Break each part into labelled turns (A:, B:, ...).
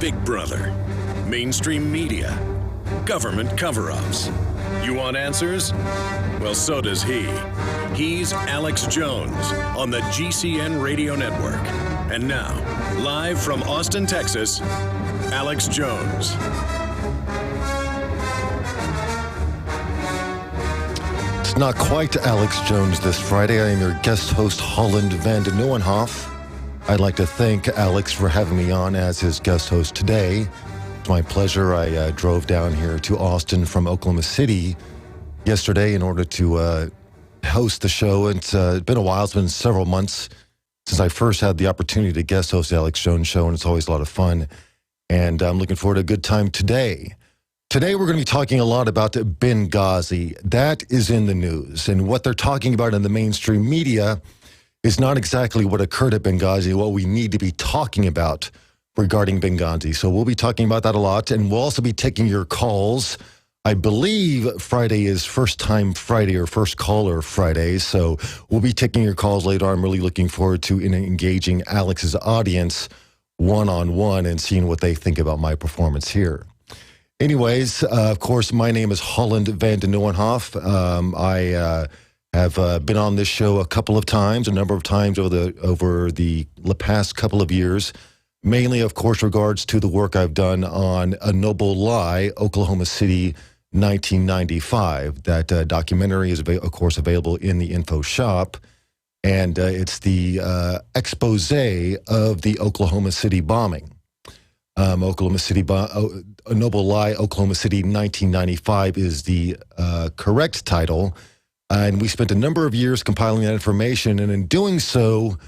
A: Big Brother, mainstream media, government cover-ups. You want answers? Well, so does he. He's Alex Jones on the GCN Radio Network. And now, live from Austin, Texas, Alex Jones.
B: It's not quite Alex Jones this Friday. I am your guest host, Holland van de Nieuwenhof. I'd like to thank Alex for having me on as his guest host today. It's my pleasure. I drove down here to Austin from Oklahoma City yesterday in order to host the show. It's been a while. It's been several months since I first had the opportunity to guest host the Alex Jones Show, and it's always a lot of fun. And I'm looking forward to a good time today. Today, we're going to be talking a lot about Benghazi. That is in the news. And what they're talking about in the mainstream media is not exactly what occurred at Benghazi, what we need to be talking about regarding Benghazi. So we'll be talking about that a lot, and we'll also be taking your calls. I believe Friday is First Time Friday or First Caller Friday, so we'll be taking your calls later. I'm really looking forward to engaging Alex's audience one-on-one and seeing what they think about my performance here. Anyways, of course, my name is Holland van de Nieuwenhof. I have been on this show a couple of times, a number of times over the past couple of years, mainly, of course, regards to the work I've done on A Noble Lie, Oklahoma City, 1995. That documentary is, of course, available in the info shop, and it's the expose of the Oklahoma City bombing. A Noble Lie, Oklahoma City, 1995 is the correct title. And we spent a number of years compiling that information, and in doing so,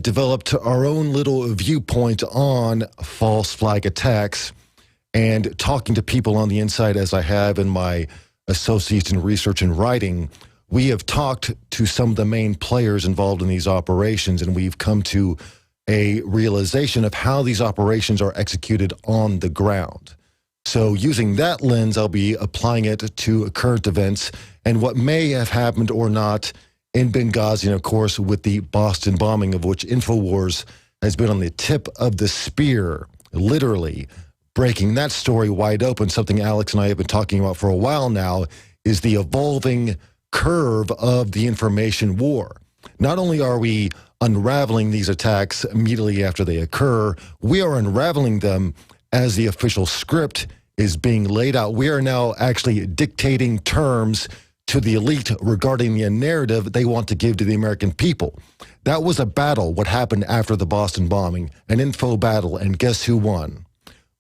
B: developed our own little viewpoint on false flag attacks, and talking to people on the inside, as I have in my associates in research and writing. We have talked to some of the main players involved in these operations, and we've come to a realization of how these operations are executed on the ground. So using that lens, I'll be applying it to current events and what may have happened or not in Benghazi, and of course with the Boston bombing, of which InfoWars has been on the tip of the spear, literally breaking that story wide open. Something Alex and I have been talking about for a while now is the evolving curve of the information war. Not only are we unraveling these attacks immediately after they occur, we are unraveling them as the official script is being laid out. We are now actually dictating terms to the elite regarding the narrative they want to give to the American people. That was a battle, what happened after the Boston bombing, an info battle, and guess who won?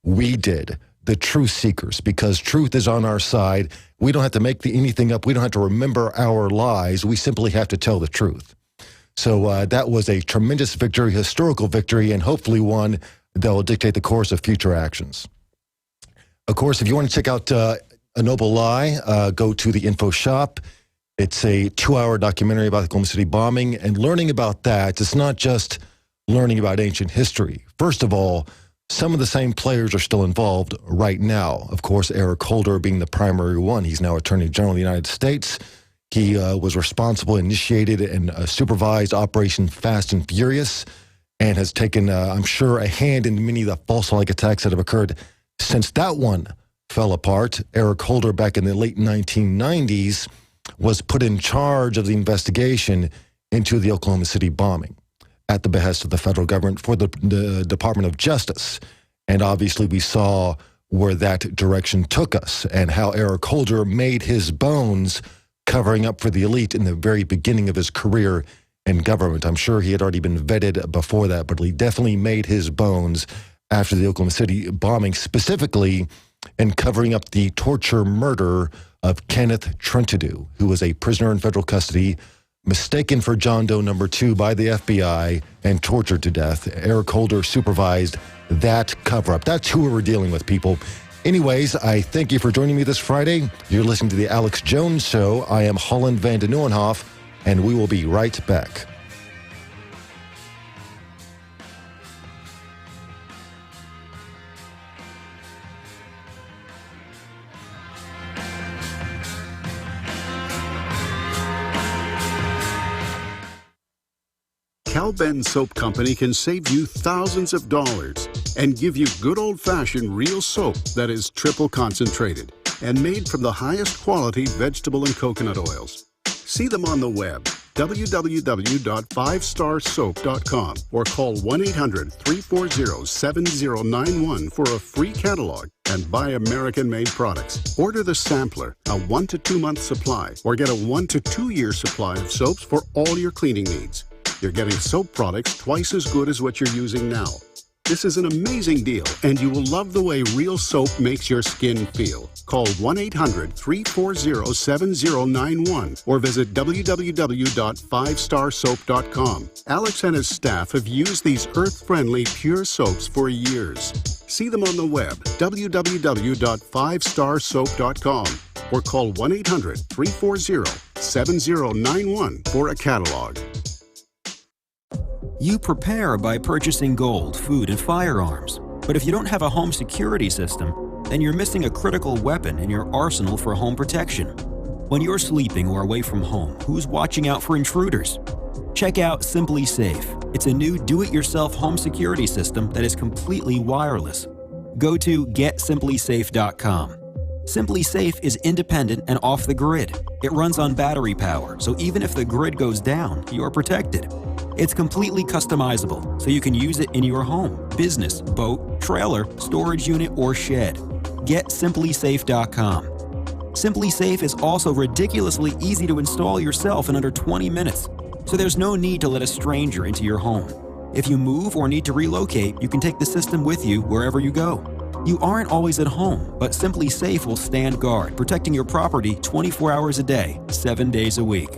B: We did, the truth seekers, because truth is on our side. We don't have to make anything up. We don't have to remember our lies. We simply have to tell the truth. So that was a tremendous victory, historical victory, and hopefully one that will dictate the course of future actions. Of course, if you want to check out A Noble Lie, go to the info shop. It's a 2-hour documentary about the Oklahoma City bombing, and learning about that, it's not just learning about ancient history. First of all, some of the same players are still involved right now. Of course, Eric Holder being the primary one. He's now Attorney General of the United States. He was responsible, initiated, and supervised Operation Fast and Furious, and has taken, I'm sure, a hand in many of the false flag attacks that have occurred since that one fell apart. Eric Holder, back in the late 1990s, was put in charge of the investigation into the Oklahoma City bombing at the behest of the federal government for the Department of Justice. And obviously we saw where that direction took us and how Eric Holder made his bones covering up for the elite in the very beginning of his career in government. I'm sure he had already been vetted before that, but he definitely made his bones after the Oklahoma City bombing, specifically in covering up the torture murder of Kenneth Trentadue, who was a prisoner in federal custody, mistaken for John Doe number 2 by the FBI and tortured to death. Eric Holder supervised that cover-up. That's who we're dealing with, people. Anyways, I thank you for joining me this Friday. You're listening to The Alex Jones Show. I am Holland van de Nieuwenhof, and we will be right back.
C: Cal-Ben Soap Company can save you thousands of dollars and give you good old-fashioned real soap that is triple concentrated and made from the highest quality vegetable and coconut oils. See them on the web, www.5starsoap.com, or call 1-800-340-7091 for a free catalog and buy American-made products. Order the sampler, a 1 to 2 month supply, or get a 1 to 2 year supply of soaps for all your cleaning needs. You're getting soap products twice as good as what you're using now. This is an amazing deal, and you will love the way real soap makes your skin feel. Call 1-800-340-7091 or visit www.5starsoap.com. Alex and his staff have used these earth-friendly, pure soaps for years. See them on the web, www.5starsoap.com, or call 1-800-340-7091 for a catalog.
D: You prepare by purchasing gold, food, and firearms. But if you don't have a home security system, then you're missing a critical weapon in your arsenal for home protection. When you're sleeping or away from home, who's watching out for intruders? Check out Simply Safe. It's a new do-it-yourself home security system that is completely wireless. Go to GetSimplySafe.com. Simply Safe is independent and off the grid. It runs on battery power, so even if the grid goes down, you're protected. It's completely customizable, so you can use it in your home, business, boat, trailer, storage unit, or shed. GetSimplySafe.com. Simply Safe is also ridiculously easy to install yourself in under 20 minutes, so there's no need to let a stranger into your home. If you move or need to relocate, you can take the system with you wherever you go. You aren't always at home, but Simply Safe will stand guard, protecting your property 24 hours a day, 7 days a week.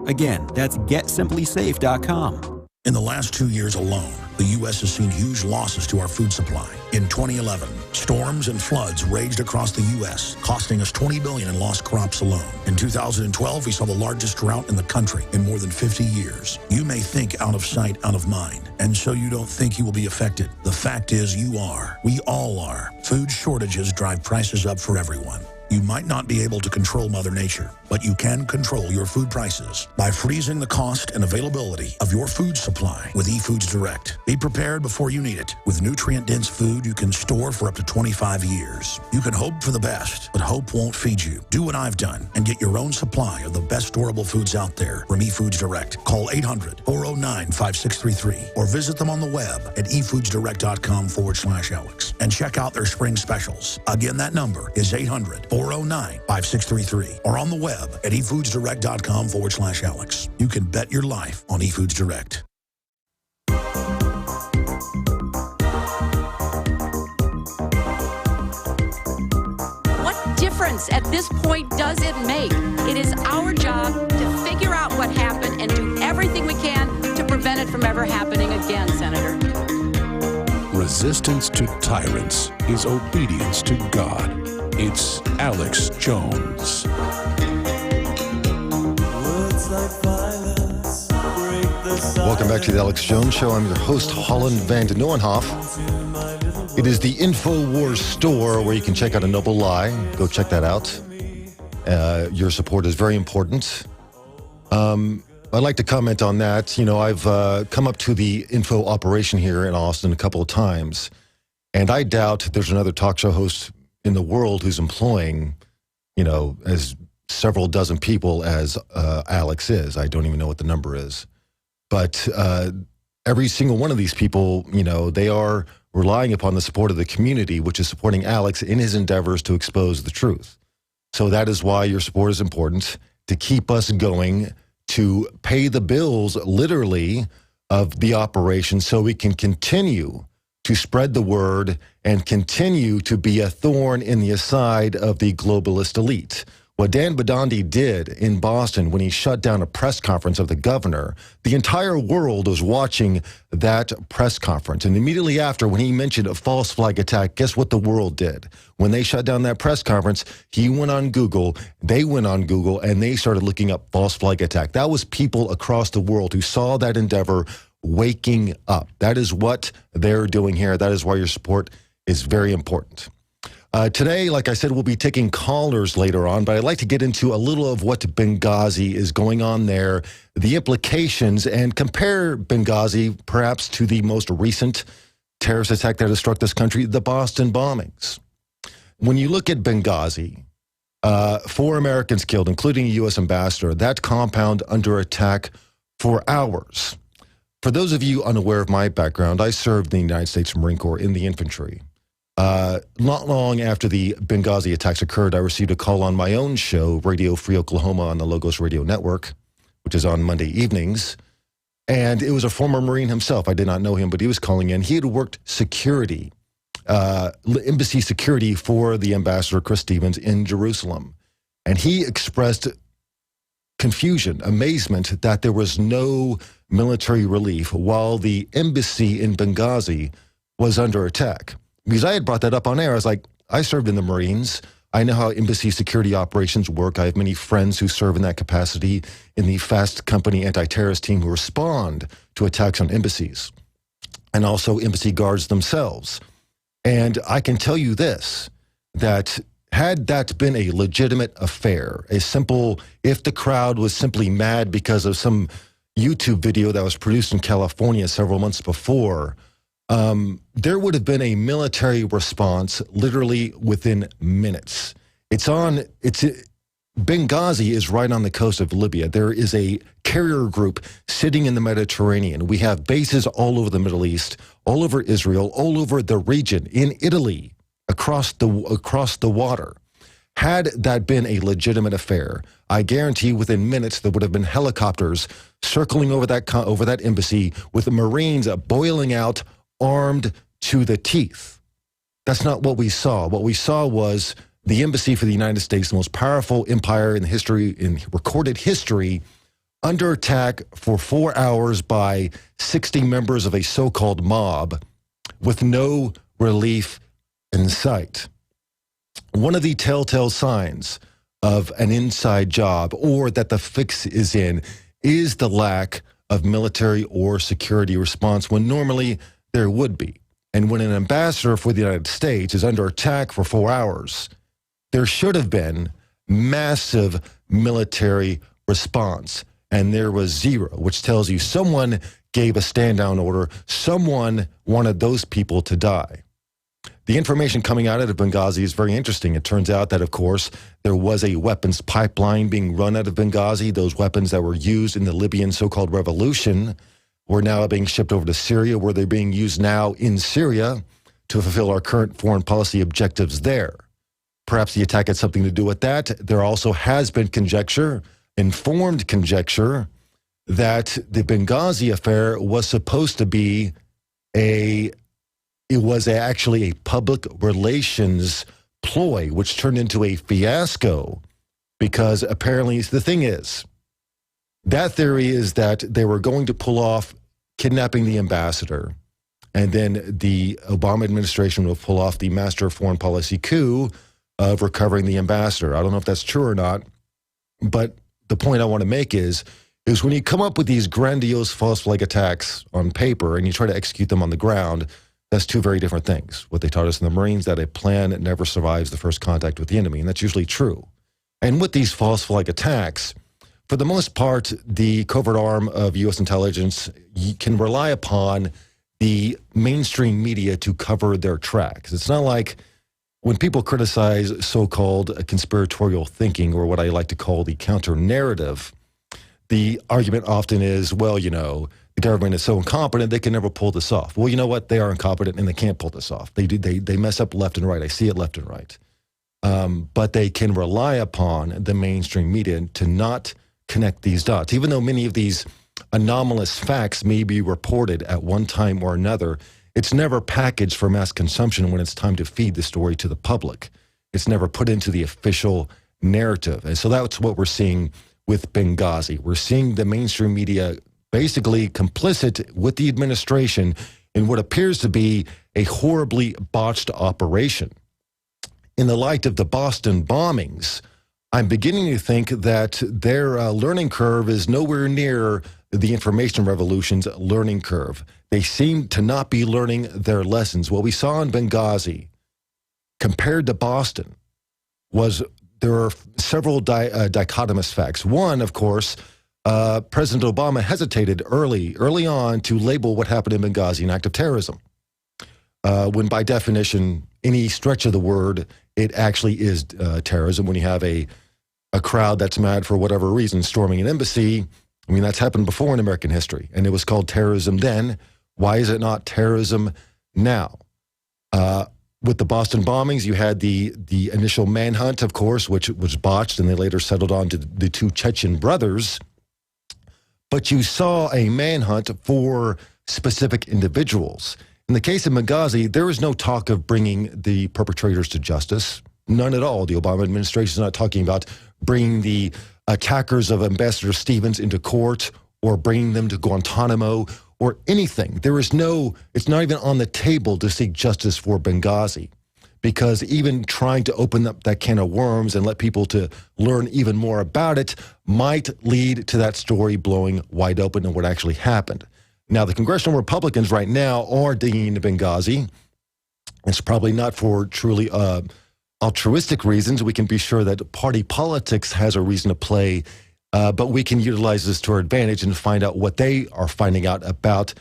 D: Again, that's GetSimplySafe.com.
E: In the last 2 years alone, the U.S. has seen huge losses to our food supply. In 2011, storms and floods raged across the U.S., costing us $20 billion in lost crops alone. In 2012, we saw the largest drought in the country in more than 50 years. You may think out of sight, out of mind, and so you don't think you will be affected. The fact is you are. We all are. Food shortages drive prices up for everyone. You might not be able to control Mother Nature, but you can control your food prices by freezing the cost and availability of your food supply with eFoods Direct. Be prepared before you need it. With nutrient-dense food you can store for up to 25 years. You can hope for the best, but hope won't feed you. Do what I've done and get your own supply of the best storable foods out there from eFoods Direct. Call 800-409-5633 or visit them on the web at efoodsdirect.com/Alex and check out their spring specials. Again, that number is 800-409-5633 or on the web at efoodsdirect.com/Alex. You can bet your life on eFoods Direct.
F: What difference at this point does it make? It is our job to figure out what happened and do everything we can to prevent it from ever happening again, Senator.
G: Resistance to tyrants is obedience to God. It's Alex Jones.
B: Welcome back to the Alex Jones Show. I'm your host, Holland van de Nieuwenhof. It is the InfoWars store where you can check out A Noble Lie. Go check that out. Your support is very important. I'd like to comment on that. You know, I've come up to the info operation here in Austin a couple of times, and I doubt there's another talk show host in the world who's employing, you know, as several dozen people as Alex is. I don't even know what the number is. But every single one of these people, you know, they are relying upon the support of the community, which is supporting Alex in his endeavors to expose the truth. So that is why your support is important, to keep us going, to pay the bills, literally, of the operation so we can continue to spread the word and continue to be a thorn in the side of the globalist elite. What Dan Bidandi did in Boston when he shut down a press conference of the governor, the entire world was watching that press conference. And immediately after, when he mentioned a false flag attack, guess what the world did? When they shut down that press conference, he went on Google, they went on Google, and they started looking up false flag attack. That was people across the world who saw that endeavor waking up. That is what they're doing here. That is why your support is very important. Today, like I said, we'll be taking callers later on, but I'd like to get into a little of what Benghazi is going on there, the implications, and compare Benghazi perhaps to the most recent terrorist attack that has struck this country, the Boston bombings. When you look at Benghazi, 4 Americans killed, including a U.S. ambassador, that compound under attack for hours. For those of you unaware of my background, I served in the United States Marine Corps in the infantry. Not long after the Benghazi attacks occurred, I received a call on my own show, Radio Free Oklahoma, on the Logos Radio Network, which is on Monday evenings. And it was a former Marine himself. I did not know him, but he was calling in. He had worked security, embassy security for the ambassador, Chris Stevens, in Jerusalem. And he expressed confusion, amazement that there was no military relief while the embassy in Benghazi was under attack. Because I had brought that up on air. I was like, I served in the Marines. I know how embassy security operations work. I have many friends who serve in that capacity in the Fast Company anti-terrorist team who respond to attacks on embassies and also embassy guards themselves. And I can tell you this, that had that been a legitimate affair, a simple, if the crowd was simply mad because of some YouTube video that was produced in California several months before, there would have been a military response literally within minutes. Benghazi is right on the coast of Libya. There is a carrier group sitting in the Mediterranean. We have bases all over the Middle East, all over Israel, all over the region, in Italy, across the water. Had that been a legitimate affair, I guarantee within minutes there would have been helicopters circling over that embassy with the Marines boiling out, armed to the teeth. That's not what we saw. What we saw was the embassy for the United States, the most powerful empire in recorded history, under attack for 4 hours by 60 members of a so-called mob with no relief in sight. One of the telltale signs of an inside job or that the fix is in is the lack of military or security response when normally there would be. And when an ambassador for the United States is under attack for 4 hours, there should have been massive military response. And there was zero, which tells you someone gave a stand-down order. Someone wanted those people to die. The information coming out of Benghazi is very interesting. It turns out that, of course, there was a weapons pipeline being run out of Benghazi. Those weapons that were used in the Libyan so-called revolution were now being shipped over to Syria, where they're being used now in Syria to fulfill our current foreign policy objectives there. Perhaps the attack had something to do with that. There also has been conjecture, informed conjecture, that the Benghazi affair was supposed to be actually a public relations ploy, which turned into a fiasco because apparently the thing is, that theory is that they were going to pull off kidnapping the ambassador, and then the Obama administration will pull off the master foreign policy coup of recovering the ambassador. I don't know if that's true or not, but the point I want to make is when you come up with these grandiose false flag attacks on paper and you try to execute them on the ground, that's two very different things. What they taught us in the Marines, that a plan never survives the first contact with the enemy, and that's usually true. And with these false flag attacks, for the most part, the covert arm of U.S. intelligence can rely upon the mainstream media to cover their tracks. It's not like when people criticize so-called conspiratorial thinking, or what I like to call the counter-narrative, the argument often is, well, you know, the government is so incompetent, they can never pull this off. Well, you know what? They are incompetent and they can't pull this off. They mess up left and right. I see it left and right. But they can rely upon the mainstream media to not connect these dots. Even though many of these anomalous facts may be reported at one time or another, it's never packaged for mass consumption when it's time to feed the story to the public. It's never put into the official narrative. And so that's what we're seeing with Benghazi. We're seeing the mainstream media basically complicit with the administration in what appears to be a horribly botched operation. In the light of the Boston bombings, I'm beginning to think that their learning curve is nowhere near the information revolution's learning curve. They seem to not be learning their lessons. What we saw in Benghazi compared to Boston there are several dichotomous facts. One, of course, President Obama hesitated early on to label what happened in Benghazi an act of terrorism, when by definition, any stretch of the word, it actually is terrorism. When you have a crowd that's mad for whatever reason storming an embassy, I mean, that's happened before in American history, and it was called terrorism then. Why is it not terrorism now? With the Boston bombings, you had the initial manhunt, of course, which was botched, and they later settled on to the two Chechen brothers. But you saw a manhunt for specific individuals. In the case of Benghazi, there is no talk of bringing the perpetrators to justice. None at all. The Obama administration is not talking about bringing the attackers of Ambassador Stevens into court or bringing them to Guantanamo or anything. It's not even on the table to seek justice for Benghazi, because even trying to open up that can of worms and let people to learn even more about it might lead to that story blowing wide open and what actually happened. Now, the congressional Republicans right now are digging into Benghazi. It's probably not for truly altruistic reasons. We can be sure that party politics has a reason to play, but we can utilize this to our advantage and find out what they are finding out about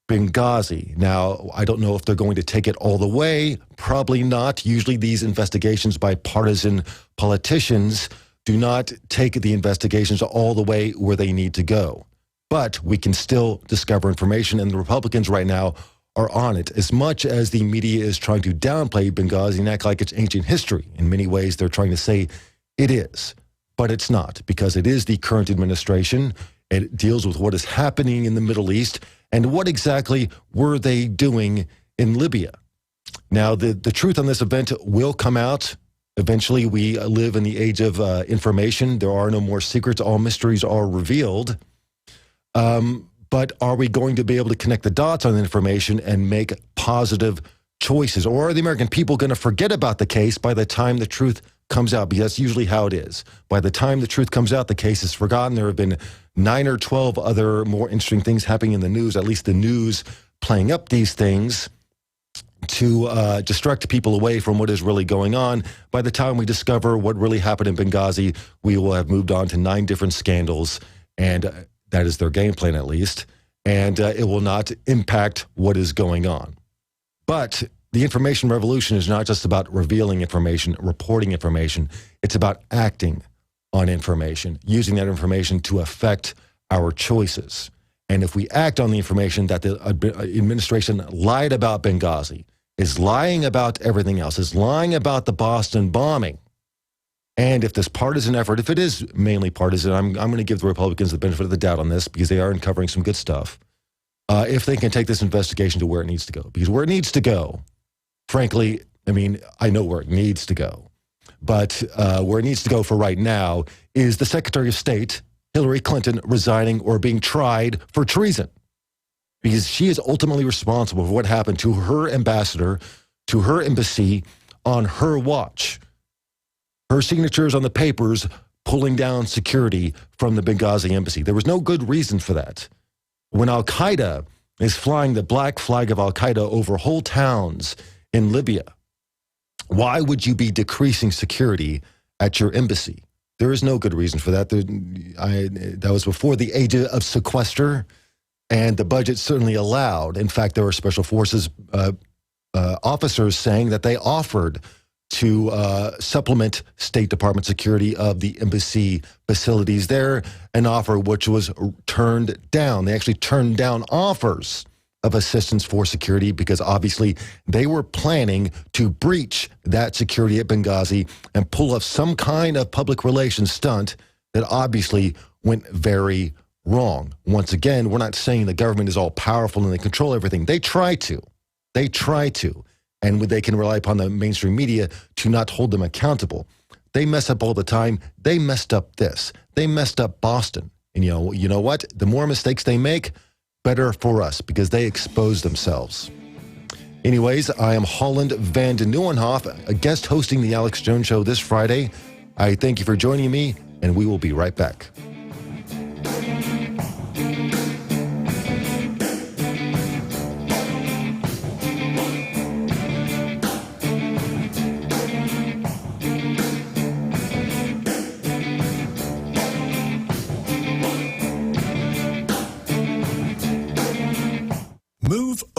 B: Benghazi. Now, I don't know if they're going to take it all the way. Probably not. Usually these investigations by partisan politicians do not take the investigations all the way where they need to go. But we can still discover information, and the Republicans right now are on it. As much as the media is trying to downplay Benghazi and act like it's ancient history, in many ways they're trying to say it is. But it's not, because it is the current administration. It deals with what is happening in the Middle East and what exactly were they doing in Libya. Now, the truth on this event will come out. Eventually, we live in the age of information. There are no more secrets. All mysteries are revealed. But are we going to be able to connect the dots on the information and make positive choices? Or are the American people going to forget about the case by the time the truth comes out? Because that's usually how it is. By the time the truth comes out, the case is forgotten. There have been 9 or 12 other more interesting things happening in the news, at least the news playing up these things to distract people away from what is really going on. By the time we discover what really happened in Benghazi, we will have moved on to 9 different scandals, and that is their game plan, at least, and it will not impact what is going on. But the information revolution is not just about revealing information, reporting information. It's about acting on information, using that information to affect our choices. And if we act on the information that the administration lied about Benghazi, is lying about everything else, is lying about the Boston bombing, and if this partisan effort, if it is mainly partisan, I'm going to give the Republicans the benefit of the doubt on this because they are uncovering some good stuff. If they can take this investigation to where it needs to go. Because where it needs to go, frankly, I mean, I know where it needs to go. But where it needs to go for right now is the Secretary of State, Hillary Clinton, resigning or being tried for treason. Because she is ultimately responsible for what happened to her ambassador, to her embassy, on her watch. Her signatures on the papers pulling down security from the Benghazi embassy. There was no good reason for that. When Al-Qaeda is flying the black flag of Al-Qaeda over whole towns in Libya, why would you be decreasing security at your embassy? There is no good reason for that. That was before the age of sequester, and the budget certainly allowed. In fact, there were special forces officers saying that they offered to supplement State Department security of the embassy facilities there, an offer which was turned down. They actually turned down offers of assistance for security because obviously they were planning to breach that security at Benghazi and pull off some kind of public relations stunt that obviously went very wrong. Once again, we're not saying the government is all powerful and they control everything. They try to. And they can rely upon the mainstream media to not hold them accountable. They mess up all the time. They messed up this. They messed up Boston. And you know what? The more mistakes they make, better for us because they expose themselves. Anyways, I am Holland van de Nieuwenhof, a guest hosting the Alex Jones Show this Friday. I thank you for joining me, and we will be right back.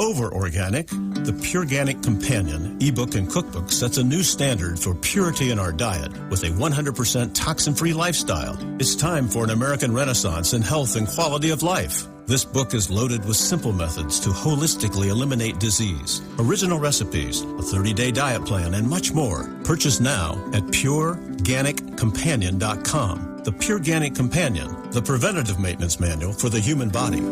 H: over-organic, the Pureganic Companion ebook and cookbook sets a new standard for purity in our diet with a 100% toxin-free lifestyle. It's time for an American renaissance in health and quality of life. This book is loaded with simple methods to holistically eliminate disease, original recipes, a 30-day diet plan, and much more. Purchase now at pureganiccompanion.com. The Pureganic Companion, the preventative maintenance manual for the human body.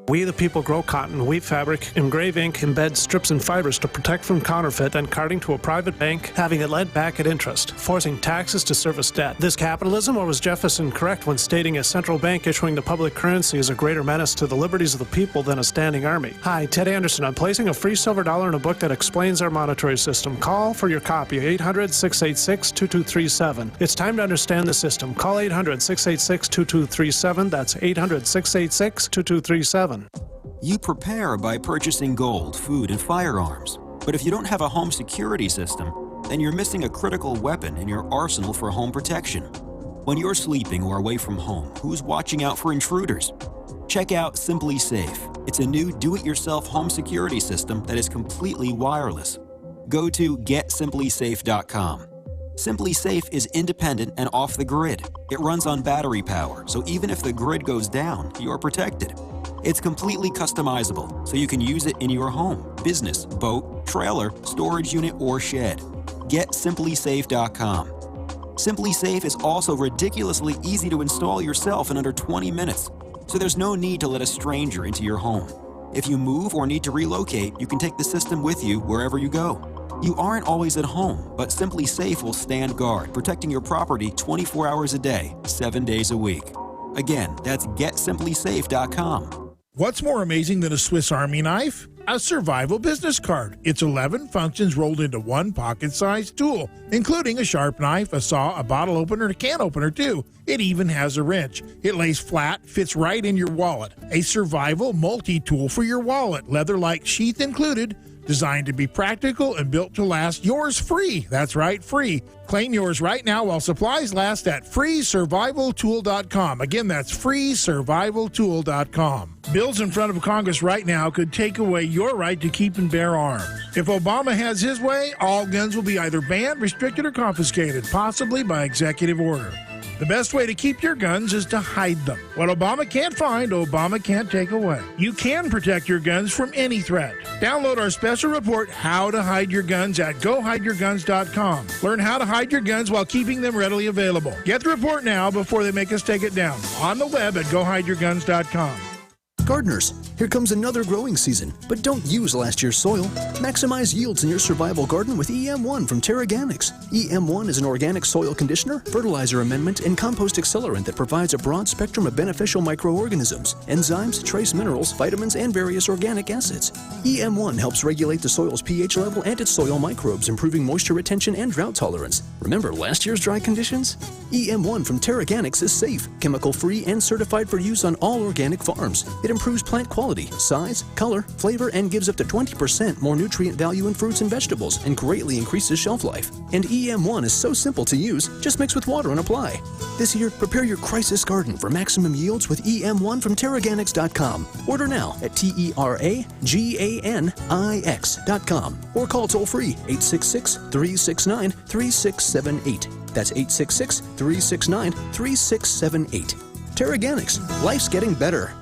I: We the people grow cotton, weave fabric, engrave ink, embed strips and fibers to protect from counterfeit and carting to a private bank, having it lent back at interest, forcing taxes to service debt. This capitalism, or was Jefferson correct when stating a central bank issuing the public currency is a greater menace to the liberties of the people than a standing army? Hi, Ted Anderson. I'm placing a free silver dollar in a book that explains our monetary system. Call for your copy, 800-686-2237. It's time to understand the system. Call 800-686-2237. That's 800-686-2237.
D: You prepare by purchasing gold, food, and firearms. But if you don't have a home security system, then you're missing a critical weapon in your arsenal for home protection. When you're sleeping or away from home, who's watching out for intruders? Check out Simply Safe. It's a new do-it-yourself home security system that is completely wireless. Go to GetSimplySafe.com. Simply Safe is independent and off the grid. It runs on battery power, so even if the grid goes down, you're protected. It's completely customizable, so you can use it in your home, business, boat, trailer, storage unit, or shed. GetSimplySafe.com. Simply Safe is also ridiculously easy to install yourself in under 20 minutes, so there's no need to let a stranger into your home. If you move or need to relocate, you can take the system with you wherever you go. You aren't always at home, but Simply Safe will stand guard, protecting your property 24 hours a day, 7 days a week. Again, that's GetSimplySafe.com.
J: What's more amazing than a Swiss Army knife? A survival business card. It's 11 functions rolled into one pocket-sized tool, including a sharp knife, a saw, a bottle opener, and a can opener, too. It even has a wrench. It lays flat, fits right in your wallet. A survival multi-tool for your wallet, leather-like sheath included, designed to be practical and built to last. Yours free. That's right, free. Claim yours right now while supplies last at freesurvivaltool.com. Again, that's freesurvivaltool.com. Bills in front of Congress right now could take away your right to keep and bear arms. If Obama has his way, all guns will be either banned, restricted, or confiscated, possibly by executive order. The best way to keep your guns is to hide them. What Obama can't find, Obama can't take away. You can protect your guns from any threat. Download our special report, How to Hide Your Guns, at GoHideYourGuns.com. Learn how to hide your guns while keeping them readily available. Get the report now before they make us take it down. On the web at GoHideYourGuns.com.
K: Gardeners, here comes another growing season, but don't use last year's soil. Maximize yields in your survival garden with EM1 from Terraganics. EM1 is an organic soil conditioner, fertilizer amendment, and compost accelerant that provides a broad spectrum of beneficial microorganisms, enzymes, trace minerals, vitamins, and various organic acids. EM1 helps regulate the soil's pH level and its soil microbes, improving moisture retention and drought tolerance. Remember last year's dry conditions? EM1 from Terraganics is safe, chemical-free, and certified for use on all organic farms. It improves plant quality, size, color, flavor, and gives up to 20% more nutrient value in fruits and vegetables, and greatly increases shelf life. And EM1 is so simple to use, just mix with water and apply. This year, prepare your crisis garden for maximum yields with EM1 from Terraganics.com. Order now at TERAGANIX.com or call toll-free 866-369-3678. That's 866-369-3678. Terraganics. Life's getting better.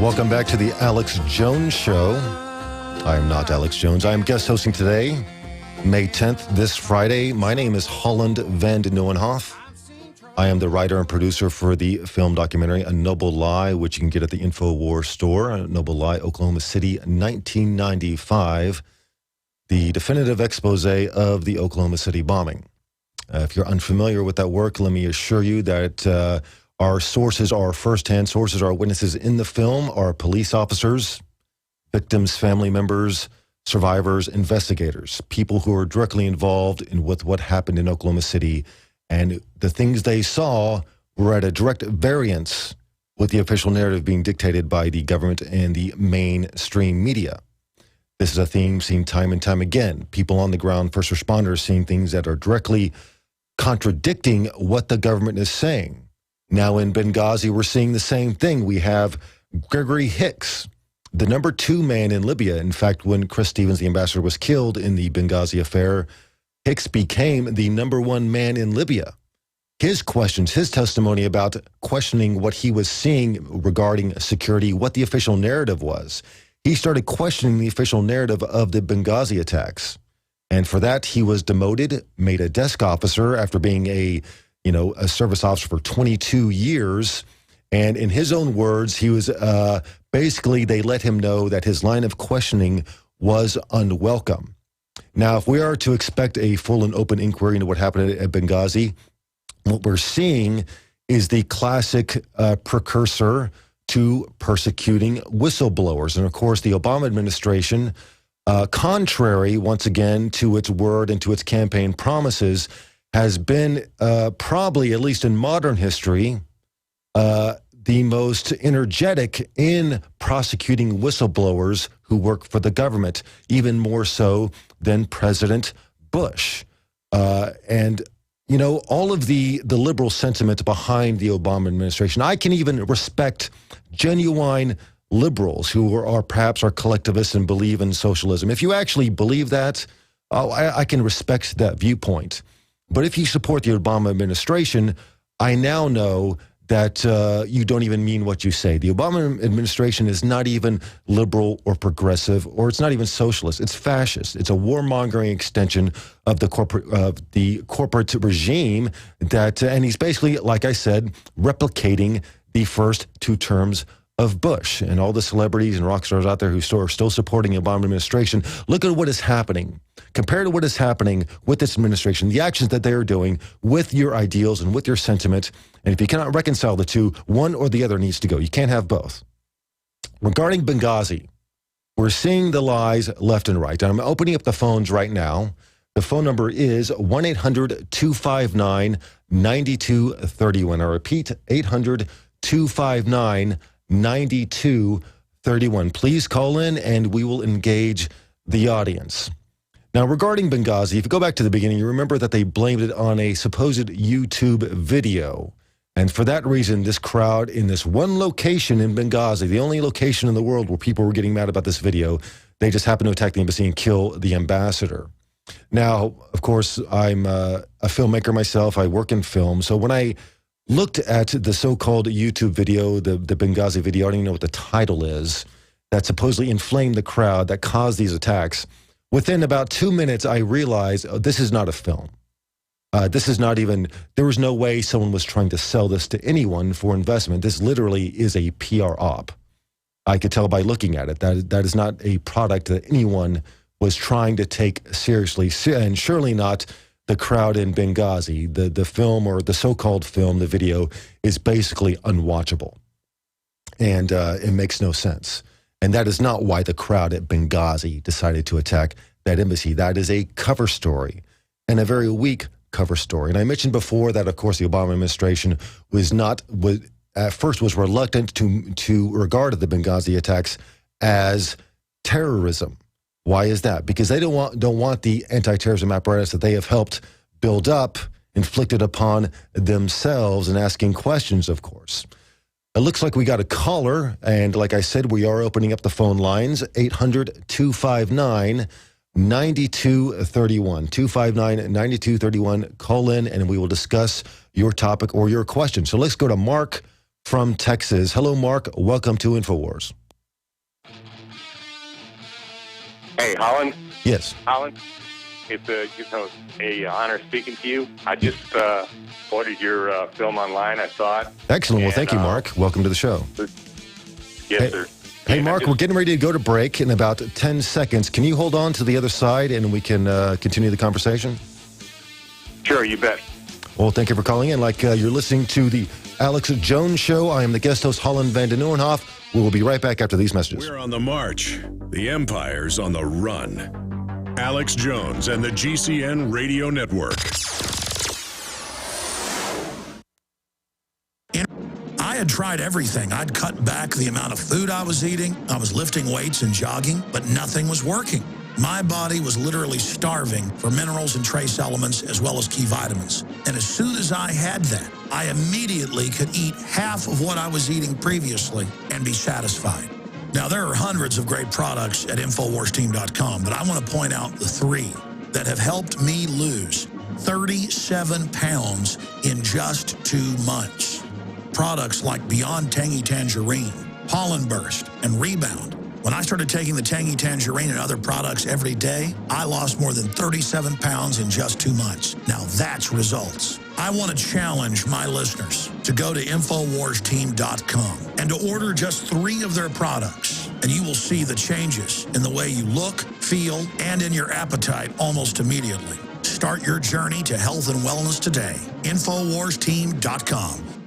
B: Welcome back to the Alex Jones Show. I am not Alex Jones. I am guest hosting today, May 10th, this Friday. My name is Holland van de Nieuwenhof. I am the writer and producer for the film documentary A Noble Lie, which you can get at the InfoWars store. A Noble Lie, Oklahoma City, 1995. The definitive expose of the Oklahoma City bombing. If you're unfamiliar with that work, let me assure you that our sources, our firsthand sources, our witnesses in the film are police officers, victims, family members, survivors, investigators, people who are directly involved with what happened in Oklahoma City. And the things they saw were at a direct variance with the official narrative being dictated by the government and the mainstream media. This is a theme seen time and time again. People on the ground, first responders, seeing things that are directly contradicting what the government is saying. Now in Benghazi, we're seeing the same thing. We have Gregory Hicks, the number 2 man in Libya. In fact, when Chris Stevens, the ambassador, was killed in the Benghazi affair, Hicks became the number 1 man in Libya. His questions, his testimony about questioning what he was seeing regarding security, what the official narrative was. He started questioning the official narrative of the Benghazi attacks. And for that, he was demoted, made a desk officer after being a service officer for 22 years. And in his own words, he was basically, they let him know that his line of questioning was unwelcome. Now, if we are to expect a full and open inquiry into what happened at Benghazi, what we're seeing is the classic precursor to persecuting whistleblowers. And of course, the Obama administration, contrary once again to its word and to its campaign promises, has been probably, at least in modern history, the most energetic in prosecuting whistleblowers who work for the government, even more so than President Bush. And all of the liberal sentiment behind the Obama administration, I can even respect genuine liberals who are perhaps collectivists and believe in socialism. If you actually believe that, I can respect that viewpoint. But if you support the Obama administration, I now know that you don't even mean what you say. The Obama administration is not even liberal or progressive, or it's not even socialist. It's fascist. It's a warmongering extension of the corporate regime and he's basically, like I said, replicating the first 2 terms of Bush. And all the celebrities and rock stars out there who are still supporting the Obama administration, look at what is happening. Compared to what is happening with this administration, the actions that they are doing with your ideals and with your sentiment. And if you cannot reconcile the two, one or the other needs to go. You can't have both. Regarding Benghazi, we're seeing the lies left and right. And I'm opening up the phones right now. The phone number is 1-800-259-9231. I repeat, 800-259-9231. Please call in and we will engage the audience. Now, regarding Benghazi, if you go back to the beginning, you remember that they blamed it on a supposed YouTube video. And for that reason, this crowd in this one location in Benghazi, the only location in the world where people were getting mad about this video, they just happened to attack the embassy and kill the ambassador. Now, of course, I'm a filmmaker myself. I work in film. So when I looked at the so-called YouTube video, the Benghazi video, I don't even know what the title is, that supposedly inflamed the crowd, that caused these attacks. Within about 2 minutes, I realized this is not a film. This is not even, there was no way someone was trying to sell this to anyone for investment. This literally is a PR op. I could tell by looking at it. That is not a product that anyone was trying to take seriously, and surely not the crowd in Benghazi. The film, or the so-called film, the video, is basically unwatchable. And it makes no sense. And that is not why the crowd at Benghazi decided to attack that embassy. That is a cover story, and a very weak cover story. And I mentioned before that, of course, the Obama administration was reluctant to regard the Benghazi attacks as terrorism. Why is that? Because they don't want the anti-terrorism apparatus that they have helped build up inflicted upon themselves, and asking questions, of course. It looks like we got a caller, and like I said, we are opening up the phone lines, 800-259-9231. 259-9231. Call in, and we will discuss your topic or your question. So let's go to Mark from Texas. Hello, Mark. Welcome to InfoWars.
L: Hey, Holland.
B: Yes.
L: Holland, it's an honor speaking to you. I just ordered your film online. I saw it.
B: Excellent. Well, thank you, Mark. Welcome to the show.
L: Yes, sir.
B: Hey, Mark, we're getting ready to go to break in about 10 seconds. Can you hold on to the other side and we can continue the conversation?
L: Sure, you bet.
B: Well, thank you for calling in. You're listening to the Alex Jones Show. I am the guest host, Holland van den Nieuwenhof. We will be right back after these messages.
A: We're on the march. The empire's on the run. Alex Jones and the GCN Radio Network.
E: had tried everything. I'd cut back the amount of food I was eating. I was lifting weights and jogging, but nothing was working. My body was literally starving for minerals and trace elements as well as key vitamins. And as soon as I had that, I immediately could eat half of what I was eating previously and be satisfied. Now, there are hundreds of great products at InfoWarsTeam.com, but I want to point out the 3 that have helped me lose 37 pounds in just 2 months. Products like Beyond Tangy Tangerine, Pollen Burst, and Rebound. When I started taking the Tangy Tangerine and other products every day, I lost more than 37 pounds in just 2 months. Now that's results. I want to challenge my listeners to go to InfoWarsTeam.com and to order just 3 of their products, and you will see the changes in the way you look, feel, and in your appetite almost immediately. Start your journey to health and wellness today. InfoWarsTeam.com.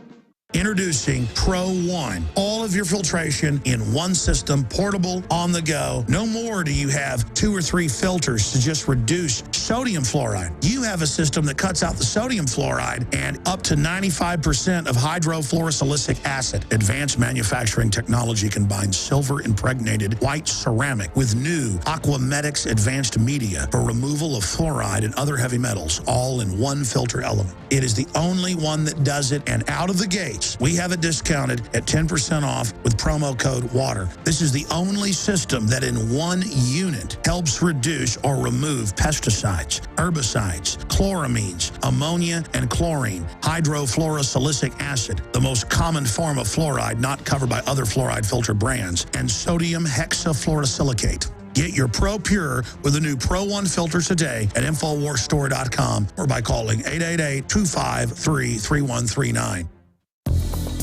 E: Introducing Pro One. All of your filtration in one system, portable, on the go. No more do you have 2 or 3 filters to just reduce sodium fluoride. You have a system that cuts out the sodium fluoride and up to 95% of hydrofluorosilicic acid. Advanced manufacturing technology combines silver-impregnated white ceramic with new Aquamedics advanced media for removal of fluoride and other heavy metals, all in one filter element. It is the only one that does it, and out of the gate, we have it discounted at 10% off with promo code WATER. This is the only system that in one unit helps reduce or remove pesticides, herbicides, chloramines, ammonia, and chlorine, hydrofluorosilicic acid, the most common form of fluoride not covered by other fluoride filter brands, and sodium hexafluorosilicate. Get your Pro Pure with the new Pro One filters today at InfoWarsStore.com or by calling 888-253-3139.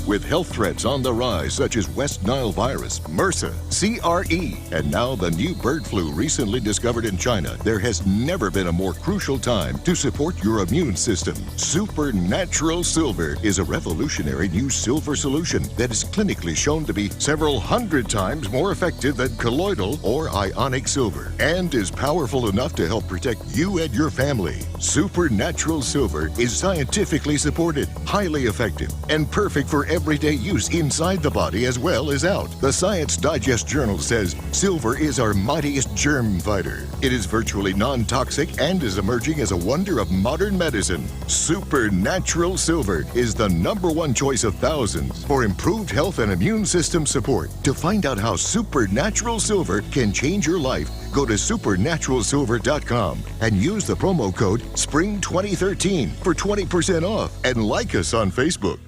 M: With health threats on the rise, such as West Nile virus, MRSA, CRE, and now the new bird flu recently discovered in China, there has never been a more crucial time to support your immune system. Supernatural Silver is a revolutionary new silver solution that is clinically shown to be several hundred times more effective than colloidal or ionic silver and is powerful enough to help protect you and your family. Supernatural Silver is scientifically supported, highly effective, and perfect for everyday use inside the body as well as out. The Science Digest Journal says silver is our mightiest germ fighter. It is virtually non-toxic and is emerging as a wonder of modern medicine. Supernatural Silver is the #1 choice of thousands for improved health and immune system support. To find out how Supernatural Silver can change your life, go to supernaturalsilver.com and use the promo code SPRING2013 for 20% off, and like us on Facebook.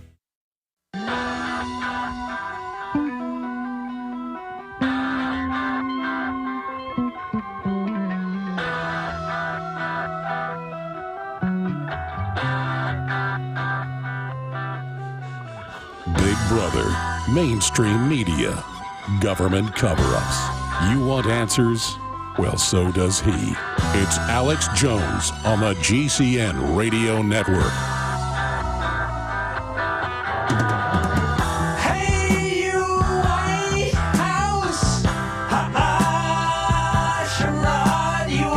G: Big Brother, mainstream media, government cover-ups. You want answers? Well, so does he. It's Alex Jones on the GCN Radio Network.
N: Hey, you White House, I shall nod you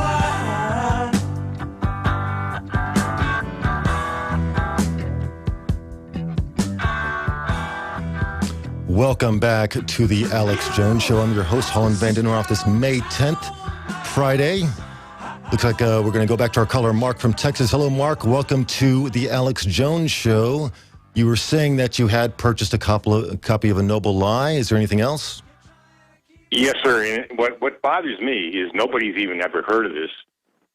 B: Welcome back to the Alex Jones Show. I'm your host, Holland Van Den Off this May 10th, Friday. Looks like we're going to go back to our caller, Mark from Texas. Hello, Mark. Welcome to the Alex Jones Show. You were saying that you had purchased a copy of A Noble Lie. Is there anything else?
L: Yes, sir. And what bothers me is nobody's even ever heard of this.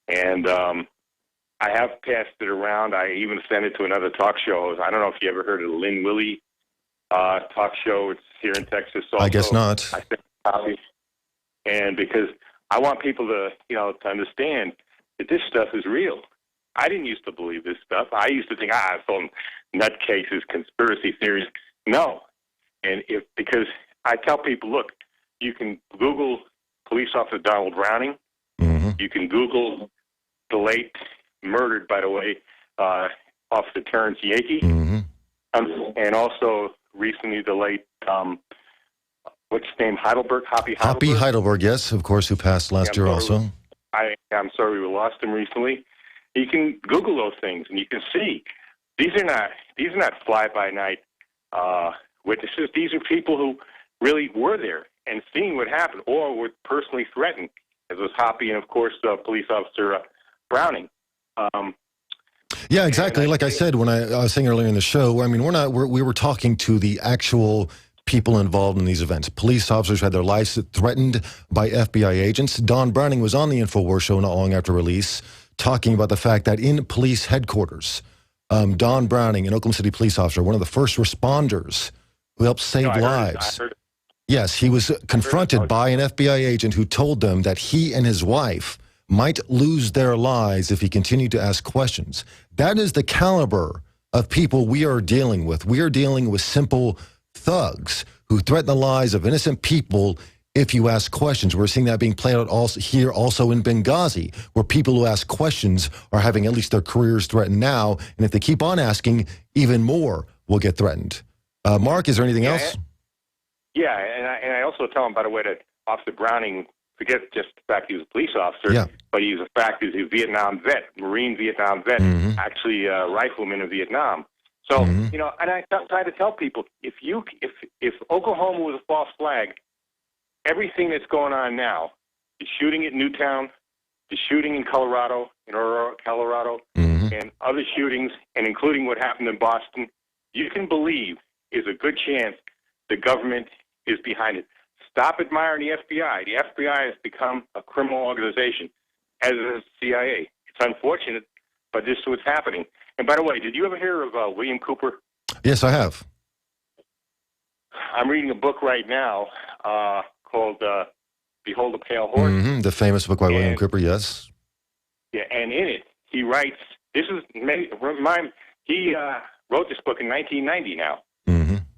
L: And I have passed it around. I even sent it to another talk show. I don't know if you ever heard of the Lynn Willie talk show. It's here in Texas. Also.
B: I guess not.
L: I sent a copy. And because I want people to, to understand that this stuff is real. I didn't used to believe this stuff. I used to think, some nutcases, conspiracy theories. No. And because I tell people, look, you can Google police officer Donald Browning.
B: Mm-hmm.
L: You can Google the late, murdered, by the way, Officer Terrence Yankee.
B: Mm-hmm.
L: And also recently the late, what's his name, Heidelberg? Hoppy
B: Heidelberg, yes, of course, who passed last year also.
L: I'm sorry we lost him recently. You can Google those things, and you can see these are not fly-by-night witnesses. These are people who really were there and seen what happened or were personally threatened, as was Hoppy and, of course, police officer Browning.
B: Yeah, exactly. Like I said when I was saying earlier in the show, I mean, we were talking to the actual people involved in these events. Police officers had their lives threatened by FBI agents. Don Browning was on the InfoWars show not long after release, talking about the fact that in police headquarters, Don Browning, an Oklahoma City police officer, one of the first responders who helped save lives. Yes, he was confronted by an FBI agent who told them that he and his wife might lose their lives if he continued to ask questions. That is the caliber of people we are dealing with. We are dealing with simple thugs who threaten the lives of innocent people if you ask questions. We're seeing that being played out also in Benghazi, where people who ask questions are having at least their careers threatened now, and if they keep on asking, even more will get threatened. Mark, is there anything else?
L: Yeah, and I also tell him, by the way, that Officer Browning, forget just the fact he was a police officer, but he's a Vietnam vet, Marine Vietnam vet, actually a rifleman in Vietnam. So, you know, and I try to tell people, if Oklahoma was a false flag, everything that's going on now, the shooting at Newtown, the shooting in Colorado, and other shootings, and including what happened in Boston, you can believe is a good chance the government is behind it. Stop admiring the FBI. The FBI has become a criminal organization, as is the CIA. It's unfortunate, but this is what's happening. And by the way, did you ever hear of William Cooper?
B: Yes, I have.
L: I'm reading a book right now called Behold the Pale Horse.
B: The famous book by William Cooper, yes.
L: Yeah, and in it, he writes, he wrote this book in 1990 now.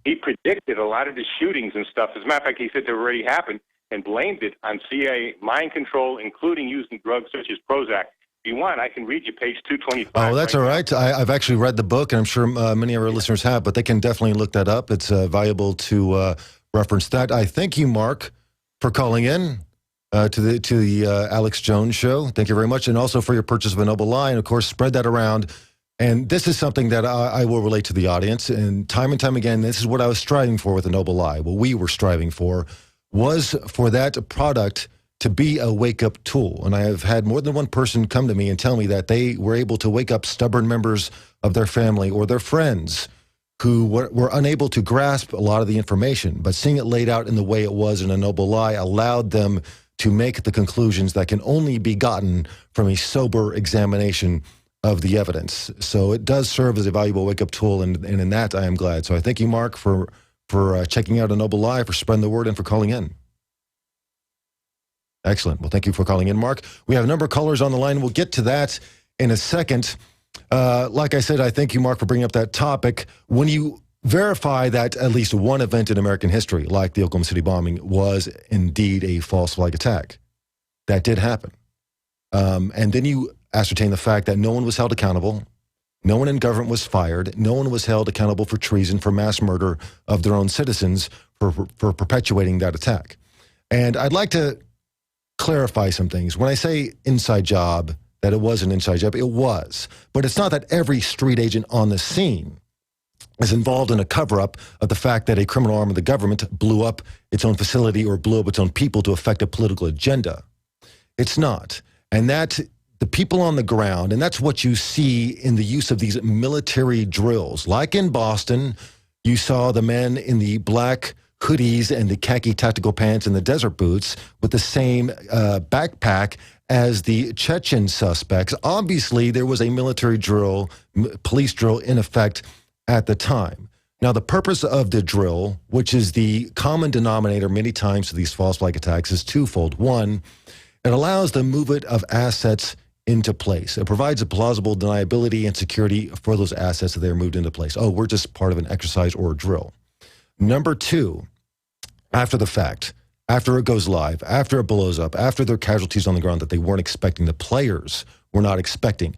L: He predicted a lot of the shootings and stuff. As a matter of fact, he said they already happened and blamed it on CIA mind control, including using drugs such as Prozac. If you want, I can read you page 225.
B: Oh, that's all right. I've actually read the book, and I'm sure many of our listeners have, but they can definitely look that up. It's valuable to reference that. I thank you, Mark, for calling in to the Alex Jones Show. Thank you very much, and also for your purchase of a Noble Lie, and, of course, spread that around. And this is something that I will relate to the audience. And time again, this is what I was striving for with a Noble Lie. What we were striving for was for that product to be a wake-up tool. And I have had more than one person come to me and tell me that they were able to wake up stubborn members of their family or their friends who were unable to grasp a lot of the information. But seeing it laid out in the way it was in a Noble Lie allowed them to make the conclusions that can only be gotten from a sober examination of the evidence. So it does serve as a valuable wake-up tool, and in that I am glad. So I thank you, Mark, for checking out a Noble Lie, for spreading the word, and for calling in. Excellent. Well, thank you for calling in, Mark. We have a number of callers on the line. We'll get to that in a second. Like I said, I thank you, Mark, for bringing up that topic. When you verify that at least one event in American history, like the Oklahoma City bombing, was indeed a false flag attack, that did happen. And then you ascertain the fact that no one was held accountable, no one in government was fired, no one was held accountable for treason, for mass murder of their own citizens, for perpetuating that attack. And I'd like to clarify some things. When I say inside job, that it was an inside job, it was. But it's not that every street agent on the scene is involved in a cover-up of the fact that a criminal arm of the government blew up its own facility or blew up its own people to affect a political agenda. It's not. And that the people on the ground, and that's what you see in the use of these military drills. Like in Boston, you saw the men in the black hoodies and the khaki tactical pants and the desert boots with the same backpack as the Chechen suspects. Obviously, there was a military drill, police drill in effect at the time. Now, the purpose of the drill, which is the common denominator many times to these false flag attacks, is twofold. One, it allows the movement of assets into place. It provides a plausible deniability and security for those assets that they're moved into place. Oh, we're just part of an exercise or a drill. Number two, after the fact, after it goes live, after it blows up, after there are casualties on the ground that they weren't expecting, the players were not expecting,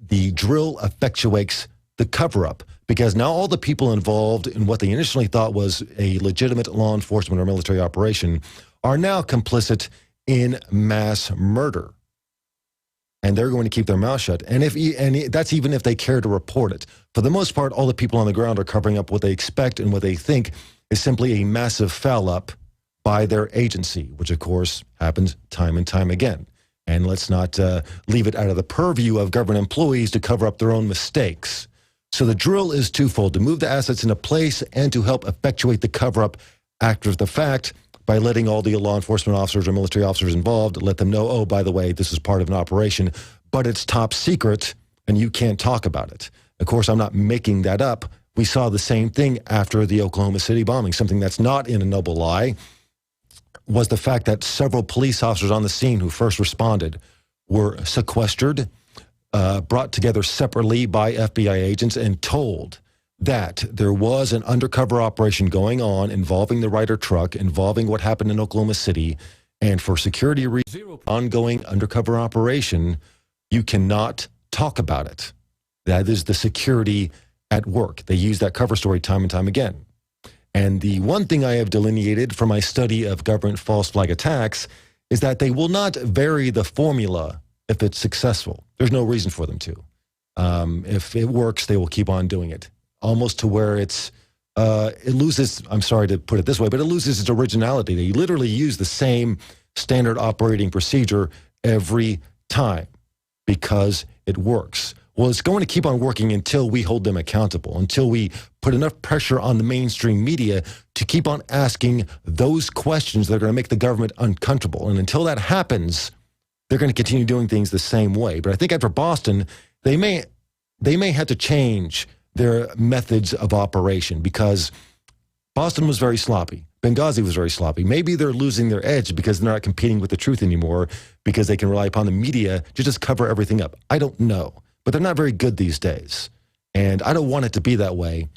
B: the drill effectuates the cover-up, because now all the people involved in what they initially thought was a legitimate law enforcement or military operation are now complicit in mass murder. and they're going to keep their mouth shut. And that's even if they care to report it. For the most part, all the people on the ground are covering up what they expect and what they think is simply a massive foul-up by their agency, which, of course, happens time and time again. And let's not leave it out of the purview of government employees to cover up their own mistakes. So the drill is twofold: to move the assets into place and to help effectuate the cover-up after the fact by letting all the law enforcement officers or military officers involved, let them know, oh, by the way, this is part of an operation, but it's top secret and you can't talk about it. Of course, I'm not making that up. We saw the same thing after the Oklahoma City bombing. Something that's not in a noble lie was the fact that several police officers on the scene who first responded were sequestered, brought together separately by FBI agents, and told that there was an undercover operation going on involving the Ryder truck, involving what happened in Oklahoma City, and for security reasons, ongoing undercover operation, you cannot talk about it. That is the security at work. They use that cover story time and time again. And the one thing I have delineated from my study of government false flag attacks is that they will not vary the formula if it's successful. There's no reason for them to. If it works, they will keep on doing it, almost to where it loses, I'm sorry to put it this way, but it loses its originality. They literally use the same standard operating procedure every time because it works. Well, it's going to keep on working until we hold them accountable, until we put enough pressure on the mainstream media to keep on asking those questions that are going to make the government uncomfortable. And until that happens, they're going to continue doing things the same way. But I think after Boston, they may have to change their methods of operation because Boston was very sloppy. Benghazi was very sloppy. Maybe they're losing their edge because they're not competing with the truth anymore because they can rely upon the media to just cover everything up. I don't know. But they're not very good these days. And I don't want it to be that way,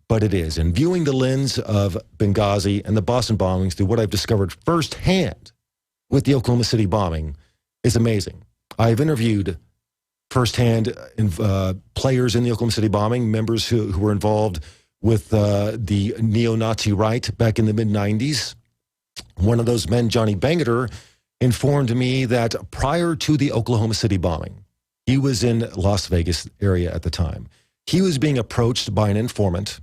B: but it is. And viewing the lens of Benghazi and the Boston bombings through what I've discovered firsthand with the Oklahoma City bombing is amazing. I've interviewed firsthand players in the Oklahoma City bombing, members who were involved with the neo-Nazi right back in the mid-'90s. One of those men, Johnny Benghazigate, informed me that prior to the Oklahoma City bombing, he was in Las Vegas area at the time. He was being approached by an informant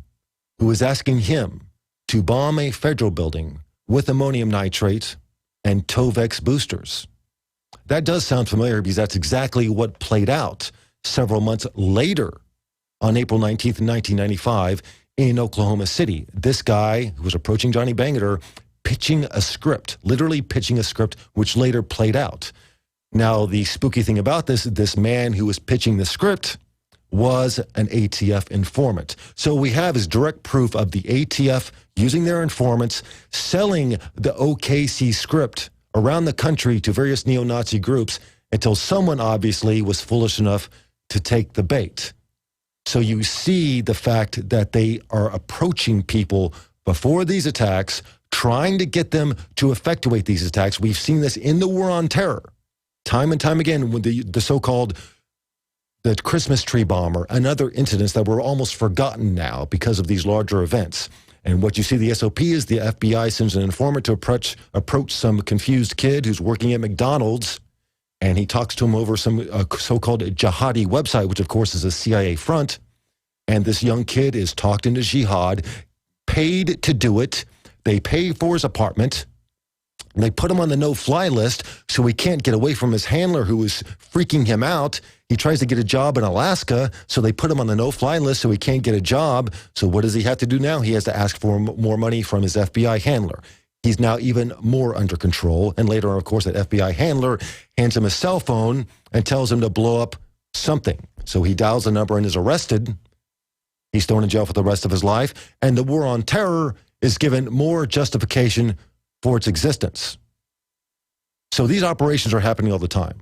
B: who was asking him to bomb a federal building with ammonium nitrate and Tovex boosters. That does sound familiar because that's exactly what played out several months later on April 19th, 1995 in Oklahoma City. This guy who was approaching Johnny Benghazigate pitching a script, literally pitching a script, which later played out. Now, the spooky thing about this man who was pitching the script was an ATF informant. So we have is direct proof of the ATF using their informants, selling the OKC script around the country to various neo-Nazi groups until someone obviously was foolish enough to take the bait. So you see the fact that they are approaching people before these attacks, trying to get them to effectuate these attacks. We've seen this in the War on Terror. Time and time again, with the so-called the Christmas tree bomber and other incidents that were almost forgotten now because of these larger events. And what you see, the SOP is the FBI sends an informant to approach some confused kid who's working at McDonald's, and he talks to him over some so-called jihadi website, which of course is a CIA front. And this young kid is talked into jihad, paid to do it. They pay for his apartment. And they put him on the no-fly list so he can't get away from his handler who is freaking him out. He tries to get a job in Alaska, so they put him on the no-fly list so he can't get a job. So what does he have to do now? He has to ask for more money from his FBI handler. He's now even more under control. And later on, of course, that FBI handler hands him a cell phone and tells him to blow up something. So he dials the number and is arrested. He's thrown in jail for the rest of his life. And the War on Terror is given more justification for its existence. So these operations are happening all the time.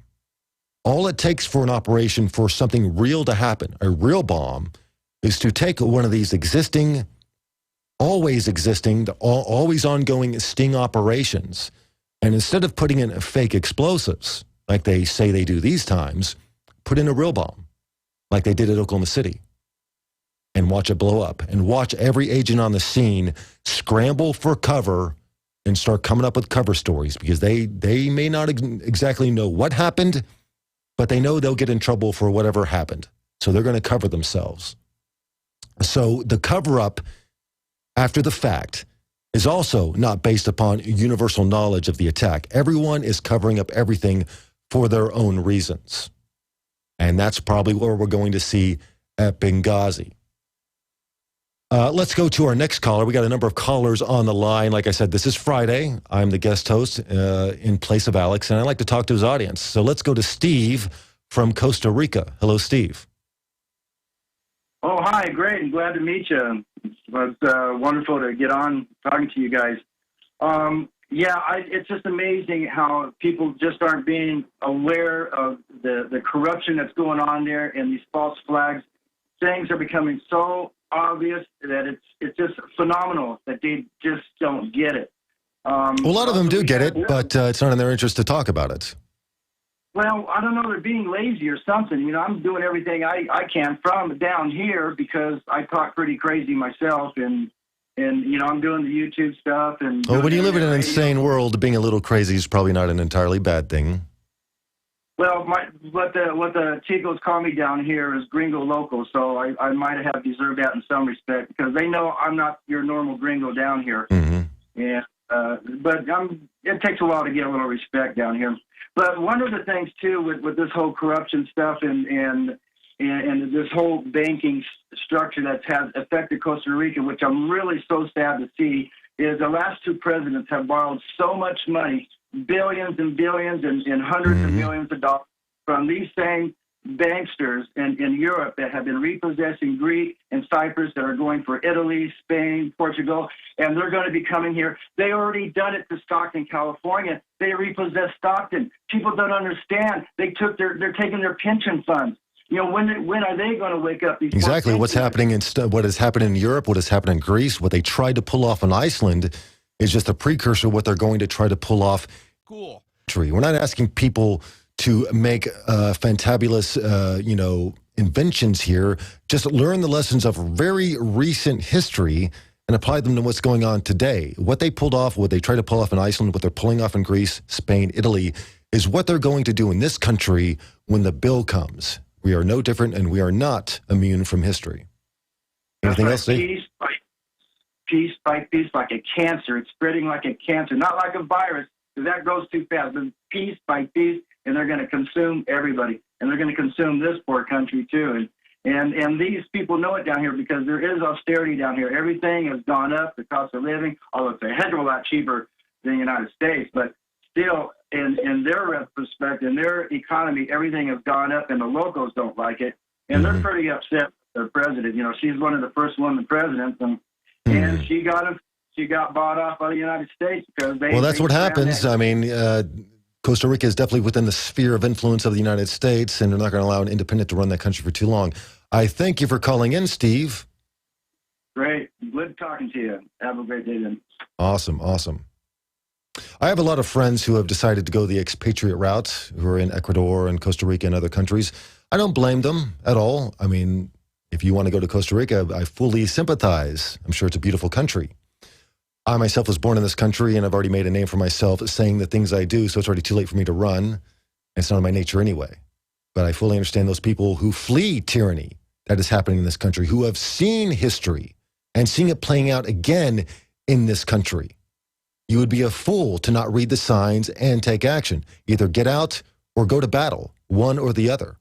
B: All it takes for an operation for something real to happen, a real bomb, is to take one of these always ongoing sting operations, and instead of putting in fake explosives, like they say they do these times, put in a real bomb, like they did at Oklahoma City, and watch it blow up, and watch every agent on the scene scramble for cover and start coming up with cover stories because they may not exactly know what happened, but they know they'll get in trouble for whatever happened. So they're going to cover themselves. So the cover-up after the fact is also not based upon universal knowledge of the attack. Everyone is covering up everything for their own reasons. And that's probably what we're going to see at Benghazi. Let's go to our next caller. We got a number of callers on the line. Like I said, this is Friday. I'm the guest host in place of Alex, and I like to talk to his audience. So let's go to Steve from Costa Rica. Hello, Steve.
O: Oh, hi. Great. I'm glad to meet you. It was wonderful to get on talking to you guys. It's just amazing how people just aren't being aware of the corruption that's going on there and these false flags. Things are becoming so obvious that it's just phenomenal that they just don't get it.
B: Well, a lot of them do get it, but it's not in their interest to talk about it.
O: Well, I don't know. They're being lazy or something. You know, I'm doing everything I can from down here because I talk pretty crazy myself, and you know, I'm doing the YouTube stuff. And
B: when you live in an insane world, being a little crazy is probably not an entirely bad thing.
O: Well, what the Chicos call me down here is Gringo Loco, so I might have deserved that in some respect because they know I'm not your normal Gringo down here.
B: Mm-hmm.
O: Yeah, but it takes a while to get a little respect down here. But one of the things too with this whole corruption stuff and this whole banking structure that has affected Costa Rica, which I'm really so sad to see, is the last two presidents have borrowed so much money, billions and billions and hundreds of millions of dollars from these same banksters in Europe that have been repossessing Greece and Cyprus, that are going for Italy, Spain, Portugal, and they're going to be coming here. They already done it to Stockton, California. They repossessed Stockton. People don't understand. They're taking their pension funds. You know, when are they going to wake up?
B: Exactly. What's happening what has happened in Europe, what has happened in Greece, what they tried to pull off in Iceland is just a precursor of what they're going to try to pull off.
P: Cool.
B: We're not asking people to make fantabulous, inventions here. Just learn the lessons of very recent history and apply them to what's going on today. What they pulled off, what they tried to pull off in Iceland, what they're pulling off in Greece, Spain, Italy, is what they're going to do in this country when the bill comes. We are no different, and we are not immune from history. Anything else, Steve?
O: Piece by piece, like a cancer. It's spreading like a cancer, not like a virus, because that goes too fast, but piece by piece, and they're going to consume everybody, and they're going to consume this poor country too. And these people know it down here because there is austerity down here. Everything has gone up, the cost of living, although it's a heck of a lot cheaper than the United States, but still, in their perspective, in their economy, everything has gone up, and the locals don't like it, and they're pretty upset with the president. You know, she's one of the first women presidents, and she got bought off by the United States because they.
B: Well, that's what happens. I mean, Costa Rica is definitely within the sphere of influence of the United States, and they're not going to allow an independent to run that country for too long. I thank you for calling in, Steve.
O: Great. Good talking to you. Have a great day then.
B: Awesome. I have a lot of friends who have decided to go the expatriate route, who are in Ecuador and Costa Rica and other countries. I don't blame them at all. I mean, if you want to go to Costa Rica, I fully sympathize. I'm sure it's a beautiful country. I myself was born in this country, and I've already made a name for myself saying the things I do, so it's already too late for me to run. It's not in my nature anyway. But I fully understand those people who flee tyranny that is happening in this country, who have seen history and seen it playing out again in this country. You would be a fool to not read the signs and take action. Either get out or go to battle, one or the other.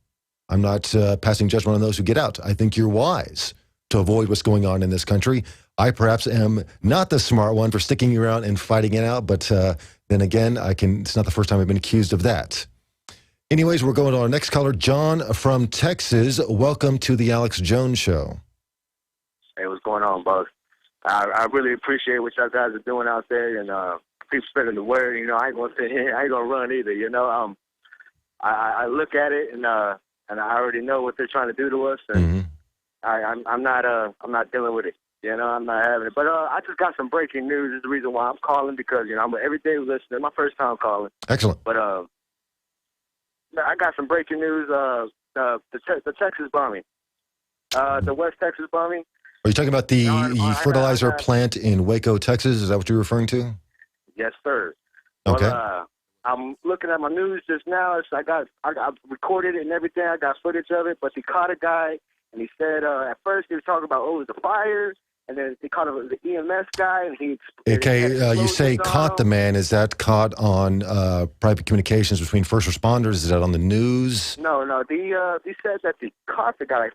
B: I'm not passing judgment on those who get out. I think you're wise to avoid what's going on in this country. I perhaps am not the smart one for sticking around and fighting it out, but then again, it's not the first time I've been accused of that. Anyways, we're going to our next caller, John from Texas. Welcome to the Alex Jones Show.
Q: Hey, what's going on, Bugs? I really appreciate what y'all guys are doing out there, and keep spreading the word. You know, I ain't gonna sit here, I ain't gonna run either. You know, I look at it, and I already know what they're trying to do to us, and I'm not dealing with it. You know, I'm not having it. But I just got some breaking news. This is the reason why I'm calling, because I'm an everyday listener. My first time calling.
B: Excellent.
Q: But I got some breaking news. The Texas bombing, the West Texas bombing.
B: Are you talking about the fertilizer plant in Waco, Texas? Is that what you're referring to?
Q: Yes, sir.
B: Okay.
Q: Well, I'm looking at my news just now. I got recorded it and everything. I got footage of it. But they caught a guy, and he said at first they were talking about, it was the fire. And then they caught him, the EMS guy, and he...
B: Okay, you say caught the man. Is that caught on private communications between first responders? Is that on the news?
Q: No. They said that they caught the guy.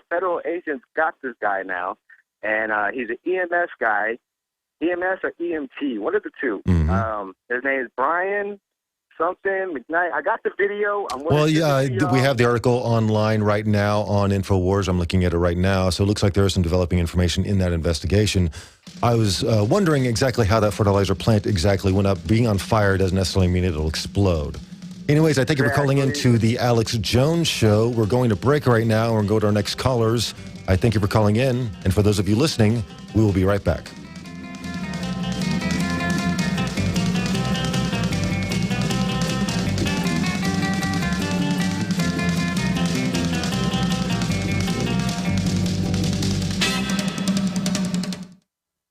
Q: Federal agents got this guy now, and he's an EMS guy. EMS or EMT, one of the two.
B: Mm-hmm.
Q: His name is Brian something McKnight. I got the video.
B: We have the article online right now on InfoWars. I'm looking at it right now. So it looks like there is some developing information in that investigation. I was wondering exactly how that fertilizer plant exactly went up. Being on fire doesn't necessarily mean it'll explode. Anyways, I thank you for calling in to the Alex Jones Show. We're going to break right now. We're going to go to our next callers. I thank you for calling in. And for those of you listening, we will be right back.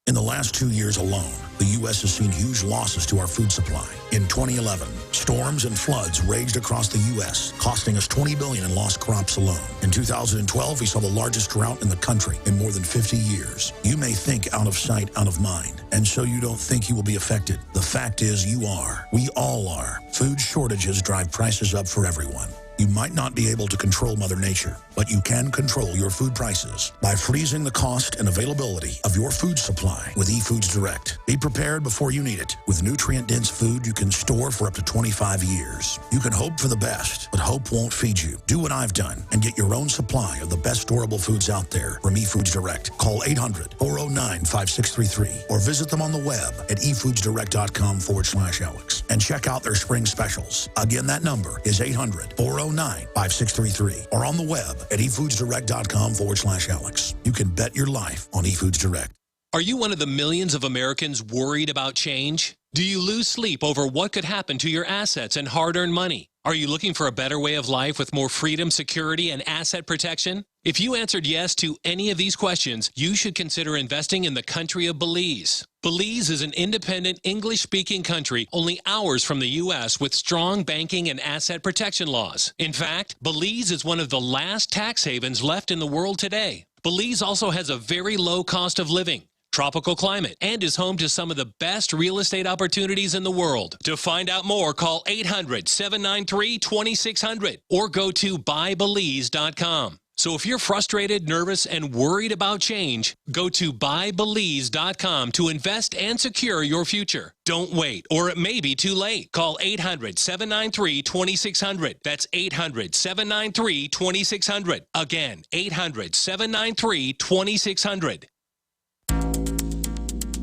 E: In the last 2 years alone, the U.S. has seen huge losses to our food supply. In 2011, storms and floods raged across the U.S., costing us $20 billion in lost crops alone. In 2012, we saw the largest drought in the country in more than 50 years. You may think out of sight, out of mind, and so you don't think you will be affected. The fact is you are. We all are. Food shortages drive prices up for everyone. You might not be able to control Mother Nature, but you can control your food prices by freezing the cost and availability of your food supply with eFoods Direct. Be prepared before you need it. With nutrient-dense food you can store for up to 25 years. You can hope for the best, but hope won't feed you. Do what I've done and get your own supply of the best storable foods out there from eFoods Direct. Call 800-409-5633 or visit them on the web at efoodsdirect.com/Alex and check out their spring specials. Again, that number is 800-409-5633 or on the web at efoodsdirect.com/Alex. You can bet your life on eFoods Direct.
P: Are you one of the millions of Americans worried about change? Do you lose sleep over what could happen to your assets and hard-earned money? Are you looking for a better way of life with more freedom, security, and asset protection? If you answered yes to any of these questions, you should consider investing in the country of Belize. Belize is an independent, English-speaking country only hours from the U.S. with strong banking and asset protection laws. In fact, Belize is one of the last tax havens left in the world today. Belize also has a very low cost of living, tropical climate, and is home to some of the best real estate opportunities in the world. To find out more, call 800-793-2600 or go to buybelize.com. So if you're frustrated, nervous, and worried about change, go to buybelize.com to invest and secure your future. Don't wait, or it may be too late. Call 800-793-2600. That's 800-793-2600. Again, 800-793-2600.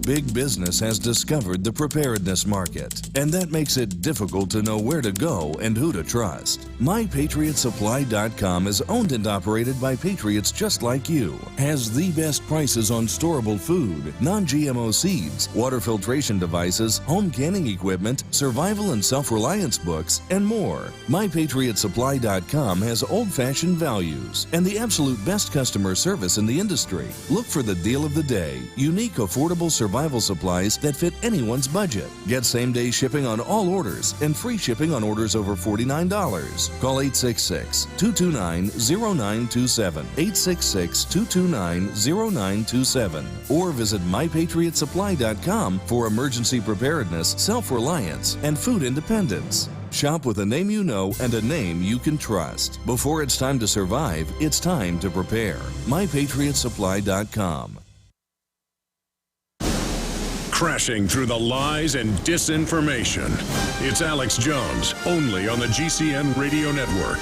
R: Big business has discovered the preparedness market, and that makes it difficult to know where to go and who to trust. MyPatriotSupply.com is owned and operated by patriots just like you, has the best prices on storable food, non-GMO seeds, water filtration devices, home canning equipment, survival and self-reliance books, and more. MyPatriotSupply.com has old-fashioned values and the absolute best customer service in the industry. Look for the deal of the day, unique, affordable survival supplies that fit anyone's budget. Get same-day shipping on all orders and free shipping on orders over $49. Call 866-229-0927, 866-229-0927, or visit MyPatriotSupply.com for emergency preparedness, self-reliance, and food independence. Shop with a name you know and a name you can trust. Before it's time to survive, it's time to prepare. MyPatriotSupply.com.
A: Crashing through the lies and disinformation. It's Alex Jones, only on the GCN Radio Network.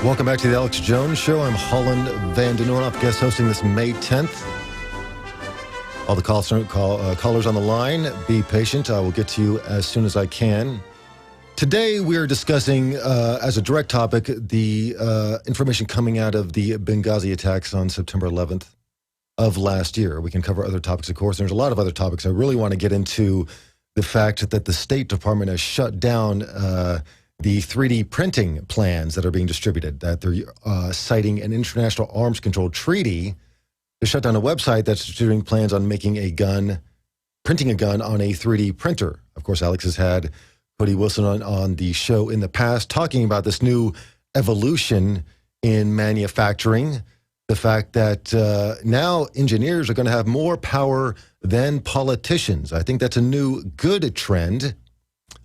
B: Welcome back to the Alex Jones Show. I'm Holland Van Den Noornhoff, guest hosting this May 10th. All the callers on the line, be patient. I will get to you as soon as I can. Today, we are discussing, as a direct topic, the information coming out of the Benghazi attacks on September 11th of last year. We can cover other topics, of course. There's a lot of other topics. I really want to get into the fact that the State Department has shut down the 3D printing plans that are being distributed, that they're citing an international arms control treaty to shut down a website that's distributing plans on making a gun, printing a gun on a 3D printer. Of course, Alex has had Cody Wilson on the show in the past talking about this new evolution in manufacturing, the fact that now engineers are going to have more power than politicians. I think that's a new good trend.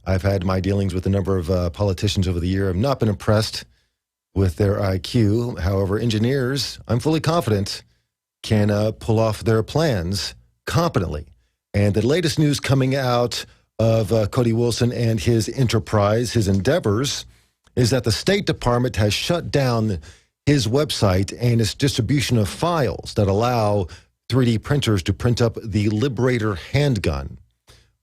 B: I've had my dealings with a number of politicians over the year. I've not been impressed with their IQ. However, engineers, I'm fully confident, can pull off their plans competently. And the latest news coming out of Cody Wilson and his enterprise, his endeavors, is that the State Department has shut down his website and its distribution of files that allow 3D printers to print up the Liberator handgun,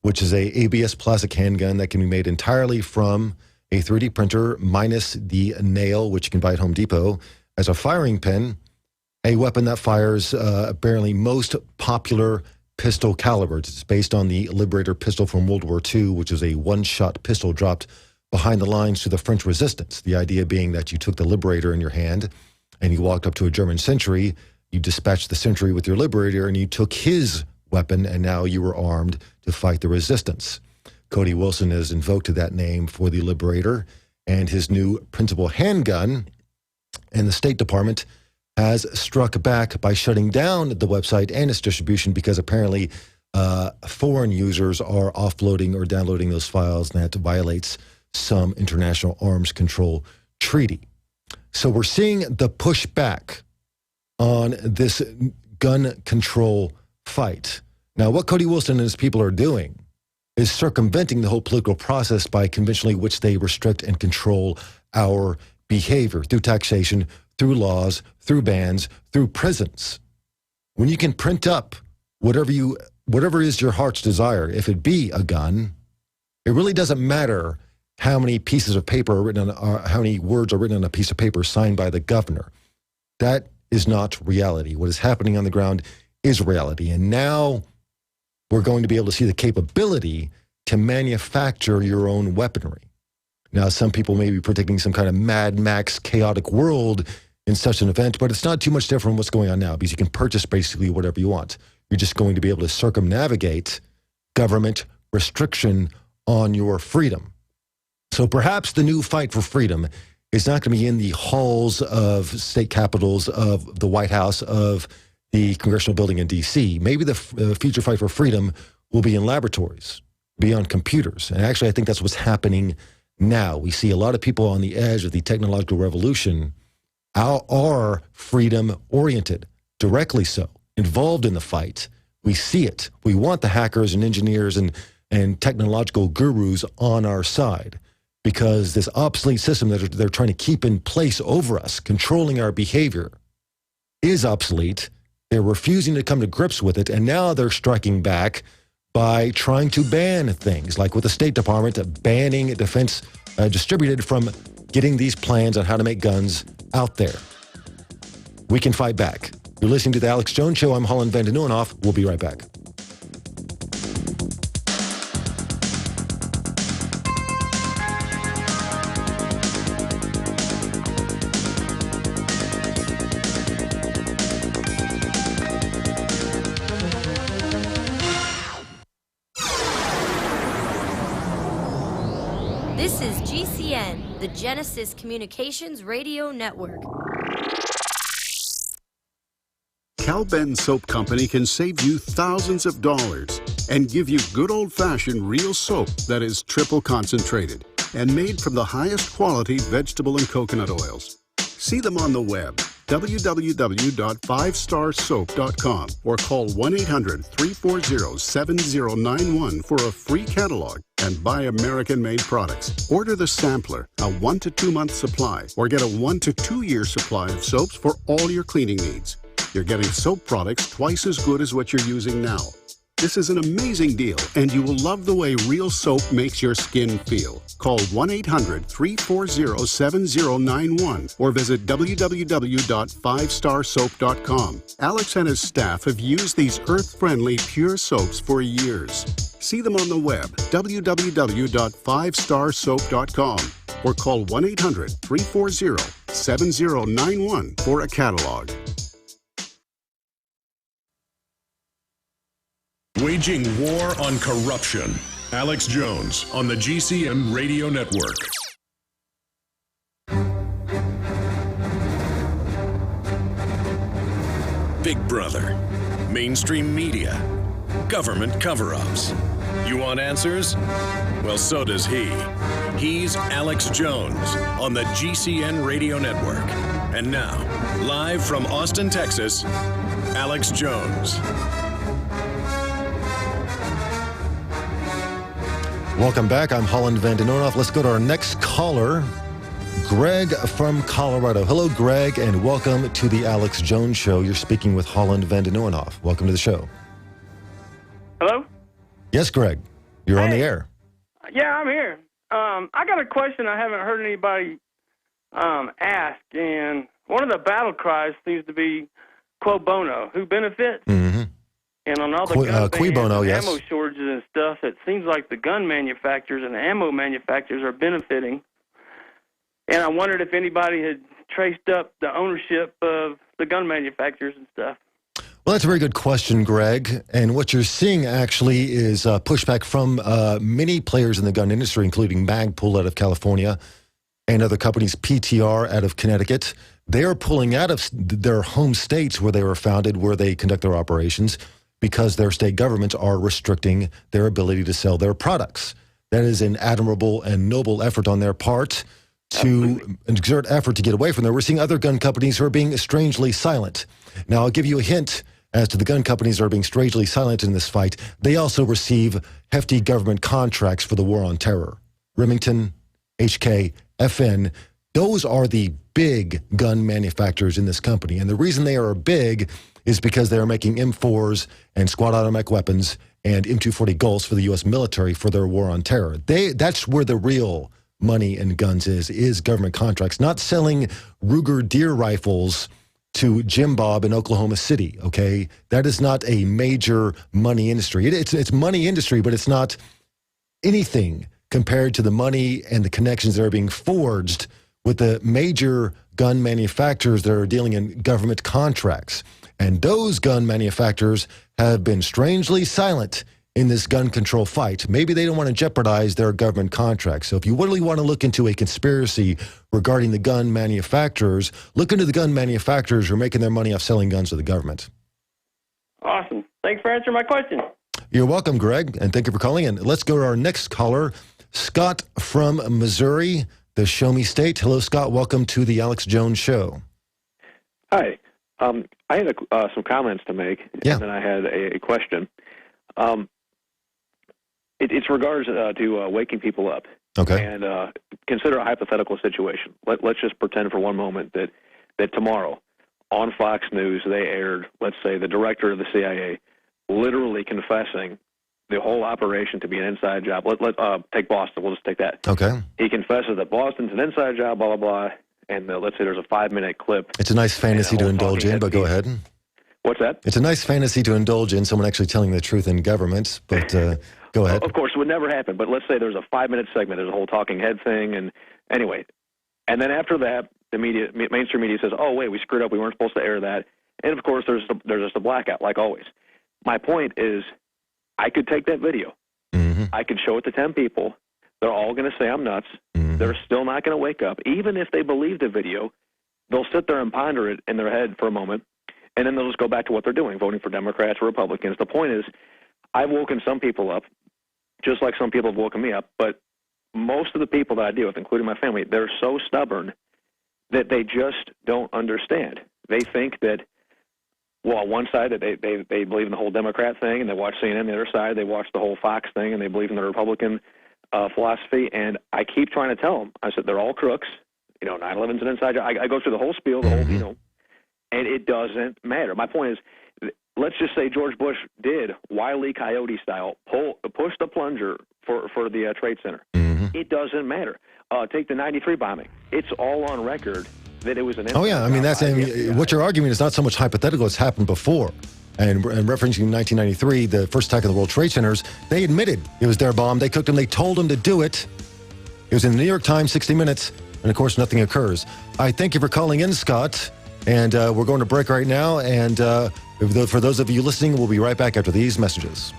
B: which is a ABS plastic handgun that can be made entirely from a 3D printer minus the nail, which you can buy at Home Depot, as a firing pin, a weapon that fires apparently most popular pistol calibers. It's based on the Liberator pistol from World War II, which is a one-shot pistol dropped behind the lines to the French resistance. The idea being that you took the Liberator in your hand and you walked up to a German sentry, you dispatched the sentry with your Liberator, and you took his weapon, and now you were armed to fight the resistance. Cody Wilson has invoked that name for the Liberator and his new printable handgun, and the State Department has struck back by shutting down the website and its distribution because apparently foreign users are offloading or downloading those files, and that violates some international arms control treaty. So we're seeing the pushback on this gun control fight. Now, what Cody Wilson and his people are doing is circumventing the whole political process by conventionally which they restrict and control our behavior through taxation, through laws, through bans, through prisons. When you can print up whatever is your heart's desire, if it be a gun, it really doesn't matter how many pieces of paper are written on, how many words are written on a piece of paper signed by the governor. That is not reality. What is happening on the ground is reality. And now we're going to be able to see the capability to manufacture your own weaponry. Now, some people may be predicting some kind of Mad Max chaotic world in such an event, but it's not too much different from what's going on now because you can purchase basically whatever you want. You're just going to be able to circumnavigate government restriction on your freedom. So perhaps the new fight for freedom is not going to be in the halls of state capitals, of the White House, of the congressional building in D.C. Maybe the future fight for freedom will be in laboratories, be on computers. And actually, I think that's what's happening now. We see a lot of people on the edge of the technological revolution are freedom-oriented, directly so, involved in the fight. We see it. We want the hackers and engineers and technological gurus on our side because this obsolete system that they're trying to keep in place over us, controlling our behavior, is obsolete. They're refusing to come to grips with it, and now they're striking back by trying to ban things, like with the State Department banning defense distributed from getting these plans on how to make guns out there. We can fight back. You're listening to The Alex Jones Show. I'm Holland Van de Nieuwenhof. We'll be right back.
S: This is GCN, the Genesis Communications Radio Network.
C: Cal-Ben Soap Company can save you thousands of dollars and give you good old-fashioned real soap that is triple concentrated and made from the highest quality vegetable and coconut oils. See them on the web, www.5starsoap.com, or call 1-800-340-7091 for a free catalog and buy American-made products. Order the sampler, a 1 to 2 month supply, or get a 1 to 2 year supply of soaps for all your cleaning needs. You're getting soap products twice as good as what you're using now. This is an amazing deal, and you will love the way real soap makes your skin feel. Call 1-800-340-7091 or visit www.5starsoap.com. Alex and his staff have used these earth-friendly, pure soaps for years. See them on the web, www.5starsoap.com. or call 1-800-340-7091 for a catalog.
A: Waging war on corruption. Alex Jones on the GCN Radio Network. Big Brother, mainstream media, government cover-ups. You want answers? Well, so does he. He's Alex Jones on the GCN Radio Network. And now, live from Austin, Texas, Alex Jones.
B: Welcome back. I'm Holland Van Noonhoff. Let's go to our next caller, Greg from Colorado. Hello, Greg, and welcome to the Alex Jones Show. You're speaking with Holland Van Noonhoff. Welcome to the show.
T: Hello?
B: Yes, Greg. You're on the air.
T: Yeah, I'm here. I got a question I haven't heard anybody ask, and one of the battle cries seems to be quo bono, who benefits?
B: Mm-hmm.
T: And on all the gun
B: qui bono,
T: bans and
B: yes.
T: ammo shortages and stuff, it seems like the gun manufacturers and ammo manufacturers are benefiting. And I wondered if anybody had traced up the ownership of the gun manufacturers and stuff.
B: Well, that's a very good question, Greg. And what you're seeing actually is pushback from many players in the gun industry, including Magpul out of California and other companies, PTR out of Connecticut. They are pulling out of their home states where they were founded, where they conduct their operations, because their state governments are restricting their ability to sell their products. That is an admirable and noble effort on their part to exert effort to get away from there. We're seeing other gun companies who are being strangely silent. Now, I'll give you a hint as to the gun companies that are being strangely silent in this fight. They also receive hefty government contracts for the war on terror. Remington, HK, FN, those are the big gun manufacturers in this company. And the reason they are big is because they are making M4s and squad automatic weapons and M240 Gulfs for the U.S. military for their war on terror. That's where the real money in guns is government contracts, not selling Ruger deer rifles to Jim Bob in Oklahoma City, okay? That is not a major money industry. It's money industry, but it's not anything compared to the money and the connections that are being forged with the major gun manufacturers that are dealing in government contracts. And those gun manufacturers have been strangely silent in this gun control fight. Maybe they don't want to jeopardize their government contracts. So if you really want to look into a conspiracy regarding the gun manufacturers, look into the gun manufacturers who are making their money off selling guns to the government.
T: Awesome. Thanks for answering my question.
B: You're welcome, Greg, and thank you for calling in. Let's go to our next caller, Scott from Missouri, the Show Me State. Hello, Scott. Welcome to the Alex Jones Show.
U: Hi. I had some comments to make, and then I had a question. It's regards to waking people up.
B: Okay.
U: And consider a hypothetical situation. Let's just pretend for one moment that tomorrow on Fox News they aired, let's say, the director of the CIA literally confessing the whole operation to be an inside job. Let's take Boston. We'll just take that.
B: Okay.
U: He confesses that Boston's an inside job, blah, blah, blah. And let's say there's a 5-minute clip.
B: It's a nice fantasy to indulge in, but go ahead.
U: What's that?
B: It's a nice fantasy to indulge in, someone actually telling the truth in government, but go ahead.
U: Of course, it would never happen, but let's say there's a 5-minute segment. There's a whole talking head thing, and anyway. And then after that, the mainstream media says, oh, wait, we screwed up. We weren't supposed to air that. And, of course, there's just a blackout, like always. My point is I could take that video.
B: Mm-hmm.
U: I could show it to 10 people. They're all going to say I'm nuts. Mm-hmm. They're still not going to wake up. Even if they believe the video, they'll sit there and ponder it in their head for a moment, and then they'll just go back to what they're doing, voting for Democrats or Republicans. The point is, I've woken some people up, just like some people have woken me up, but most of the people that I deal with, including my family, they're so stubborn that they just don't understand. They think that, well, on one side, that they believe in the whole Democrat thing, and they watch CNN. The other side, they watch the whole Fox thing, and they believe in the Republican philosophy. And I keep trying to tell them, I said, they're all crooks. 9/11's an inside job. I go through the whole spiel, the whole, and it doesn't matter. My point is, let's just say George Bush did, Wile E. Coyote style, push the plunger for the Trade Center.
B: Mm-hmm.
U: It doesn't matter. Take the 93 bombing. It's all on record that it was an inside
B: Oh, yeah. I mean, what you're arguing is not so much hypothetical. It's happened before. And referencing 1993, the first attack of the World Trade Centers, they admitted it was their bomb. They cooked them. They told them to do it. It was in the New York Times, 60 Minutes, and of course, nothing occurs. I thank you for calling in, Scott. And we're going to break right now. And for those of you listening, we'll be right back after these messages.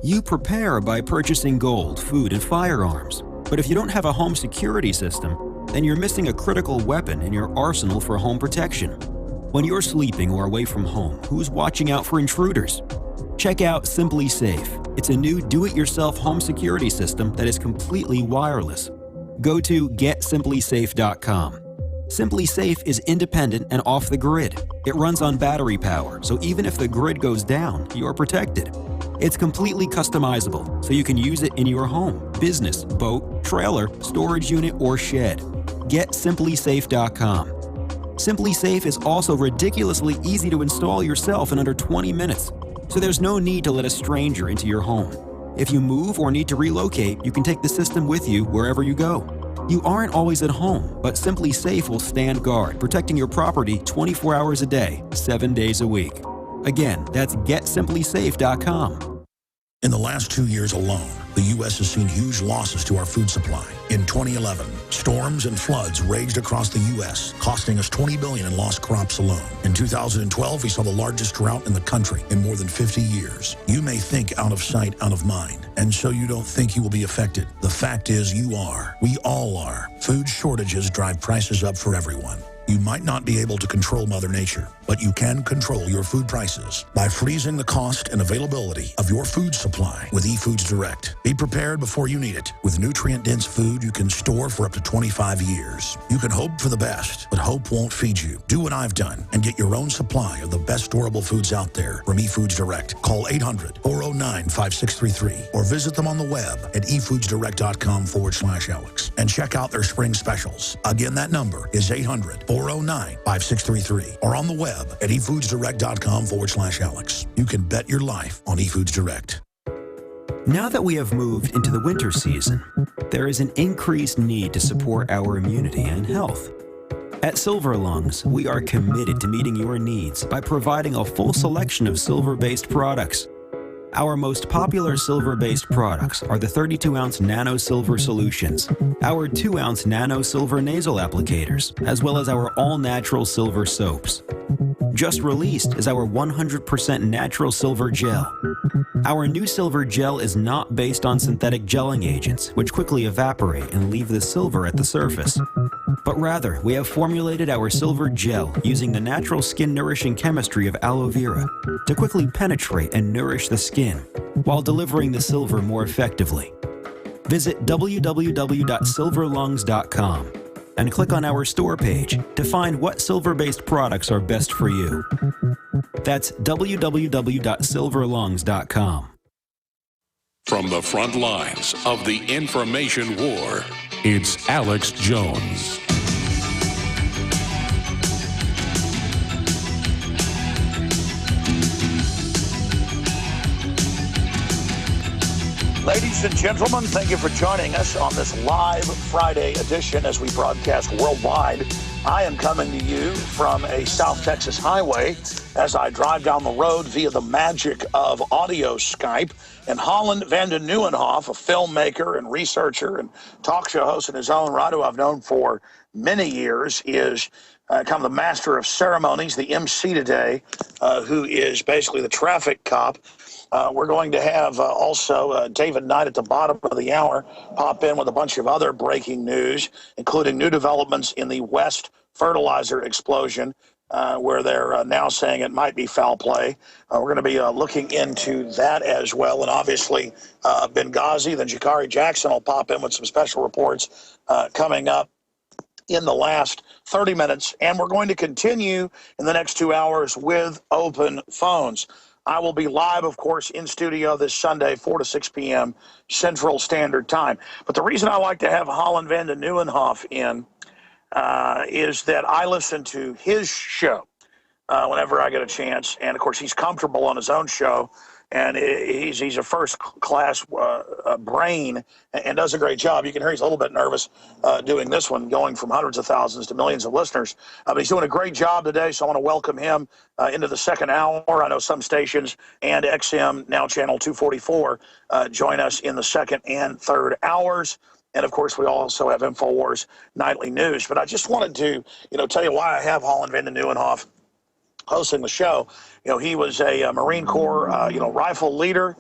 D: You prepare by purchasing gold, food, and firearms. But if you don't have a home security system, then you're missing a critical weapon in your arsenal for home protection. When you're sleeping or away from home, who's watching out for intruders? Check out Simply Safe. It's a new do-it-yourself home security system that is completely wireless. Go to GetSimplySafe.com. Simply Safe is independent and off the grid. It runs on battery power, so even if the grid goes down, you're protected. It's completely customizable, so you can use it in your home, business, boat, trailer, storage unit, or shed. GetSimplySafe.com. Simply Safe is also ridiculously easy to install yourself in under 20 minutes, so there's no need to let a stranger into your home. If you move or need to relocate, you can take the system with you wherever you go. You aren't always at home, but Simply Safe will stand guard, protecting your property 24 hours a day, 7 days a week. Again, that's GetSimplySafe.com.
E: In the last 2 years alone, the U.S. has seen huge losses to our food supply. In 2011, storms and floods raged across the U.S., costing us $20 billion in lost crops alone. In 2012, we saw the largest drought in the country in more than 50 years. You may think out of sight, out of mind, and so you don't think you will be affected. The fact is you are. We all are. Food shortages drive prices up for everyone. You might not be able to control Mother Nature, but you can control your food prices by freezing the cost and availability of your food supply with eFoods Direct. Be prepared before you need it. With nutrient-dense food you can store for up to 25 years. You can hope for the best, but hope won't feed you. Do what I've done and get your own supply of the best storable foods out there from eFoods Direct. Call 800-409-5633 or visit them on the web at efoodsdirect.com/Alex and check out their spring specials. Again, that number is 800-409-5633 or on the web at efoodsdirect.com/Alex. You can bet your life on eFoods Direct.
D: Now that we have moved into the winter season, there is an increased need to support our immunity and health. At Silver Lungs, we are committed to meeting your needs by providing a full selection of silver-based products. Our most popular silver-based products are the 32-ounce Nano Silver Solutions, our 2-ounce Nano Silver Nasal Applicators, as well as our all-natural silver soaps. Just released is our 100% natural silver gel. Our new silver gel is not based on synthetic gelling agents, which quickly evaporate and leave the silver at the surface. But rather, we have formulated our silver gel using the natural skin-nourishing chemistry of aloe vera to quickly penetrate and nourish the skin, while delivering the silver more effectively. Visit www.silverlungs.com and click on our store page to find what silver-based products are best for you. That's www.silverlungs.com.
G: From the front lines of the information war, it's Alex Jones.
F: Ladies and gentlemen, thank you for joining us on this live Friday edition as we broadcast worldwide. I am coming to you from a South Texas highway as I drive down the road via the magic of audio Skype. And Holland van de Nieuwenhof, a filmmaker and researcher and talk show host in his own right, who I've known for many years, is kind of the master of ceremonies, the MC today, who is basically the traffic cop. We're going to have also David Knight at the bottom of the hour pop in with a bunch of other breaking news, including new developments in the West fertilizer explosion, where they're now saying it might be foul play. We're going to be looking into that as well. And obviously, Benghazi, then Jakari Jackson will pop in with some special reports coming up in the last 30 minutes. And we're going to continue in the next 2 hours with open phones. I will be live, of course, in studio this Sunday, 4 to 6 p.m. Central Standard Time. But the reason I like to have Holland van de Nieuwenhof in is that I listen to his show, whenever I get a chance. And, of course, he's comfortable on his own show. And he's a first-class brain and does a great job. You can hear he's a little bit nervous doing this one, going from hundreds of thousands to millions of listeners. But he's doing a great job today, so I want to welcome him into the second hour. I know some stations and XM, now Channel 244, join us in the second and third hours. And, of course, we also have InfoWars Nightly News. But I just wanted to, tell you why I have Holland van den Nieuwenhof hosting the show. He was a Marine Corps, rifle leader,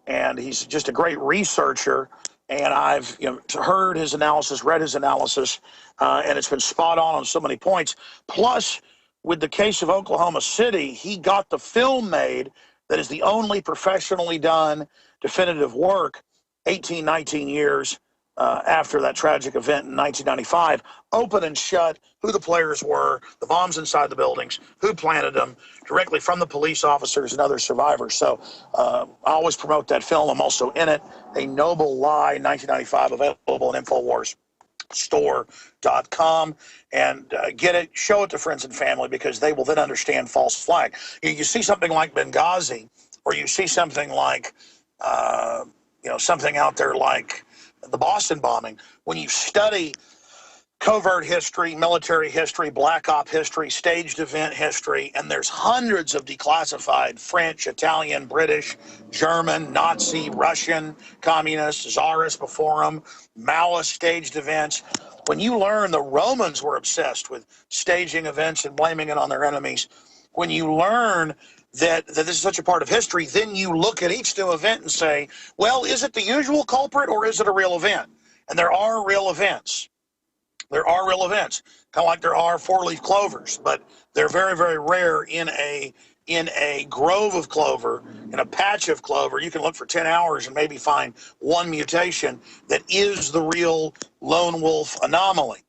F: and he's just a great researcher. And I've heard his analysis, read his analysis, and it's been spot on so many points. Plus, with the case of Oklahoma City, he got the film made that is the only professionally done definitive work 18, 19 years after that tragic event in 1995, open and shut, who the players were, the bombs inside the buildings, who planted them, directly from the police officers and other survivors. So I always promote that film. I'm also in it. A Noble Lie, 1995, available at InfoWarsStore.com. And get it, show it to friends and family, because they will then understand false flag. You see something like Benghazi, or you see something like, something out there like the Boston bombing. When you study covert history, military history, black op history, staged event history, and there's hundreds of declassified French, Italian, British, German, Nazi, Russian, communist, Tsarist before them, Maoist staged events. When you learn the Romans were obsessed with staging events and blaming it on their enemies, when you learn that this is such a part of history, then you look at each new event and say, well, is it the usual culprit or is it a real event? And there are real events. There are real events, kind of like there are four-leaf clovers, but they're very, very rare in a grove of clover, in a patch of clover. You can look for 10 hours and maybe find one mutation that is the real lone wolf anomaly.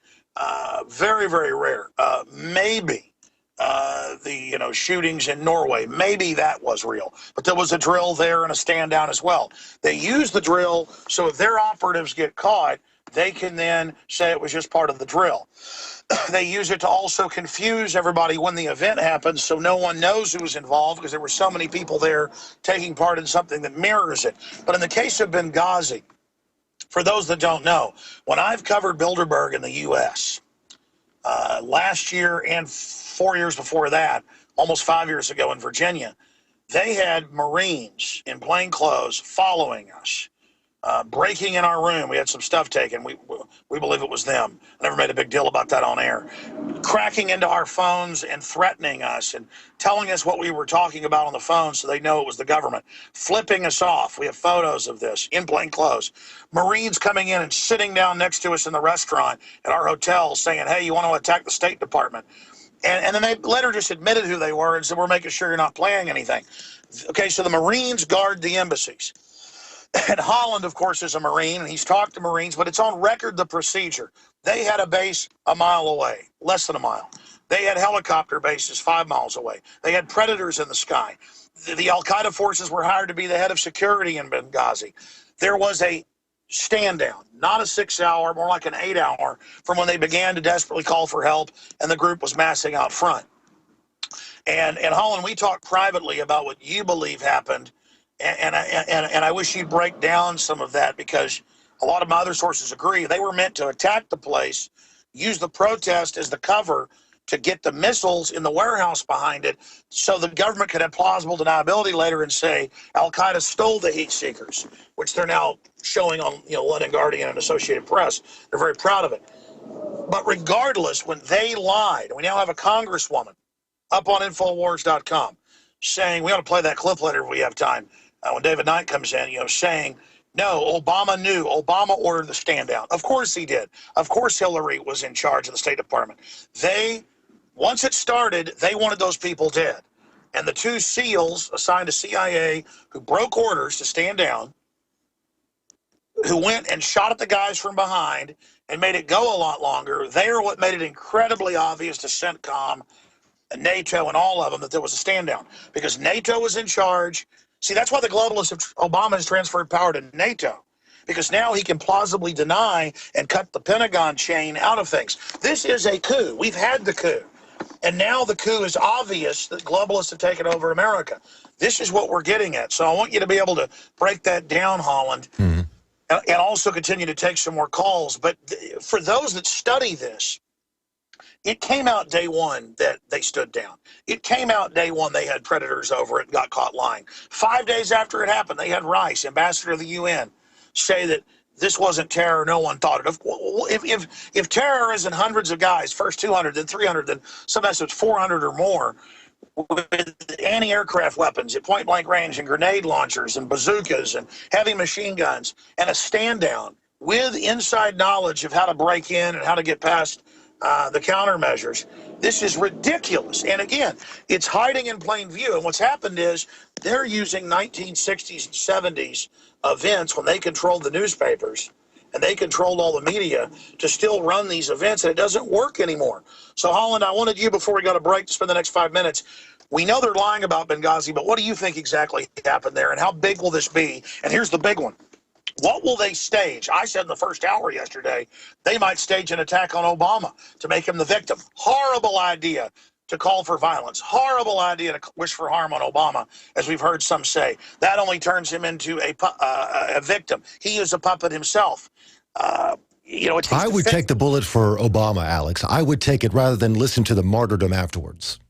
F: Very, very rare. Maybe the shootings in Norway, maybe that was real, but there was a drill there and a stand down as well. They use the drill so if their operatives get caught, they can then say it was just part of the drill. They use it to also confuse everybody when the event happens, so no one knows who was involved, because there were so many people there taking part in something that mirrors it. But in the case of Benghazi, for those that don't know, when I've covered Bilderberg in the U.S., last year and 4 years before that, almost 5 years ago in Virginia, they had Marines in plain clothes following us, breaking in our room. We had some stuff taken. We believe it was them. I never made a big deal about that on air. Cracking into our phones and threatening us and telling us what we were talking about on the phone so they know it was the government. Flipping us off. We have photos of this in plain clothes. Marines coming in and sitting down next to us in the restaurant at our hotel saying, hey, you want to attack the State Department? And then they later just admitted who they were and said, we're making sure you're not playing anything. Okay, so the Marines guard the embassies. And Holland, of course, is a Marine, and he's talked to Marines, but it's on record the procedure. They had a base a mile away, less than a mile. They had helicopter bases 5 miles away. They had predators in the sky. The al-Qaeda forces were hired to be the head of security in Benghazi. There was a stand down, not a 6 hour, more like an 8 hour, from when they began to desperately call for help, and the group was massing out front. And Holland, we talked privately about what you believe happened. And I wish you'd break down some of that, because a lot of my other sources agree. They were meant to attack the place, use the protest as the cover to get the missiles in the warehouse behind it, so the government could have plausible deniability later and say al-Qaeda stole the heat seekers, which they're now showing on London Guardian and Associated Press. They're very proud of it. But regardless, when they lied, we now have a congresswoman up on Infowars.com saying, we ought to play that clip later if we have time, when David Knight comes in, saying, no, Obama knew. Obama ordered the stand down. Of course he did. Of course Hillary was in charge of the State Department. Once it started, they wanted those people dead. And the two SEALs assigned to CIA who broke orders to stand down, who went and shot at the guys from behind and made it go a lot longer, they are what made it incredibly obvious to CENTCOM, NATO, and all of them that there was a stand down, because NATO was in charge. See, that's why the globalists of Obama has transferred power to NATO, because now he can plausibly deny and cut the Pentagon chain out of things. This is a coup. We've had the coup. And now the coup is obvious that globalists have taken over America. This is what we're getting at. So I want you to be able to break that down, Holland, and also continue to take some more calls. But for those that study this, it came out day one that they stood down. It came out day one they had predators over it and got caught lying. 5 days after it happened, they had Rice, ambassador of the UN, say that this wasn't terror, no one thought it. If terror isn't hundreds of guys, first 200, then 300, then sometimes it's 400 or more, with anti-aircraft weapons at point-blank range and grenade launchers and bazookas and heavy machine guns and a stand-down with inside knowledge of how to break in and how to get past the countermeasures. This is ridiculous. And again, it's hiding in plain view. And what's happened is they're using 1960s and 70s events when they controlled the newspapers and they controlled all the media to still run these events, and it doesn't work anymore. So, Holland, I wanted you, before we go to break, to spend the next 5 minutes. We know they're lying about Benghazi, but what do you think exactly happened there, and how big will this be? And here's the big one. What will they stage? I said in the first hour yesterday, they might stage an attack on Obama to make him the victim. Horrible idea to call for violence. Horrible idea to wish for harm on Obama, as we've heard some say. That only turns him into a victim. He is a puppet himself. You know,
B: I would take the bullet for Obama, Alex. I would take it rather than listen to the martyrdom afterwards.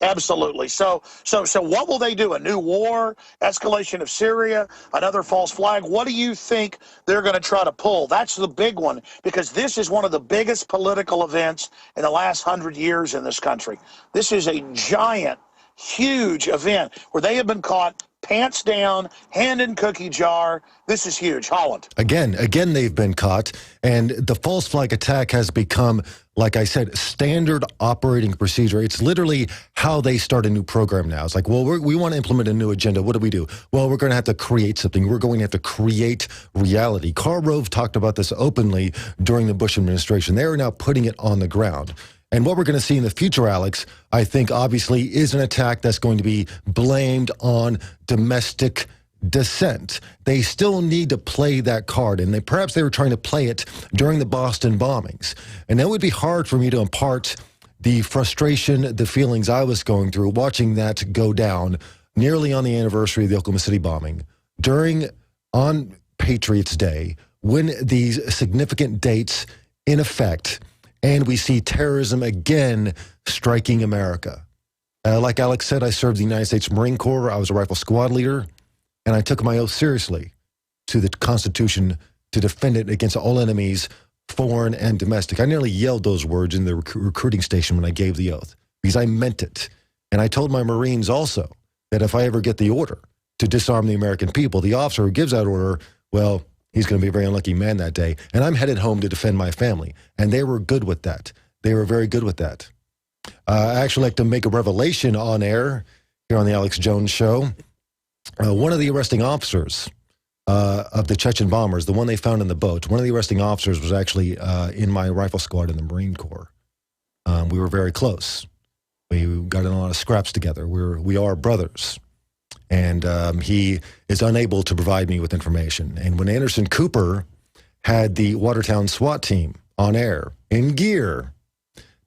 F: Absolutely. So what will they do? A new war? Escalation of Syria? Another false flag? What do you think they're going to try to pull? That's the big one, because this is one of the biggest political events in the last 100 years in this country. This is a giant, huge event where they have been caught pants down, hand in cookie jar. This is huge. Holland.
B: Again, they've been caught, and the false flag attack has become, like I said, standard operating procedure. It's literally how they start a new program now. It's like, well, we want to implement a new agenda. What do? Well, we're going to have to create something. We're going to have to create reality. Karl Rove talked about this openly during the Bush administration. They are now putting it on the ground. And what we're going to see in the future, Alex, I think obviously is an attack that's going to be blamed on domestic dissent. They still need to play that card, and perhaps they were trying to play it during the Boston bombings. And it would be hard for me to impart the frustration, the feelings I was going through watching that go down nearly on the anniversary of the Oklahoma City bombing, on Patriots Day, when these significant dates in effect, and we see terrorism again striking America. Like Alex said, I served the United States Marine Corps. I was a rifle squad leader, and I took my oath seriously to the Constitution to defend it against all enemies, foreign and domestic. I nearly yelled those words in the recruiting station when I gave the oath, because I meant it. And I told my Marines also that if I ever get the order to disarm the American people, the officer who gives that order, well, he's going to be a very unlucky man that day. And I'm headed home to defend my family. And they were good with that. They were very good with that. I actually like to make a revelation on air here on the Alex Jones Show. One of the arresting officers of the Chechen bombers, the one they found in the boat, one of the arresting officers was actually in my rifle squad in the Marine Corps. We were very close. We got in a lot of scraps together. We are brothers. And he is unable to provide me with information. And when Anderson Cooper had the Watertown SWAT team on air, in gear,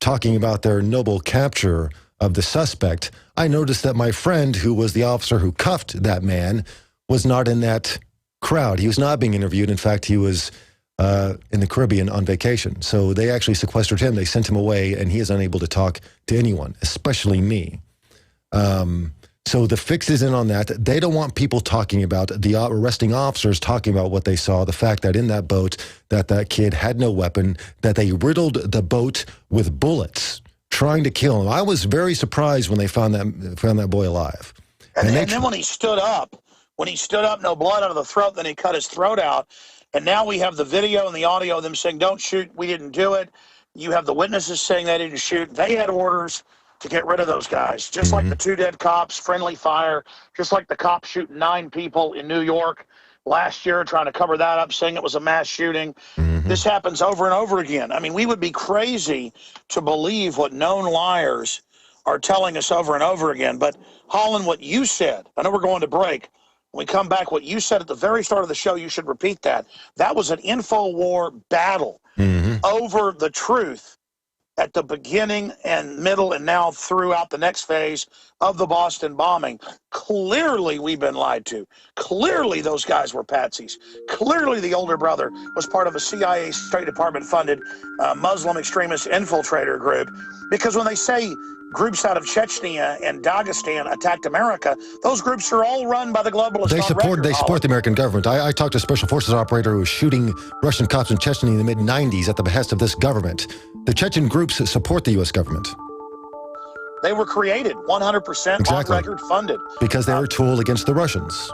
B: talking about their noble capture of the suspect, I noticed that my friend, who was the officer who cuffed that man, was not in that crowd. He was not being interviewed. In fact, he was in the Caribbean on vacation. So they actually sequestered him. They sent him away, and he is unable to talk to anyone, especially me. So the fix is in on that. They don't want people talking about, the arresting officers talking about what they saw, the fact that in that boat, that kid had no weapon, that they riddled the boat with bullets, trying to kill him. I was very surprised when they found that boy alive.
F: And then when he stood up, no blood out of the throat, then he cut his throat out. And now we have the video and the audio of them saying, don't shoot, we didn't do it. You have the witnesses saying they didn't shoot. They had orders to get rid of those guys, just like the 2 dead cops, friendly fire, just like the cops shooting 9 people in New York last year, trying to cover that up, saying it was a mass shooting. This happens over and over again. I mean, we would be crazy to believe what known liars are telling us over and over again. But, Holland, what you said, I know we're going to break. When we come back, what you said at the very start of the show, you should repeat that. That was an info war battle over the truth at the beginning and middle and now throughout the next phase of the Boston bombing. Clearly, we've been lied to. Clearly, those guys were patsies. Clearly, the older brother was part of a CIA State Department-funded Muslim extremist infiltrator group. Because when they say groups out of Chechnya and Dagestan attacked America, those groups are all run by the globalists.
B: They support the American government. I talked to a special forces operator who was shooting Russian cops in Chechnya in the mid-'90s at the behest of this government. The Chechen groups support the U.S. government.
F: They were created 100% on record funded.
B: Because they're a tool against the Russians.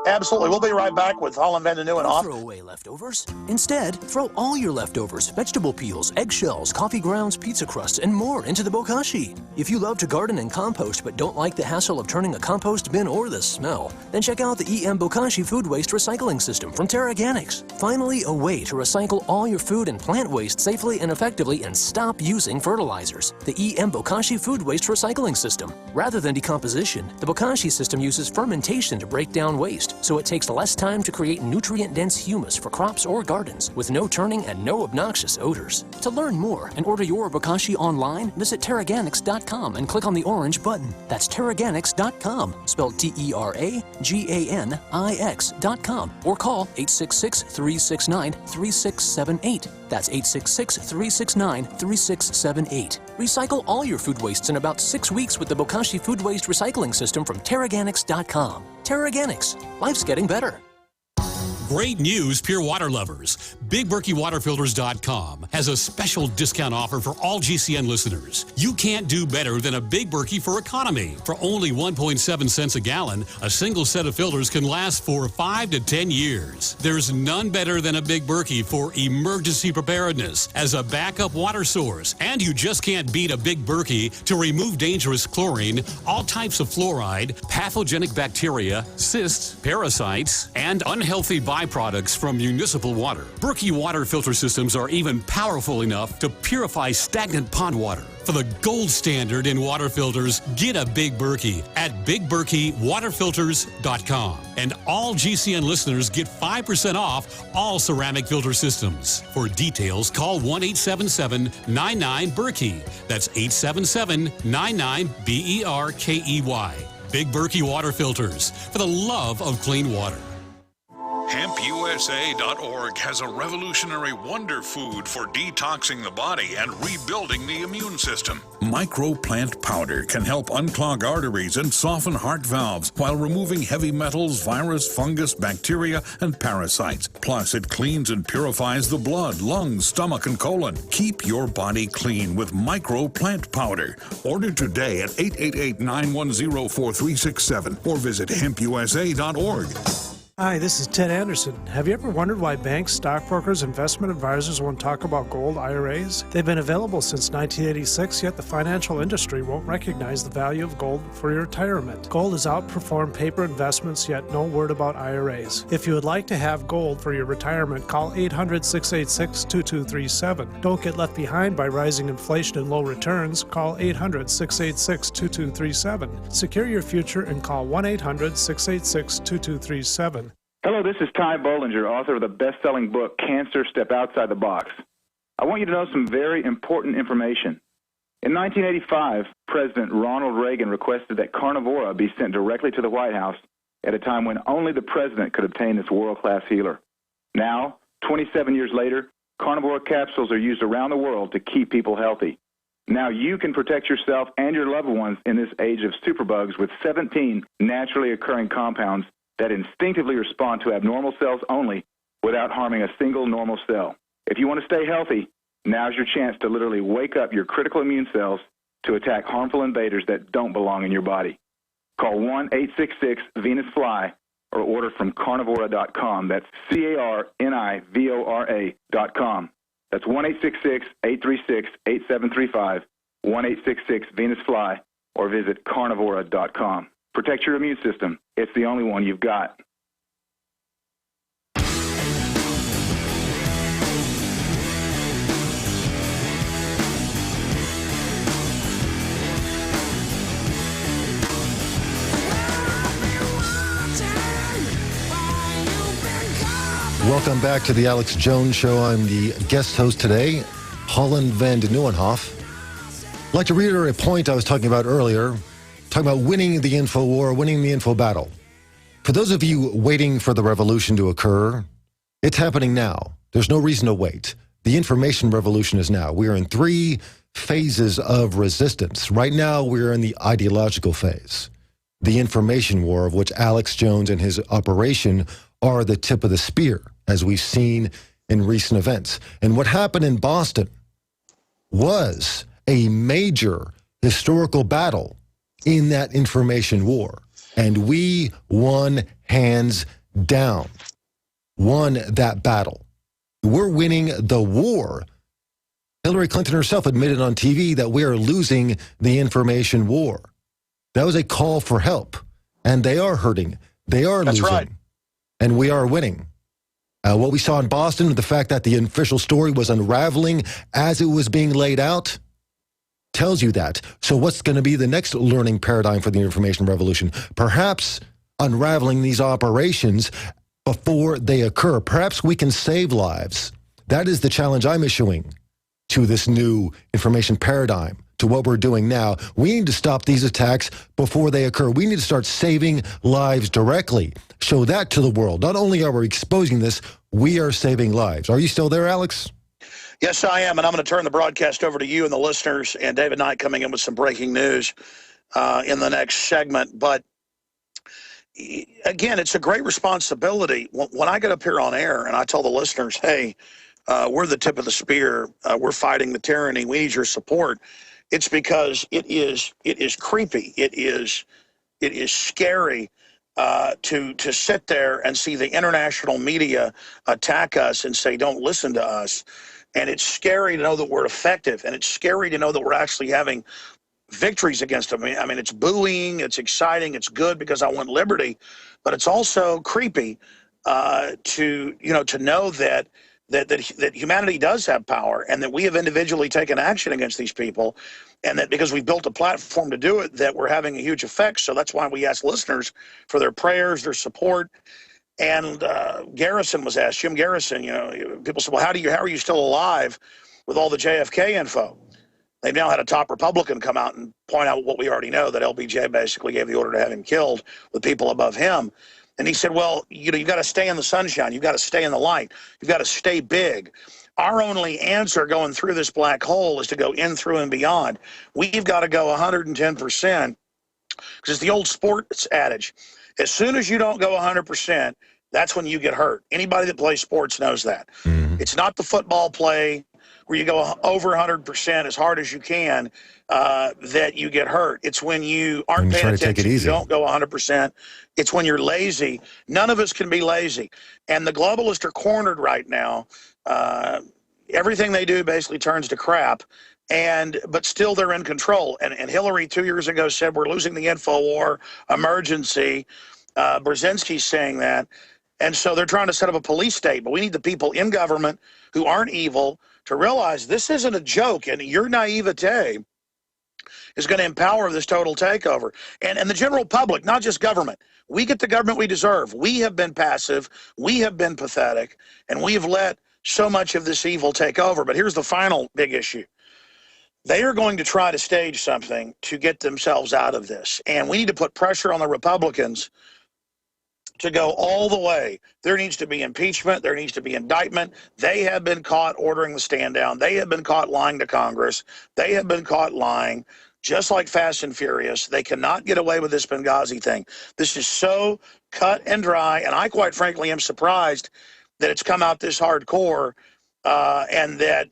F: Absolutely. We'll be right back with Holland Van de Nieuwenhof.
K: Throw away leftovers. Instead, throw all your leftovers, vegetable peels, eggshells, coffee grounds, pizza crusts, and more into the bokashi. If you love to garden and compost but don't like the hassle of turning a compost bin or the smell, then check out the EM Bokashi Food Waste Recycling System from TerraGanix. Finally, a way to recycle all your food and plant waste safely and effectively and stop using fertilizers. The EM Bokashi Food Waste Recycling System. Rather than decomposition, the Bokashi system uses fermentation to break down waste, so it takes less time to create nutrient-dense humus for crops or gardens with no turning and no obnoxious odors. To learn more and order your bokashi online, visit TerraGanix.com and click on the orange button. That's TerraGanix.com, spelled TerraGanix.com, or call 866-369-3678. That's 866-369-3678. Recycle all your food wastes in about 6 weeks with the Bokashi Food Waste Recycling System from TerraGanix.com. TerraGanix. Life's getting better.
H: Great news, pure water lovers. BigBerkeyWaterFilters.com has a special discount offer for all GCN listeners. You can't do better than a Big Berkey for economy. For only 1.7 cents a gallon, a single set of filters can last for 5 to 10 years. There's none better than a Big Berkey for emergency preparedness as a backup water source. And you just can't beat a Big Berkey to remove dangerous chlorine, all types of fluoride, pathogenic bacteria, cysts, parasites, and unhealthy byproducts from municipal water. Berkey water filter systems are even powerful enough to purify stagnant pond water. For the gold standard in water filters, get a Big Berkey at BigBerkeyWaterFilters.com. And all GCN listeners get 5% off all ceramic filter systems. For details, call 1-877-99-BERKEY. That's 877-99-BERKEY. Big Berkey Water Filters, for the love of clean water.
V: HempUSA.org has a revolutionary wonder food for detoxing the body and rebuilding the immune system. Microplant powder can help unclog arteries and soften heart valves while removing heavy metals, virus, fungus, bacteria, and parasites. Plus, it cleans and purifies the blood, lungs, stomach, and colon. Keep your body clean with Microplant powder. Order today at 888-910-4367 or visit HempUSA.org.
I: Hi, this is Ted Anderson. Have you ever wondered why banks, stockbrokers, investment advisors won't talk about gold IRAs? They've been available since 1986, yet the financial industry won't recognize the value of gold for your retirement. Gold has outperformed paper investments, yet no word about IRAs. If you would like to have gold for your retirement, call 800-686-2237. Don't get left behind by rising inflation and low returns. Call 800-686-2237. Secure your future and call 1-800-686-2237.
W: Hello, this is Ty Bollinger, author of the best-selling book, Cancer, Step Outside the Box. I want you to know some very important information. In 1985, President Ronald Reagan requested that Carnivora be sent directly to the White House at a time when only the president could obtain this world-class healer. Now, 27 years later, Carnivora capsules are used around the world to keep people healthy. Now you can protect yourself and your loved ones in this age of superbugs with 17 naturally occurring compounds that instinctively respond to abnormal cells only without harming a single normal cell. If you want to stay healthy, now's your chance to literally wake up your critical immune cells to attack harmful invaders that don't belong in your body. Call 1-866-VENUS-FLY or order from carnivora.com. That's CARNIVORA.com. That's 1-866-836-8735, 1-866-VENUS-FLY, or visit carnivora.com. Protect your immune system. It's the only one you've got.
B: Welcome back to the Alex Jones Show. I'm the guest host today, Holland Van de Nieuwenhof. I'd like to reiterate a point I was talking about earlier, talking about winning the info war, winning the info battle. For those of you waiting for the revolution to occur, it's happening now. There's no reason to wait. The information revolution is now. We are in 3 phases of resistance. Right now, we're in the ideological phase. The information war, of which Alex Jones and his operation are the tip of the spear, as we've seen in recent events. And what happened in Boston was a major historical battle in that information war. And we won hands down, won that battle. We're winning the war. Hillary Clinton herself admitted on TV that we are losing the information war. That was a call for help. And they are hurting. They are losing. That's right. And we are winning. What we saw in Boston, the fact that the official story was unraveling as it was being laid out, tells you that. So what's going to be the next learning paradigm for the information revolution? Perhaps unraveling these operations before they occur. Perhaps we can save lives. That is the challenge I'm issuing to this new information paradigm, to what we're doing now. We need to stop these attacks before they occur. We need to start saving lives directly. Show that to the world. Not only are we exposing this, we are saving lives. Are you still there, Alex?
F: Yes, I am, and I'm going to turn the broadcast over to you and the listeners, and David Knight coming in with some breaking news in the next segment. But again, it's a great responsibility. When I get up here on air and I tell the listeners, hey, we're the tip of the spear, we're fighting the tyranny, we need your support, it's because it is creepy. It is scary to sit there and see the international media attack us and say, don't listen to us. And it's scary to know that we're effective, and it's scary to know that we're actually having victories against them. I mean, it's bullying, it's exciting, it's good because I want liberty, but it's also creepy to know that humanity does have power, and that we have individually taken action against these people, and that because we've built a platform to do it, that we're having a huge effect. So that's why we ask listeners for their prayers, their support. And Garrison was asked, Jim Garrison, people said, well, how are you still alive with all the JFK info? They've now had a top Republican come out and point out what we already know, that LBJ basically gave the order to have him killed with people above him. And he said, well, you've got to stay in the sunshine. You've got to stay in the light. You've got to stay big. Our only answer going through this black hole is to go in, through, and beyond. We've got to go 110%, because it's the old sports adage. As soon as you don't go 100%, that's when you get hurt. Anybody that plays sports knows that. It's not the football play where you go over 100% as hard as you can that you get hurt. It's when you aren't paying attention, you don't go 100%. It's when you're lazy. None of us can be lazy. And the globalists are cornered right now. Everything they do basically turns to crap. But still they're in control. And Hillary 2 years ago said we're losing the info war, emergency. Brzezinski's saying that. And so they're trying to set up a police state. But we need the people in government who aren't evil to realize this isn't a joke. And your naivete is going to empower this total takeover. And the general public, not just government. We get the government we deserve. We have been passive. We have been pathetic. And we have let so much of this evil take over. But here's the final big issue. They are going to try to stage something to get themselves out of this. And we need to put pressure on the Republicans to go all the way. There needs to be impeachment. There needs to be indictment. They have been caught ordering the stand down. They have been caught lying to Congress. They have been caught lying, just like Fast and Furious. They cannot get away with this Benghazi thing. This is so cut and dry, and I quite frankly am surprised that it's come out this hardcore and that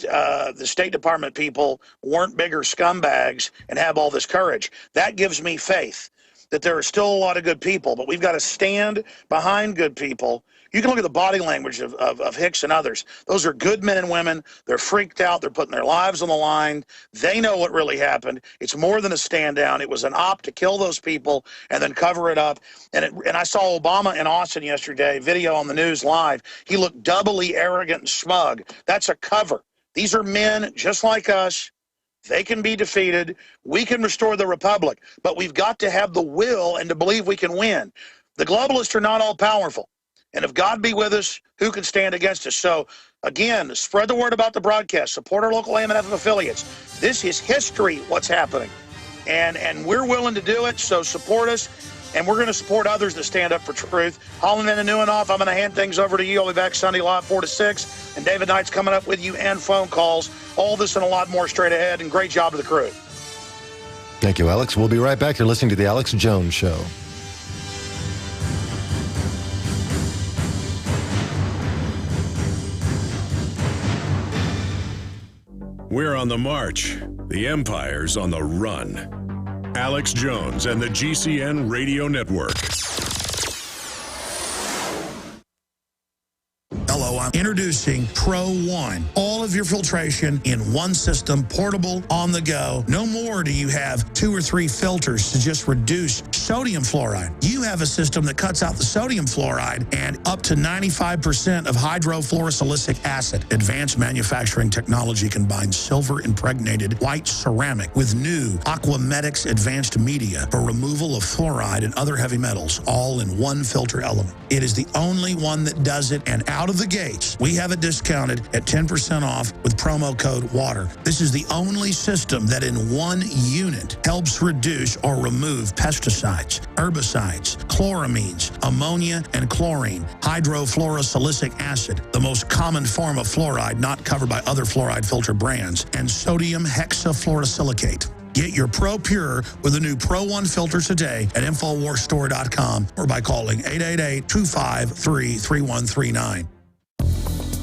F: the State Department people weren't bigger scumbags and have all this courage. That gives me faith that there are still a lot of good people, but we've got to stand behind good people. You can look at the body language of Hicks and others. Those are good men and women. They're freaked out. They're putting their lives on the line. They know what really happened. It's more than a stand down. It was an op to kill those people and then cover it up. And I saw Obama in Austin yesterday, video on the news live. He looked doubly arrogant and smug. That's a cover. These are men just like us. They can be defeated. We can restore the republic. But we've got to have the will and to believe we can win. The globalists are not all powerful. And if God be with us, who can stand against us? So, again, spread the word about the broadcast. Support our local AM/FM affiliates. This is history, what's happening. And we're willing to do it, so support us. And we're going to support others that stand up for truth. Holland and Neuenhoff, I'm going to hand things over to you. I'll be back Sunday live 4 to 6. And David Knight's coming up with you and phone calls. All this and a lot more straight ahead. And great job to the crew.
B: Thank you, Alex. We'll be right back. You're listening to The Alex Jones Show.
A: We're on the march. The Empire's on the run. Alex Jones and the GCN Radio Network.
F: Hello, I'm introducing Pro One. All of your filtration in one system, portable, on the go. No more do you have 2 or 3 filters to just reduce sodium fluoride. You have a system that cuts out the sodium fluoride and up to 95% of hydrofluorosilicic acid. Advanced manufacturing technology combines silver-impregnated white ceramic with new Aquamedics advanced media for removal of fluoride and other heavy metals, all in one filter element. It is the only one that does it, and out of the gates, we have it discounted at 10% off with promo code WATER. This is the only system that in one unit helps reduce or remove pesticides, herbicides, chloramines, ammonia, and chlorine, hydrofluorosilicic acid, the most common form of fluoride not covered by other fluoride filter brands, and sodium hexafluorosilicate. Get your Pro Pure with the new Pro One filter today at InfoWarsStore.com or by calling 888-253-3139.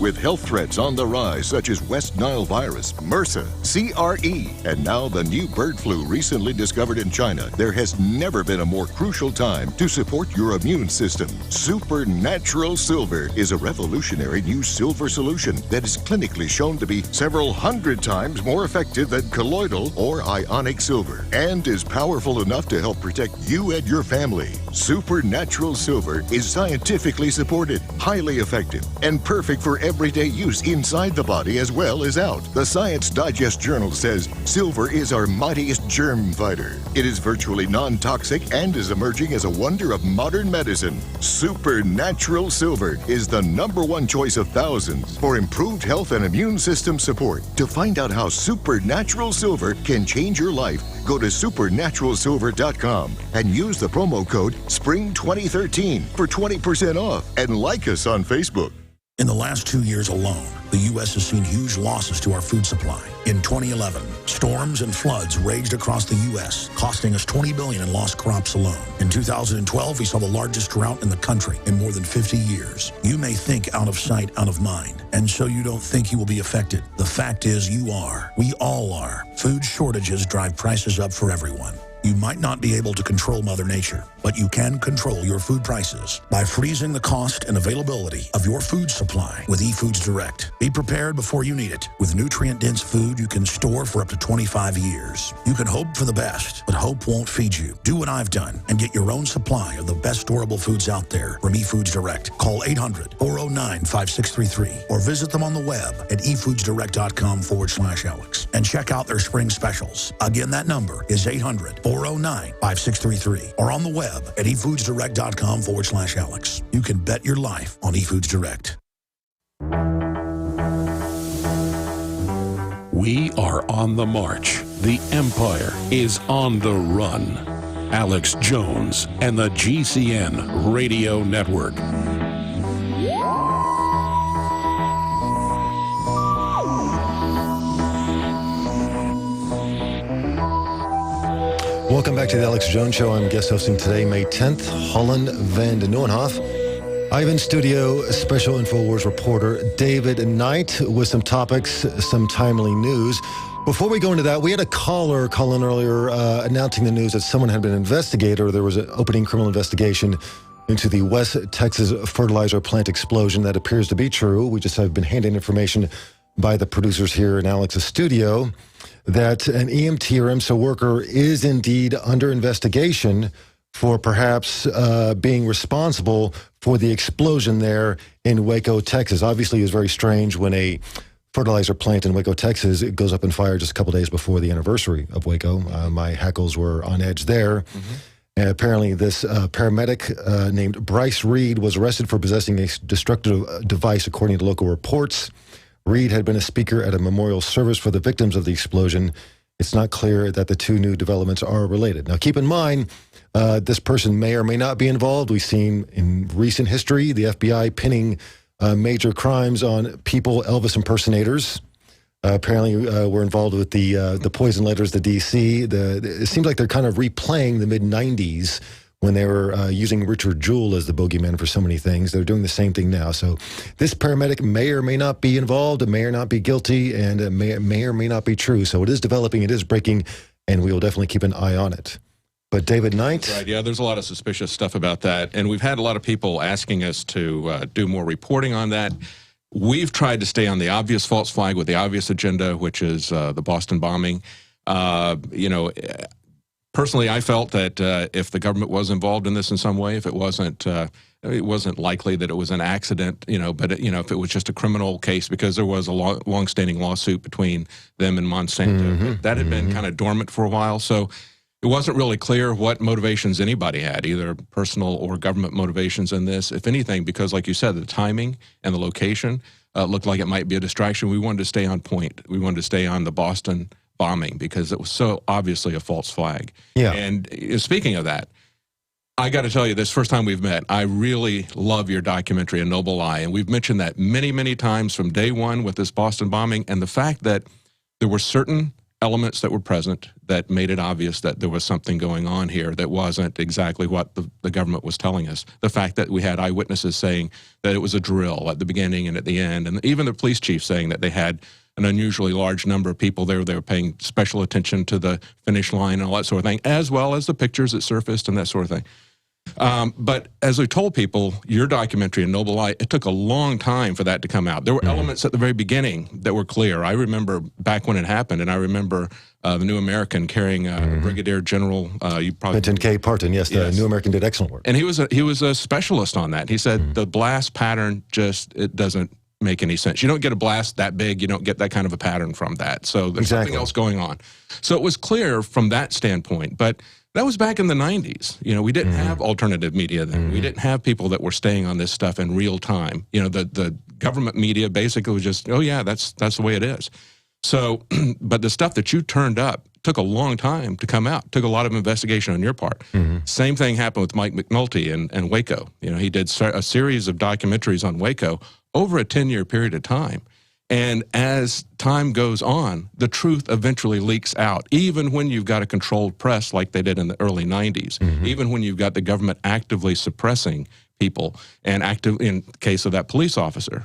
J: With health threats on the rise, such as West Nile virus, MRSA, CRE, and now the new bird flu recently discovered in China, there has never been a more crucial time to support your immune system. Supernatural Silver is a revolutionary new silver solution that is clinically shown to be several hundred times more effective than colloidal or ionic silver, and is powerful enough to help protect you and your family. Supernatural Silver is scientifically supported, highly effective, and perfect for everyday use inside the body as well as out. The Science Digest Journal says silver is our mightiest germ fighter. It is virtually non-toxic and is emerging as a wonder of modern medicine. Supernatural Silver is the #1 choice of thousands for improved health and immune system support. To find out how Supernatural Silver can change your life, go to supernaturalsilver.com and use the promo code SPRING2013 for 20% off, and like us on Facebook.
F: In the last 2 years alone, the U.S. has seen huge losses to our food supply. In 2011, storms and floods raged across the U.S., costing us $20 billion in lost crops alone. In 2012, we saw the largest drought in the country in more than 50 years. You may think out of sight, out of mind, and so you don't think you will be affected. The fact is you are. We all are. Food shortages drive prices up for everyone. You might not be able to control Mother Nature, but you can control your food prices by freezing the cost and availability of your food supply with eFoods Direct. Be prepared before you need it. With nutrient-dense food you can store for up to 25 years. You can hope for the best, but hope won't feed you. Do what I've done and get your own supply of the best storable foods out there from eFoods Direct. Call 800-409-5633 or visit them on the web at efoodsdirect.com/Alex and check out their spring specials. Again, that number is 800-409-5633 or on the web at efoodsdirect.com/Alex. You can bet your life on eFoods Direct.
G: We are on the march. The Empire is on the run. Alex Jones and the GCN Radio Network.
B: Welcome back to the Alex Jones Show. I'm guest hosting today, May 10th, Holland van de Neuenhoff. I have in studio special InfoWars reporter David Knight with some topics, some timely news. Before we go into that, we had a caller call in earlier announcing the news that someone had been investigated, or there was an opening criminal investigation into the West Texas fertilizer plant explosion. That appears to be true. We just have been handed information by the producers here in Alex's studio that an EMT or IMSA worker is indeed under investigation for perhaps being responsible for the explosion there in Waco, Texas. Obviously, it's very strange when a fertilizer plant in Waco, Texas, it goes up in fire just a couple days before the anniversary of Waco. My hackles were on edge there. Mm-hmm. And apparently this paramedic named Bryce Reed was arrested for possessing a destructive device, according to local reports. Reed had been a speaker at a memorial service for the victims of the explosion. It's not clear that the two new developments are related. Now, keep in mind, this person may or may not be involved. We've seen in recent history the FBI pinning major crimes on people, Elvis impersonators. Apparently, we're involved with the poison letters to D.C. It seems like they're kind of replaying the mid-'90s when they were using Richard Jewell as the bogeyman for so many things. They're doing the same thing now. So this paramedic may or may not be involved, may or not be guilty, and may or may not be true. So it is developing, it is breaking, and we will definitely keep an eye on it. But David Knight?
L: Right, yeah, there's a lot of suspicious stuff about that. And we've had a lot of people asking us to do more reporting on that. We've tried to stay on the obvious false flag with the obvious agenda, which is the Boston bombing. Personally, I felt that if the government was involved in this in some way, if it wasn't likely that it was an accident, but if it was just a criminal case, because there was a long-standing lawsuit between them and Monsanto, that had been kind of dormant for a while. So it wasn't really clear what motivations anybody had, either personal or government motivations in this. If anything, because like you said, the timing and the location looked like it might be a distraction. We wanted to stay on point. We wanted to stay on the Boston bombing because it was so obviously a false flag. Yeah. And speaking of that, I got to tell you, this first time we've met, I really love your documentary, A Noble Lie. And we've mentioned that many, many times from day one with this Boston bombing, and the fact that there were certain elements that were present that made it obvious that there was something going on here that wasn't exactly what the government was telling us. The fact that we had eyewitnesses saying that it was a drill at the beginning and at the end, and even the police chief saying that they had an unusually large number of people there. They were paying special attention to the finish line and all that sort of thing, as well as the pictures that surfaced and that sort of thing. But as I told people, your documentary, A Noble Lie, it took a long time for that to come out. There were elements at the very beginning that were clear. I remember back when it happened, and I remember the New American carrying Brigadier General
B: Benton K. Parton. Yes, the New American did excellent work.
L: And he was a specialist on that. He said the blast pattern it doesn't make any sense. You don't get a blast that big. You don't get that kind of a pattern from that. So there's something else going on. So it was clear from that standpoint, but that was back in the 90s. We didn't have alternative media then. We didn't have people that were staying on this stuff in real time. The government media basically was just, oh yeah, that's the way it is. So, but the stuff that you turned up took a long time to come out. Took a lot of investigation on your part. Same thing happened with Mike McNulty and Waco. He did a series of documentaries on Waco over a 10-year period of time. And as time goes on, the truth eventually leaks out, even when you've got a controlled press like they did in the early 90s, even when you've got the government actively suppressing people and in the case of that police officer,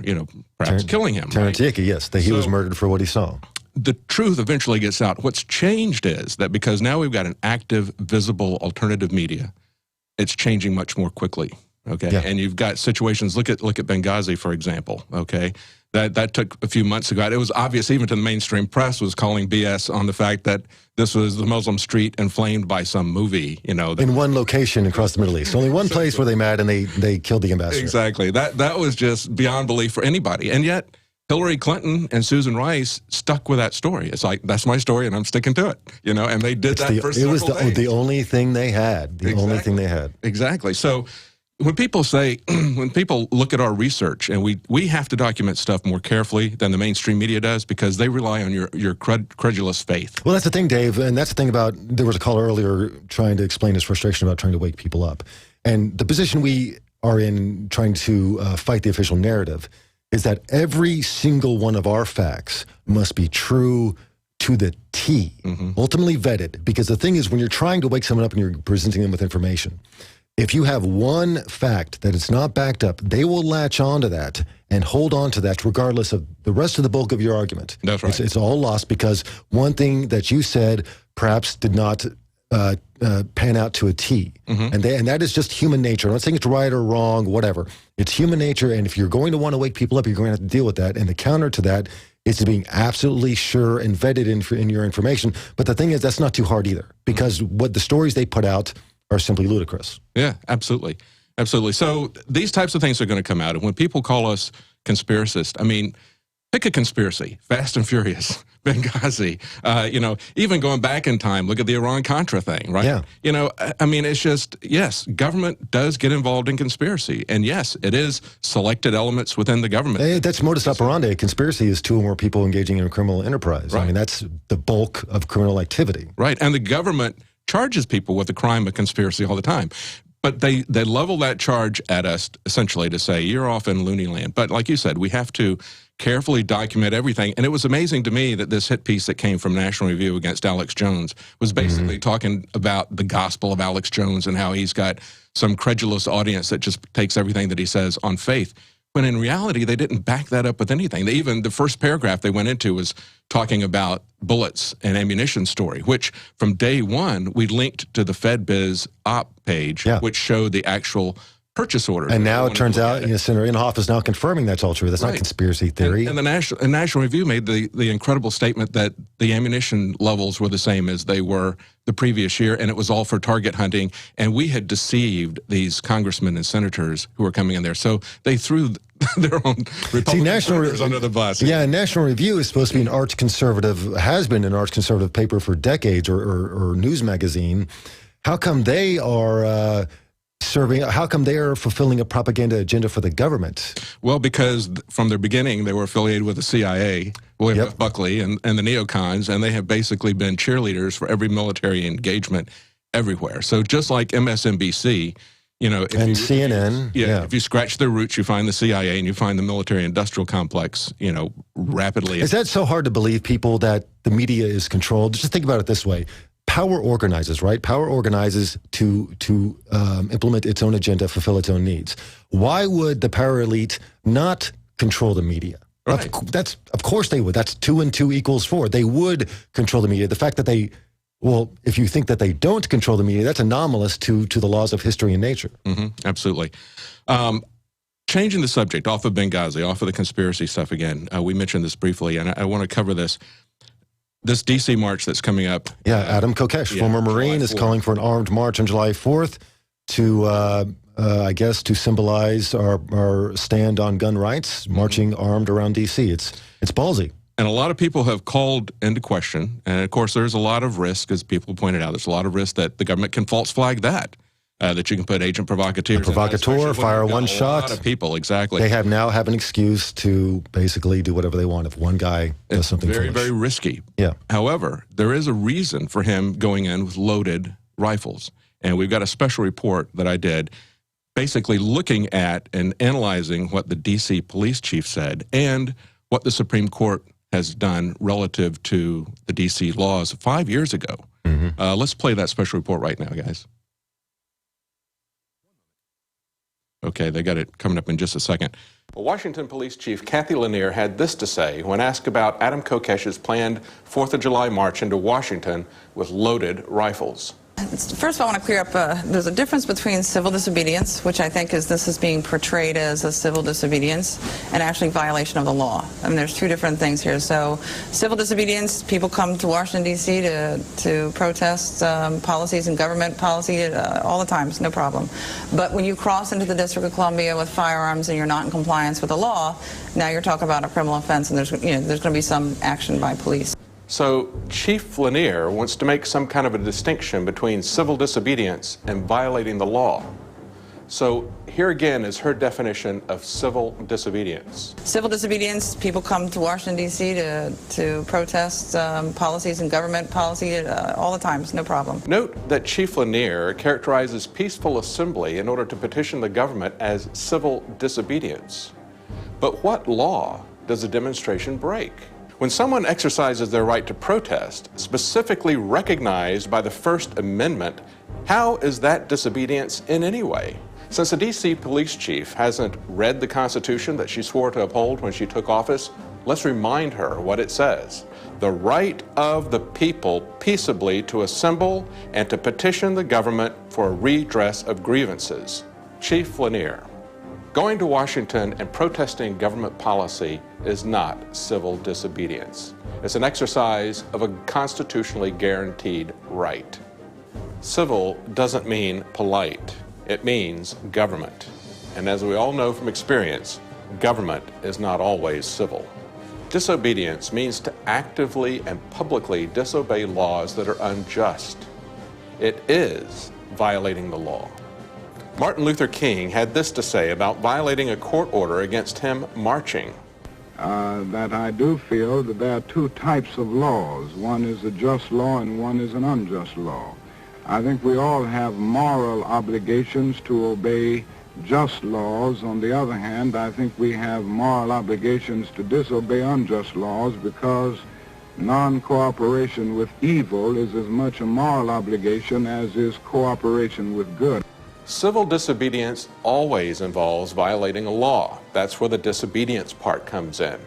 L: perhaps killing him.
B: Terrence Hickey, yes, he was murdered for what he saw.
L: The truth eventually gets out. What's changed is that because now we've got an active, visible alternative media, it's changing much more quickly. Okay, yeah. And you've got situations. Look at Benghazi, for example. Okay, that took a few months ago. It was obvious even to the mainstream press was calling BS on the fact that this was the Muslim street inflamed by some movie.
B: In one location across the Middle East, only one place where they met and they killed the ambassador.
L: Exactly. That was just beyond belief for anybody. And yet Hillary Clinton and Susan Rice stuck with that story. It's like, that's my story and I'm sticking to it. And they did that for several days. It was
B: the only thing they had. Only thing they had.
L: Exactly. So when people look at our research, and we have to document stuff more carefully than the mainstream media does because they rely on your credulous faith.
B: Well, that's the thing, Dave, and that's the thing about, there was a caller earlier trying to explain his frustration about trying to wake people up. And the position we are in trying to fight the official narrative is that every single one of our facts must be true to the T, ultimately vetted. Because the thing is, when you're trying to wake someone up and you're presenting them with information, if you have one fact that it's not backed up, they will latch onto that and hold on to that regardless of the rest of the bulk of your argument.
L: That's right.
B: It's all lost because one thing that you said perhaps did not pan out to a T. And that is just human nature. I'm not saying it's right or wrong, whatever. It's human nature, and if you're going to want to wake people up, you're going to have to deal with that. And the counter to that is to being absolutely sure and vetted in your information. But the thing is, that's not too hard either, because what the stories they put out are simply ludicrous.
L: Yeah, absolutely. Absolutely. So these types of things are going to come out. And when people call us conspiracists, I mean, pick a conspiracy, Fast and Furious. Benghazi, even going back in time, look at the Iran-Contra thing, right?
B: Yeah.
L: I mean, it's just, yes, government does get involved in conspiracy. And yes, it is selected elements within the government.
B: That's modus operandi. A conspiracy is 2 or more people engaging in a criminal enterprise.
L: Right.
B: I mean, that's the bulk of criminal activity.
L: Right. And the government charges people with the crime of conspiracy all the time. But they level that charge at us essentially to say, you're off in loony land. But like you said, we have to carefully document everything. And it was amazing to me that this hit piece that came from National Review against Alex Jones was basically talking about the gospel of Alex Jones and how he's got some credulous audience that just takes everything that he says on faith. When in reality, they didn't back that up with anything. The first paragraph they went into was talking about bullets and ammunition story, which from day one, we linked to the FedBiz op page, which showed the actual purchase order.
B: And now it turns out, Senator Inhofe is now confirming that's all true. That's not conspiracy theory.
L: And the National Review made the incredible statement that the ammunition levels were the same as they were the previous year, and it was all for target hunting. And we had deceived these congressmen and senators who were coming in there. So they threw their own Republican senators under the bus.
B: Yeah, National Review is supposed to be an arch conservative, has been an arch conservative paper for decades, or news magazine. How come they are how come they are fulfilling a propaganda agenda for the government?
L: Well, because from their beginning, they were affiliated with the CIA, William F. Buckley, and the neocons, and they have basically been cheerleaders for every military engagement everywhere. So just like MSNBC, and
B: CNN.
L: If you scratch their roots, you find the CIA and you find the military-industrial complex, rapidly.
B: Is that so hard to believe, people, that the media is controlled? Just think about it this way. Power organizes, right? Power organizes to implement its own agenda, fulfill its own needs. Why would the power elite not control the media?
L: Right.
B: Of course they would. That's 2 and 2 equals 4. They would control the media. The fact that if you think that they don't control the media, that's anomalous to the laws of history and nature.
L: Absolutely. Changing the subject off of Benghazi, off of the conspiracy stuff again. We mentioned this briefly, and I want to cover this. This D.C. march that's coming up.
B: Yeah, Adam Kokesh, former Marine, is calling for an armed march on July 4th to symbolize our stand on gun rights, marching armed around D.C. It's ballsy.
L: And a lot of people have called into question, and of course there's a lot of risk, as people pointed out, there's a lot of risk that the government can false flag that you can put agent provocateurs.
B: Provocateur, fire one shot.
L: A lot of people, exactly.
B: They have an excuse to basically do whatever they want if one guy does something
L: very,
B: foolish.
L: very risky.
B: Yeah.
L: However, there is a reason for him going in with loaded rifles. And we've got a special report that I did basically looking at and analyzing what the D.C. police chief said and what the Supreme Court has done relative to the D.C. laws 5 years ago. Let's play that special report right now, guys. Okay, they got it coming up in just a second. Well, Washington Police Chief Kathy Lanier had this to say when asked about Adam Kokesh's planned 4th of July march into Washington with loaded rifles.
M: First of all, I want to clear up, there's a difference between civil disobedience, which I think this is being portrayed as a civil disobedience, and actually violation of the law. I mean, there's 2 different things here. So civil disobedience, people come to Washington, D.C. to protest policies and government policy all the time, it's no problem. But when you cross into the District of Columbia with firearms and you're not in compliance with the law, now you're talking about a criminal offense, and there's going to be some action by police.
L: So Chief Lanier wants to make some kind of a distinction between civil disobedience and violating the law. So here again is her definition of civil disobedience.
M: Civil disobedience, people come to Washington, D.C. to protest policies and government policy all the time, it's no problem.
L: Note that Chief Lanier characterizes peaceful assembly in order to petition the government as civil disobedience. But what law does a demonstration break? When someone exercises their right to protest, specifically recognized by the First Amendment, how is that disobedience in any way? Since the D.C. police chief hasn't read the Constitution that she swore to uphold when she took office, let's remind her what it says. The right of the people peaceably to assemble and to petition the government for a redress of grievances. Chief Lanier, going to Washington and protesting government policy is not civil disobedience. It's an exercise of a constitutionally guaranteed right. Civil doesn't mean polite. It means government. And as we all know from experience, government is not always civil. Disobedience means to actively and publicly disobey laws that are unjust. It is violating the law. Martin Luther King had this to say about violating a court order against him marching.
N: That I do feel that there are two types of laws. One is a just law and one is an unjust law. I think we all have moral obligations to obey just laws. On the other hand, I think we have moral obligations to disobey unjust laws because non-cooperation with evil is as much a moral obligation as is cooperation with good.
L: Civil disobedience always involves violating a law. That's where the disobedience part comes in.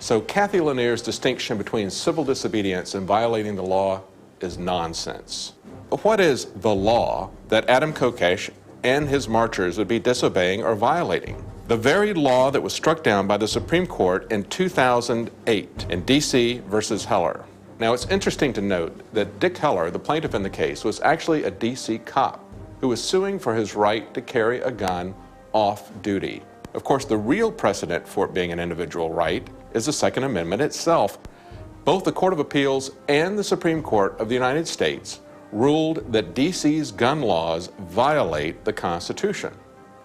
L: So Kathy Lanier's distinction between civil disobedience and violating the law is nonsense. But what is the law that Adam Kokesh and his marchers would be disobeying or violating? The very law that was struck down by the Supreme Court in 2008 in D.C. versus Heller. Now, it's interesting to note that Dick Heller, the plaintiff in the case, was actually a D.C. cop who was suing for his right to carry a gun off duty. Of course, the real precedent for it being an individual right is the Second Amendment itself. Both the Court of Appeals and the Supreme Court of the United States ruled that D.C.'s gun laws violate the Constitution.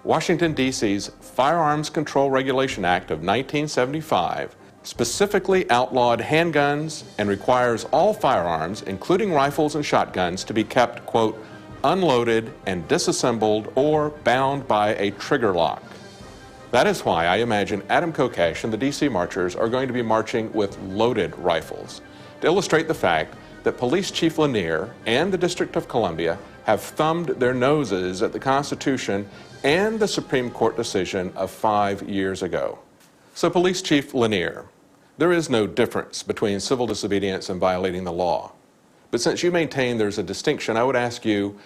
L: Washington, D.C.'s Firearms Control Regulation Act of 1975 specifically outlawed handguns and requires all firearms, including rifles and shotguns, to be kept, quote, unloaded and disassembled or bound by a trigger lock. That is why I imagine Adam Kokesh and the D.C. marchers are going to be marching with loaded rifles, to illustrate the fact that Police Chief Lanier and the District of Columbia have thumbed their noses at the Constitution and the Supreme Court decision of 5 years ago. So, Police Chief Lanier, there is no difference between civil disobedience and violating the law. But since you maintain there's a distinction, I would ask you,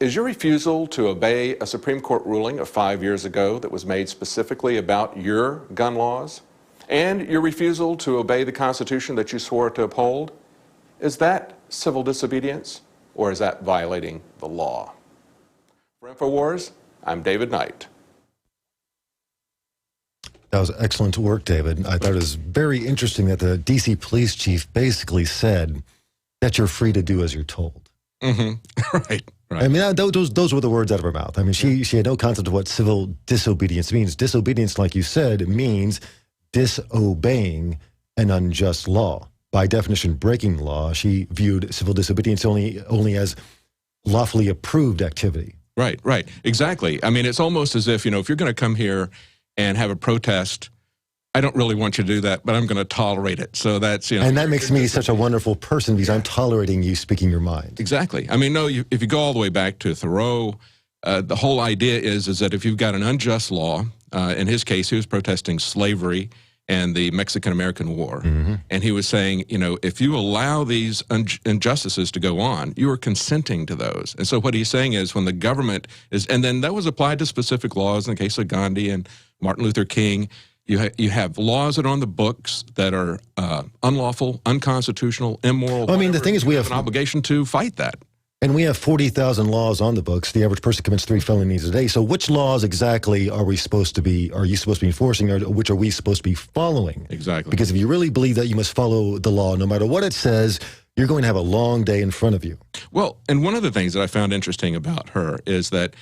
L: is your refusal to obey a Supreme Court ruling of 5 years ago that was made specifically about your gun laws, and your refusal to obey the Constitution that you swore to uphold, is that civil disobedience, or is that violating the law? For InfoWars, I'm David Knight.
B: That was excellent work, David. I thought it was very interesting that the D.C. police chief basically said that you're free to do as you're told.
L: Mm-hmm. Right.
B: I mean, those were the words out of her mouth. I mean, she had no concept of what civil disobedience means. Disobedience, like you said, means disobeying an unjust law. By definition, breaking the law. She viewed civil disobedience only as lawfully approved activity.
L: Right, right. Exactly. I mean, it's almost as if, if you're going to come here and have a protest, I don't really want you to do that, but I'm going to tolerate it. So that's,
B: And that makes me such a wonderful person because I'm tolerating you speaking your mind.
L: Exactly. I mean, no, if you go all the way back to Thoreau, the whole idea is that if you've got an unjust law, in his case, he was protesting slavery and the Mexican-American War. Mm-hmm. And he was saying, if you allow these injustices to go on, you are consenting to those. And so what he's saying is when the government is, and then that was applied to specific laws in the case of Gandhi and Martin Luther King, you have laws that are on the books that are unlawful, unconstitutional, immoral.
B: Well, I mean, the thing is we have
L: an obligation to fight that.
B: And we have 40,000 laws on the books. The average person commits 3 felonies a day. So which laws exactly are you supposed to be enforcing, or which are we supposed to be following?
L: Exactly.
B: Because if you really believe that you must follow the law, no matter what it says, you're going to have a long day in front of you.
L: Well, and one of the things that I found interesting about her is that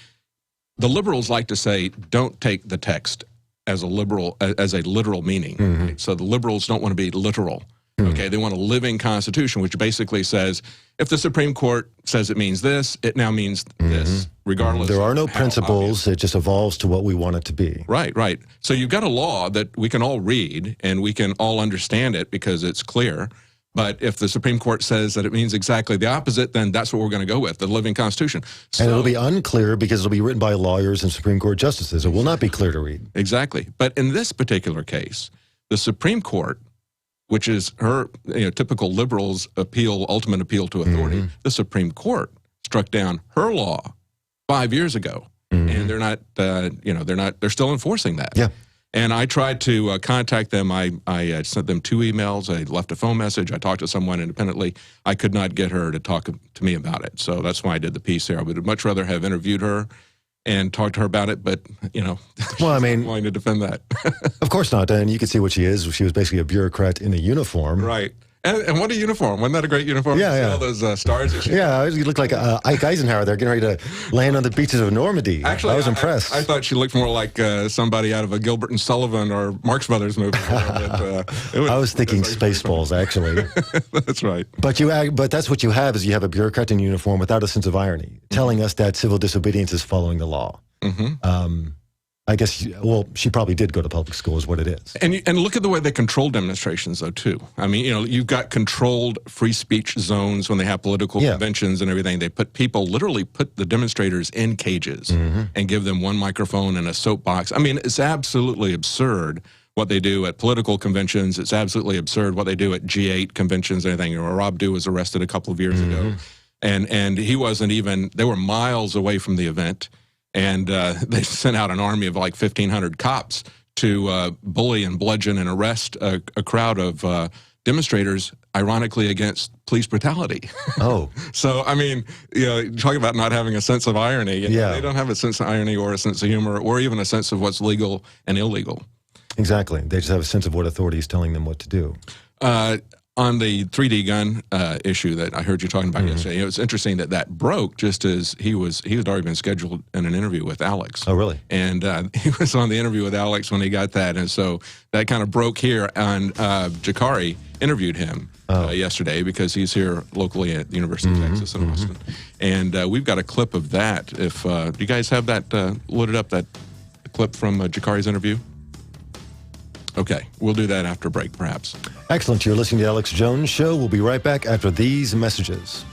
L: the liberals like to say, don't take the text as a literal meaning.
B: Mm-hmm.
L: Right? So the liberals don't want to be literal. Okay, they want a living constitution, which basically says if the Supreme Court says it means this, it now means this, regardless.
B: There are no
L: of how
B: principles.
L: obvious.
B: It just evolves to what we want it to be.
L: Right, right. So you've got a law that we can all read and we can all understand it because it's clear. But if the Supreme Court says that it means exactly the opposite, then that's what we're going to go with, the living Constitution. So,
B: and it'll be unclear because it'll be written by lawyers and Supreme Court justices. It will not be clear to read.
L: Exactly. But in this particular case, the Supreme Court, which is her typical liberals' ultimate appeal to authority, the Supreme Court struck down her law 5 years ago, and they're not, they're still enforcing that.
B: Yeah.
L: And I tried to contact them. I sent them 2 emails. I left a phone message. I talked to someone independently. I could not get her to talk to me about it. So that's why I did the piece here. I would much rather have interviewed her and talk to her about it, but,
B: well, I mean,
L: wanting to defend that.
B: Of course not. And you can see what she is. She was basically a bureaucrat in a uniform.
L: Right. And what a uniform. Wasn't that a great uniform?
B: Yeah, yeah.
L: All those stars.
B: Yeah, you look like Ike Eisenhower there getting ready to land on the beaches of Normandy.
L: Actually,
B: I was impressed.
L: I thought she looked more like somebody out of a Gilbert and Sullivan or Marx Brothers movie.
B: I was thinking Spaceballs, actually.
L: That's right.
B: But that's what you have, is you have a bureaucrat in uniform without a sense of irony, telling us that civil disobedience is following the law.
L: Mm-hmm.
B: I guess, she probably did go to public school is what it is.
L: And look at the way they control demonstrations, though, too. I mean, you've got controlled free speech zones when they have political conventions and everything. They literally put the demonstrators in cages and give them one microphone and a soapbox. I mean, it's absolutely absurd what they do at political conventions. It's absolutely absurd what they do at G8 conventions and everything. Rob Dew was arrested a couple of years ago, and he wasn't even, they were miles away from the event. And they sent out an army of like 1,500 cops to bully and bludgeon and arrest a crowd of demonstrators, ironically, against police brutality.
B: Oh.
L: So, I mean, talking about not having a sense of irony. They don't have a sense of irony or a sense of humor or even a sense of what's legal and illegal.
B: Exactly. They just have a sense of what authority is telling them what to do.
L: On the 3D gun issue that I heard you talking about yesterday, it was interesting that broke just as he had already been scheduled in an interview with Alex.
B: Oh, really?
L: And he was on the interview with Alex when he got that, and so that kind of broke here. And Jakari interviewed him yesterday because he's here locally at the University of Texas in Austin, and we've got a clip of that. If do you guys have that loaded up? That clip from Jakari's interview? Okay, we'll do that after break, perhaps.
B: Excellent. You're listening to The Alex Jones Show. We'll be right back after these messages.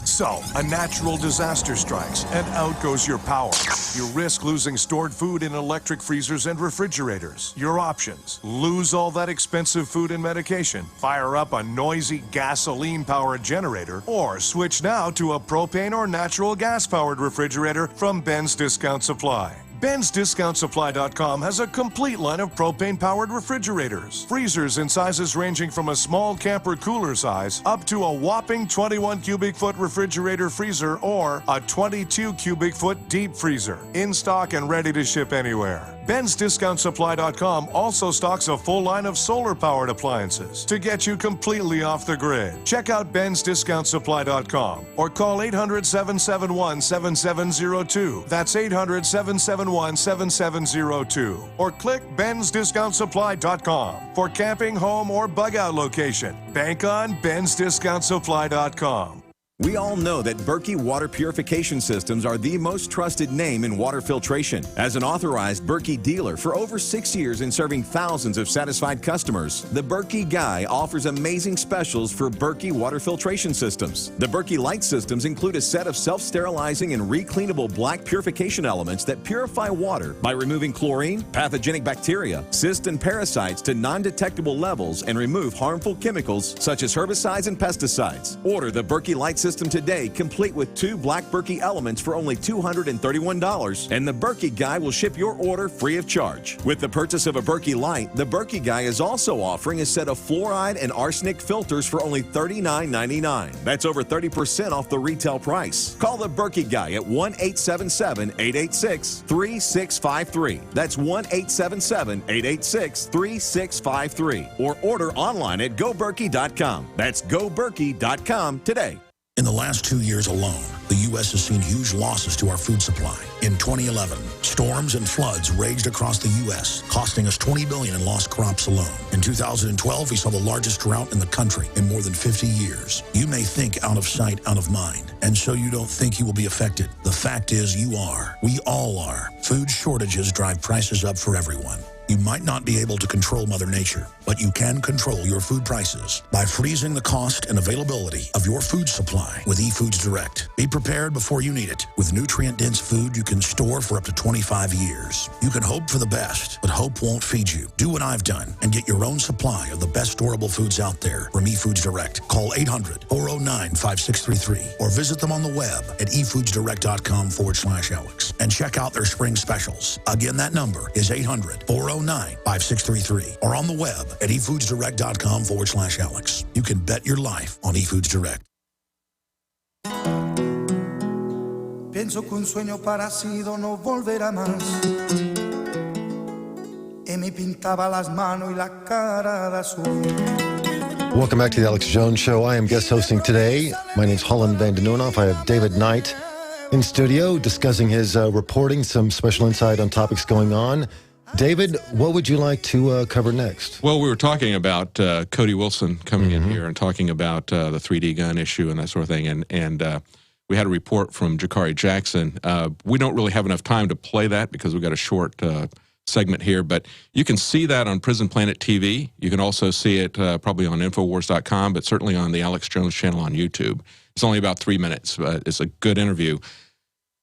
O: So, a natural disaster strikes, and out goes your power. You risk losing stored food in electric freezers and refrigerators. Your options: lose all that expensive food and medication, fire up a noisy gasoline-powered generator, or switch now to a propane or natural gas-powered refrigerator from Ben's Discount Supply. Ben'sDiscountSupply.com has a complete line of propane-powered refrigerators. Freezers in sizes ranging from a small camper cooler size up to a whopping 21 cubic foot refrigerator freezer or a 22 cubic foot deep freezer. In stock and ready to ship anywhere. Ben'sDiscountSupply.com also stocks a full line of solar-powered appliances to get you completely off the grid. Check out Ben'sDiscountSupply.com or call 800-771-7702. That's 800-771-7702. Or click Ben'sDiscountSupply.com for camping, home, or bug-out location. Bank on Ben'sDiscountSupply.com.
P: We all know that Berkey water purification systems are the most trusted name in water filtration. As an authorized Berkey dealer for over 6 years and serving thousands of satisfied customers, the Berkey Guy offers amazing specials for Berkey water filtration systems. The Berkey Light systems include a set of self-sterilizing and recleanable black purification elements that purify water by removing chlorine, pathogenic bacteria, cysts, and parasites to non-detectable levels and remove harmful chemicals such as herbicides and pesticides. Order the Berkey Light system today, complete with 2 black Berkey elements for only $231, and the Berkey Guy will ship your order free of charge. With the purchase of a Berkey Light, the Berkey Guy is also offering a set of fluoride and arsenic filters for only $39.99. That's over 30% off the retail price. Call the Berkey Guy at 1-877-886-3653. That's 1-877-886-3653. Or order online at GoBerkey.com. That's GoBerkey.com today.
E: In the last 2 years alone, the U.S. has seen huge losses to our food supply. In 2011, storms and floods raged across the U.S., costing us $20 billion in lost crops alone. In 2012, we saw the largest drought in the country in more than 50 years. You may think out of sight, out of mind, and so you don't think you will be affected. The fact is you are. We all are. Food shortages drive prices up for everyone. You might not be able to control Mother Nature, but you can control your food prices by freezing the cost and availability of your food supply with eFoods Direct. Be prepared before you need it. With nutrient-dense food you can store for up to 25 years. You can hope for the best, but hope won't feed you. Do what I've done and get your own supply of the best storable foods out there from eFoods Direct. Call 800-409-5633 or visit them on the web at efoodsdirect.com/Alex and check out their spring specials. Again, that number is 800-409-5633 809-5633 or on the web at efoodsdirect.com/Alex. You can bet your life on eFoods Direct.
Q: Pienso que un sueño parecido no volverá más. Y me pintaba las manos y la cara de azul.
B: Welcome back to the Alex Jones Show. I am guest hosting today. My name's Holland Van de Noonhoff. I have David Knight in studio discussing his reporting, some special insight on topics going on. David, what would you like to cover next?
L: Well, we were talking about Cody Wilson coming in here and talking about the 3D gun issue and that sort of thing. And we had a report from Jakari Jackson. We don't really have enough time to play that because we've got a short segment here, but you can see that on Prison Planet TV. You can also see it probably on Infowars.com, but certainly on the Alex Jones channel on YouTube. It's only about 3 minutes, but it's a good interview.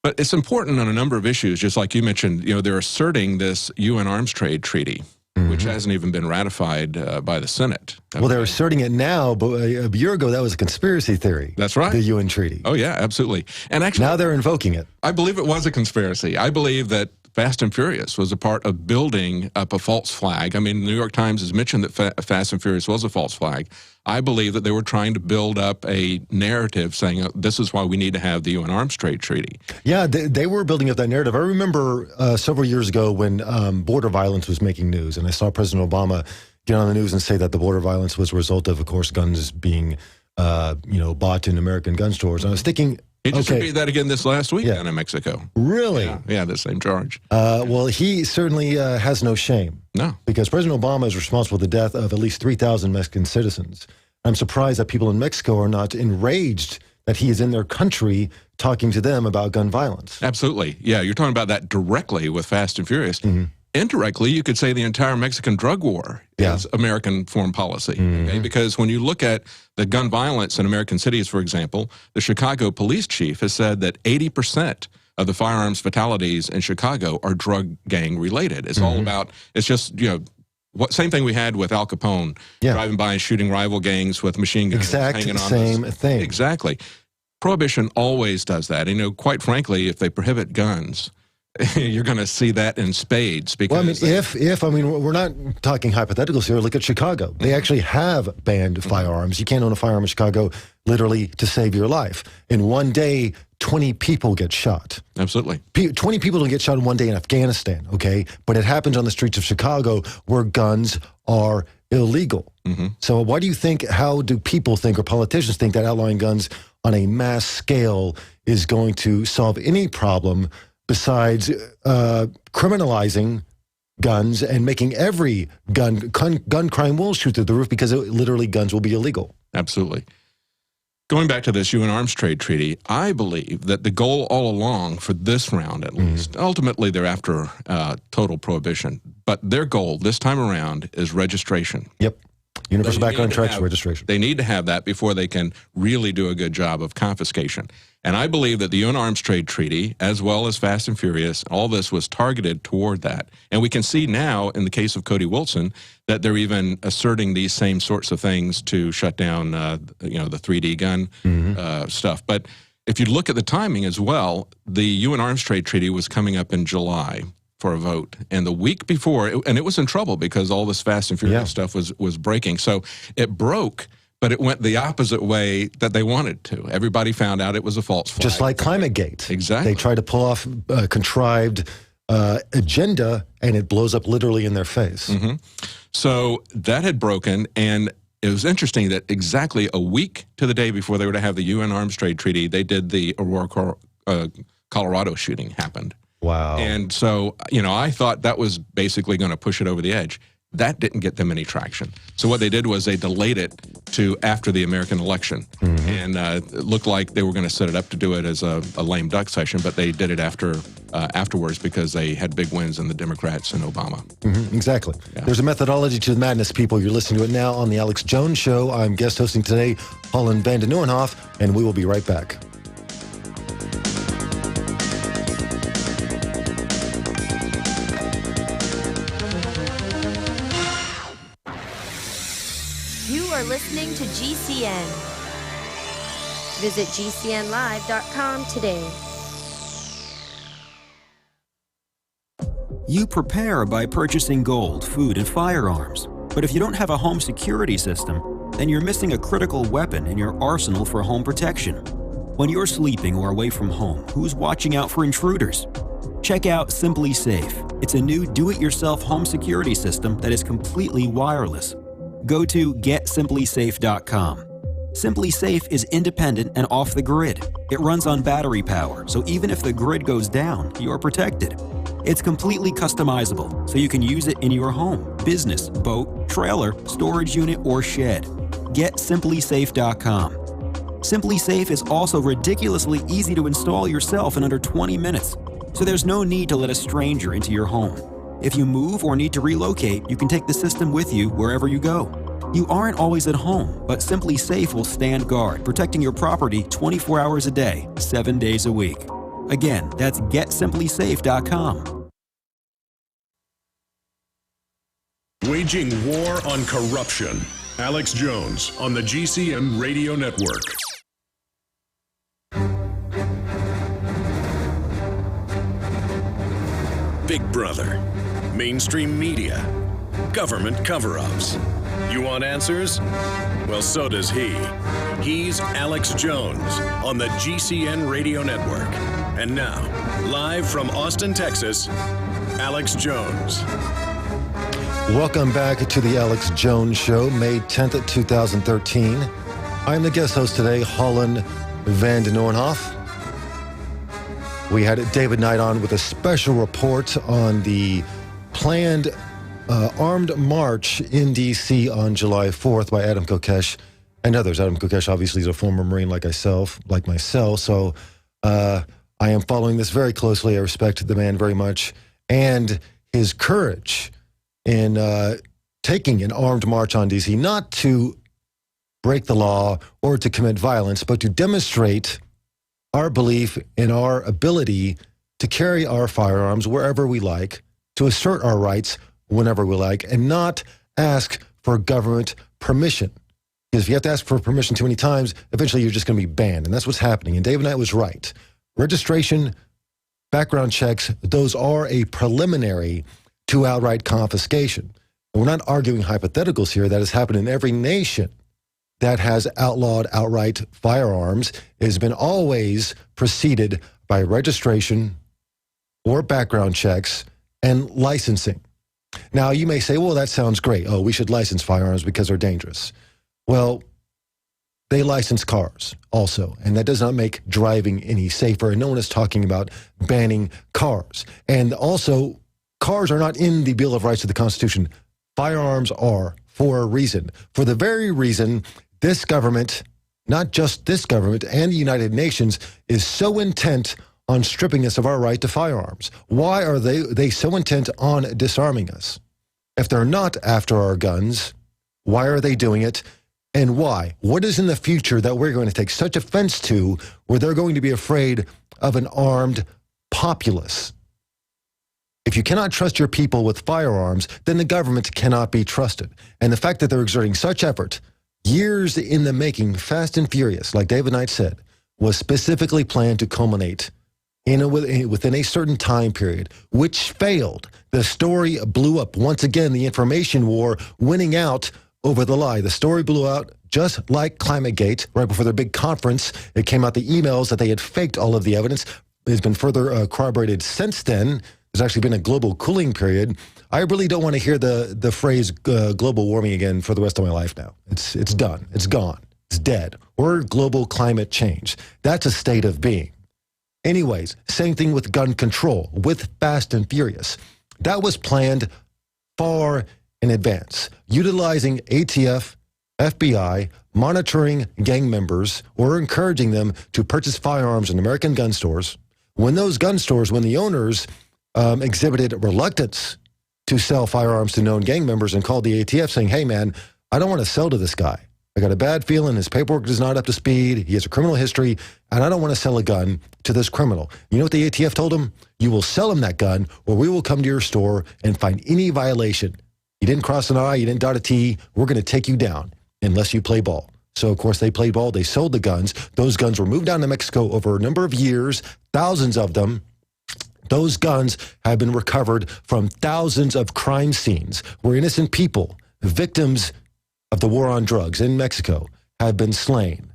L: But it's important on a number of issues, just like you mentioned. You know, they're asserting this UN arms trade treaty, which hasn't even been ratified by the Senate.
B: Well, they're asserting it now, but a year ago that was a conspiracy theory.
L: That's right.
B: The UN treaty.
L: Oh, yeah, absolutely. And actually,
B: now they're invoking it.
L: I believe it was a conspiracy. I believe that Fast and Furious was a part of building up a false flag. I mean, the New York Times has mentioned that Fast and Furious was a false flag. I believe that they were trying to build up a narrative saying, this is why we need to have the UN arms trade treaty.
B: Yeah, they were building up that narrative. I remember several years ago when border violence was making news, and I saw President Obama get on the news and say that the border violence was a result of course, guns being, bought in American gun stores. And I was thinking,
L: he just repeated that again this last week down in Mexico.
B: Really?
L: Yeah, the same charge.
B: Well, he certainly has no shame.
L: No.
B: Because President Obama is responsible for the death of at least 3,000 Mexican citizens. I'm surprised that people in Mexico are not enraged that he is in their country talking to them about gun violence.
L: Absolutely. Yeah, you're talking about that directly with Fast and Furious. Indirectly, you could say the entire Mexican drug war is American foreign policy. Okay? Because when you look at the gun violence in American cities, for example, the Chicago police chief has said that 80% of the firearms fatalities in Chicago are drug gang related. It's all about, it's just, same thing we had with Al Capone, driving by and shooting rival gangs with machine guns hanging on
B: same thing.
L: Exactly. Prohibition always does that. Quite frankly, if they prohibit guns, you're going to see that in spades. Because
B: we're not talking hypotheticals here. Look at Chicago. They actually have banned firearms. You can't own a firearm in Chicago literally to save your life. In one day, 20 people get shot.
L: Absolutely.
B: 20 people don't get shot in one day in Afghanistan, okay? But it happens on the streets of Chicago where guns are illegal. So why do you think, how do people think or politicians think that outlawing guns on a mass scale is going to solve any problem besides criminalizing guns and making every gun crime will shoot through the roof because literally guns will be illegal?
L: Absolutely. Going back to this UN arms trade treaty, I believe that the goal all along for this round, at least, ultimately they're after total prohibition, but their goal this time around is registration.
B: Yep. Universal background checks, registration.
L: They need to have that before they can really do a good job of confiscation. And I believe that the UN arms trade treaty, as well as Fast and Furious, all this was targeted toward that. And we can see now, in the case of Cody Wilson, that they're even asserting these same sorts of things to shut down, the 3D gun stuff. But if you look at the timing as well, the UN arms trade treaty was coming up in July for a vote. And the week before, and it was in trouble because all this Fast and Furious stuff was breaking. So it broke, but it went the opposite way that they wanted to. Everybody found out it was a false flag.
B: Just like Climategate.
L: Exactly.
B: They tried to pull off a contrived agenda, and it blows up literally in their face.
L: So that had broken, and it was interesting that exactly a week to the day before they were to have the UN arms trade treaty, they did the Aurora, Colorado shooting happened.
B: Wow.
L: And so, I thought that was basically going to push it over the edge. That didn't get them any traction. So what they did was they delayed it to after the American election. And it looked like they were going to set it up to do it as a lame duck session, but they did it afterwards because they had big wins in the Democrats and Obama.
B: Exactly. Yeah. There's a methodology to the madness, people. You're listening to it now on The Alex Jones Show. I'm guest hosting today, Holland Van de Noonhoff, and we will be right back.
R: Listening to GCN. Visit GCNlive.com today.
D: You prepare by purchasing gold, food, and firearms. But if you don't have a home security system, then you're missing a critical weapon in your arsenal for home protection. When you're sleeping or away from home, who's watching out for intruders? Check out Simply Safe. It's a new do-it-yourself home security system that is completely wireless. Go to GetSimplySafe.com. Simply Safe is independent and off the grid. It runs on battery power, so even if the grid goes down, you're protected. It's completely customizable, so you can use it in your home, business, boat, trailer, storage unit, or shed. GetSimplySafe.com. Simply Safe is also ridiculously easy to install yourself in under 20 minutes, so there's no need to let a stranger into your home. If you move or need to relocate, you can take the system with you wherever you go. You aren't always at home, but Simply Safe will stand guard, protecting your property 24 hours a day, 7 days a week. Again, that's GetSimplySafe.com.
A: Waging war on corruption. Alex Jones on the GCN Radio Network. Big Brother, mainstream media, government cover-ups. You want answers? Well, so does he. He's Alex Jones on the GCN Radio Network. And now, live from Austin, Texas, Alex Jones.
B: Welcome back to the Alex Jones Show, May 10th, 2013. I'm the guest host today, Holland van de Noornhof. We had David Knight on with a special report on the planned armed march in D.C. on July 4th by Adam Kokesh and others. Adam Kokesh obviously is a former Marine like myself, so I am following this very closely. I respect the man very much and his courage in taking an armed march on D.C., not to break the law or to commit violence, but to demonstrate our belief in our ability to carry our firearms wherever we like, to assert our rights whenever we like, and not ask for government permission. Because if you have to ask for permission too many times, eventually you're just going to be banned. And that's what's happening. And David Knight was right. Registration, background checks, those are a preliminary to outright confiscation. And we're not arguing hypotheticals here. That has happened in every nation that has outlawed outright firearms. It has been always preceded by registration or background checks and licensing. Now, you may say, well, that sounds great. Oh, we should license firearms because they're dangerous. Well, they license cars also, and that does not make driving any safer. And no one is talking about banning cars. And also, cars are not in the Bill of Rights of the Constitution. Firearms are, for a reason. For the very reason this government, not just this government, and the United Nations is so intent on stripping us of our right to firearms. Why are they so intent on disarming us? If they're not after our guns, why are they doing it? And why? What is in the future that we're going to take such offense to where they're going to be afraid of an armed populace? If you cannot trust your people with firearms, then the government cannot be trusted. And the fact that they're exerting such effort, years in the making, fast and furious, like David Knight said, was specifically planned to culminate within a certain time period, which failed. The story blew up. Once again, the information war winning out over the lie. The story blew out just like ClimateGate. Right before their big conference, it came out the emails that they had faked all of the evidence. It has been further corroborated since then. There's actually been a global cooling period. I really don't want to hear the phrase global warming again for the rest of my life now. It's done. It's gone. It's dead. Or global climate change. That's a state of being. Anyways, same thing with gun control, with Fast and Furious. That was planned far in advance, utilizing ATF, FBI, monitoring gang members, or encouraging them to purchase firearms in American gun stores. When those gun stores, when the owners exhibited reluctance to sell firearms to known gang members and called the ATF saying, hey, man, I don't want to sell to this guy. I got a bad feeling. His paperwork is not up to speed. He has a criminal history, and I don't want to sell a gun to this criminal. You know what the ATF told him? You will sell him that gun, or we will come to your store and find any violation. You didn't cross an I, you didn't dot a T. We're going to take you down unless you play ball. So, of course, they played ball. They sold the guns. Those guns were moved down to Mexico over a number of years, thousands of them, Those guns have been recovered from thousands of crime scenes where innocent people, victims of the war on drugs in Mexico, have been slain.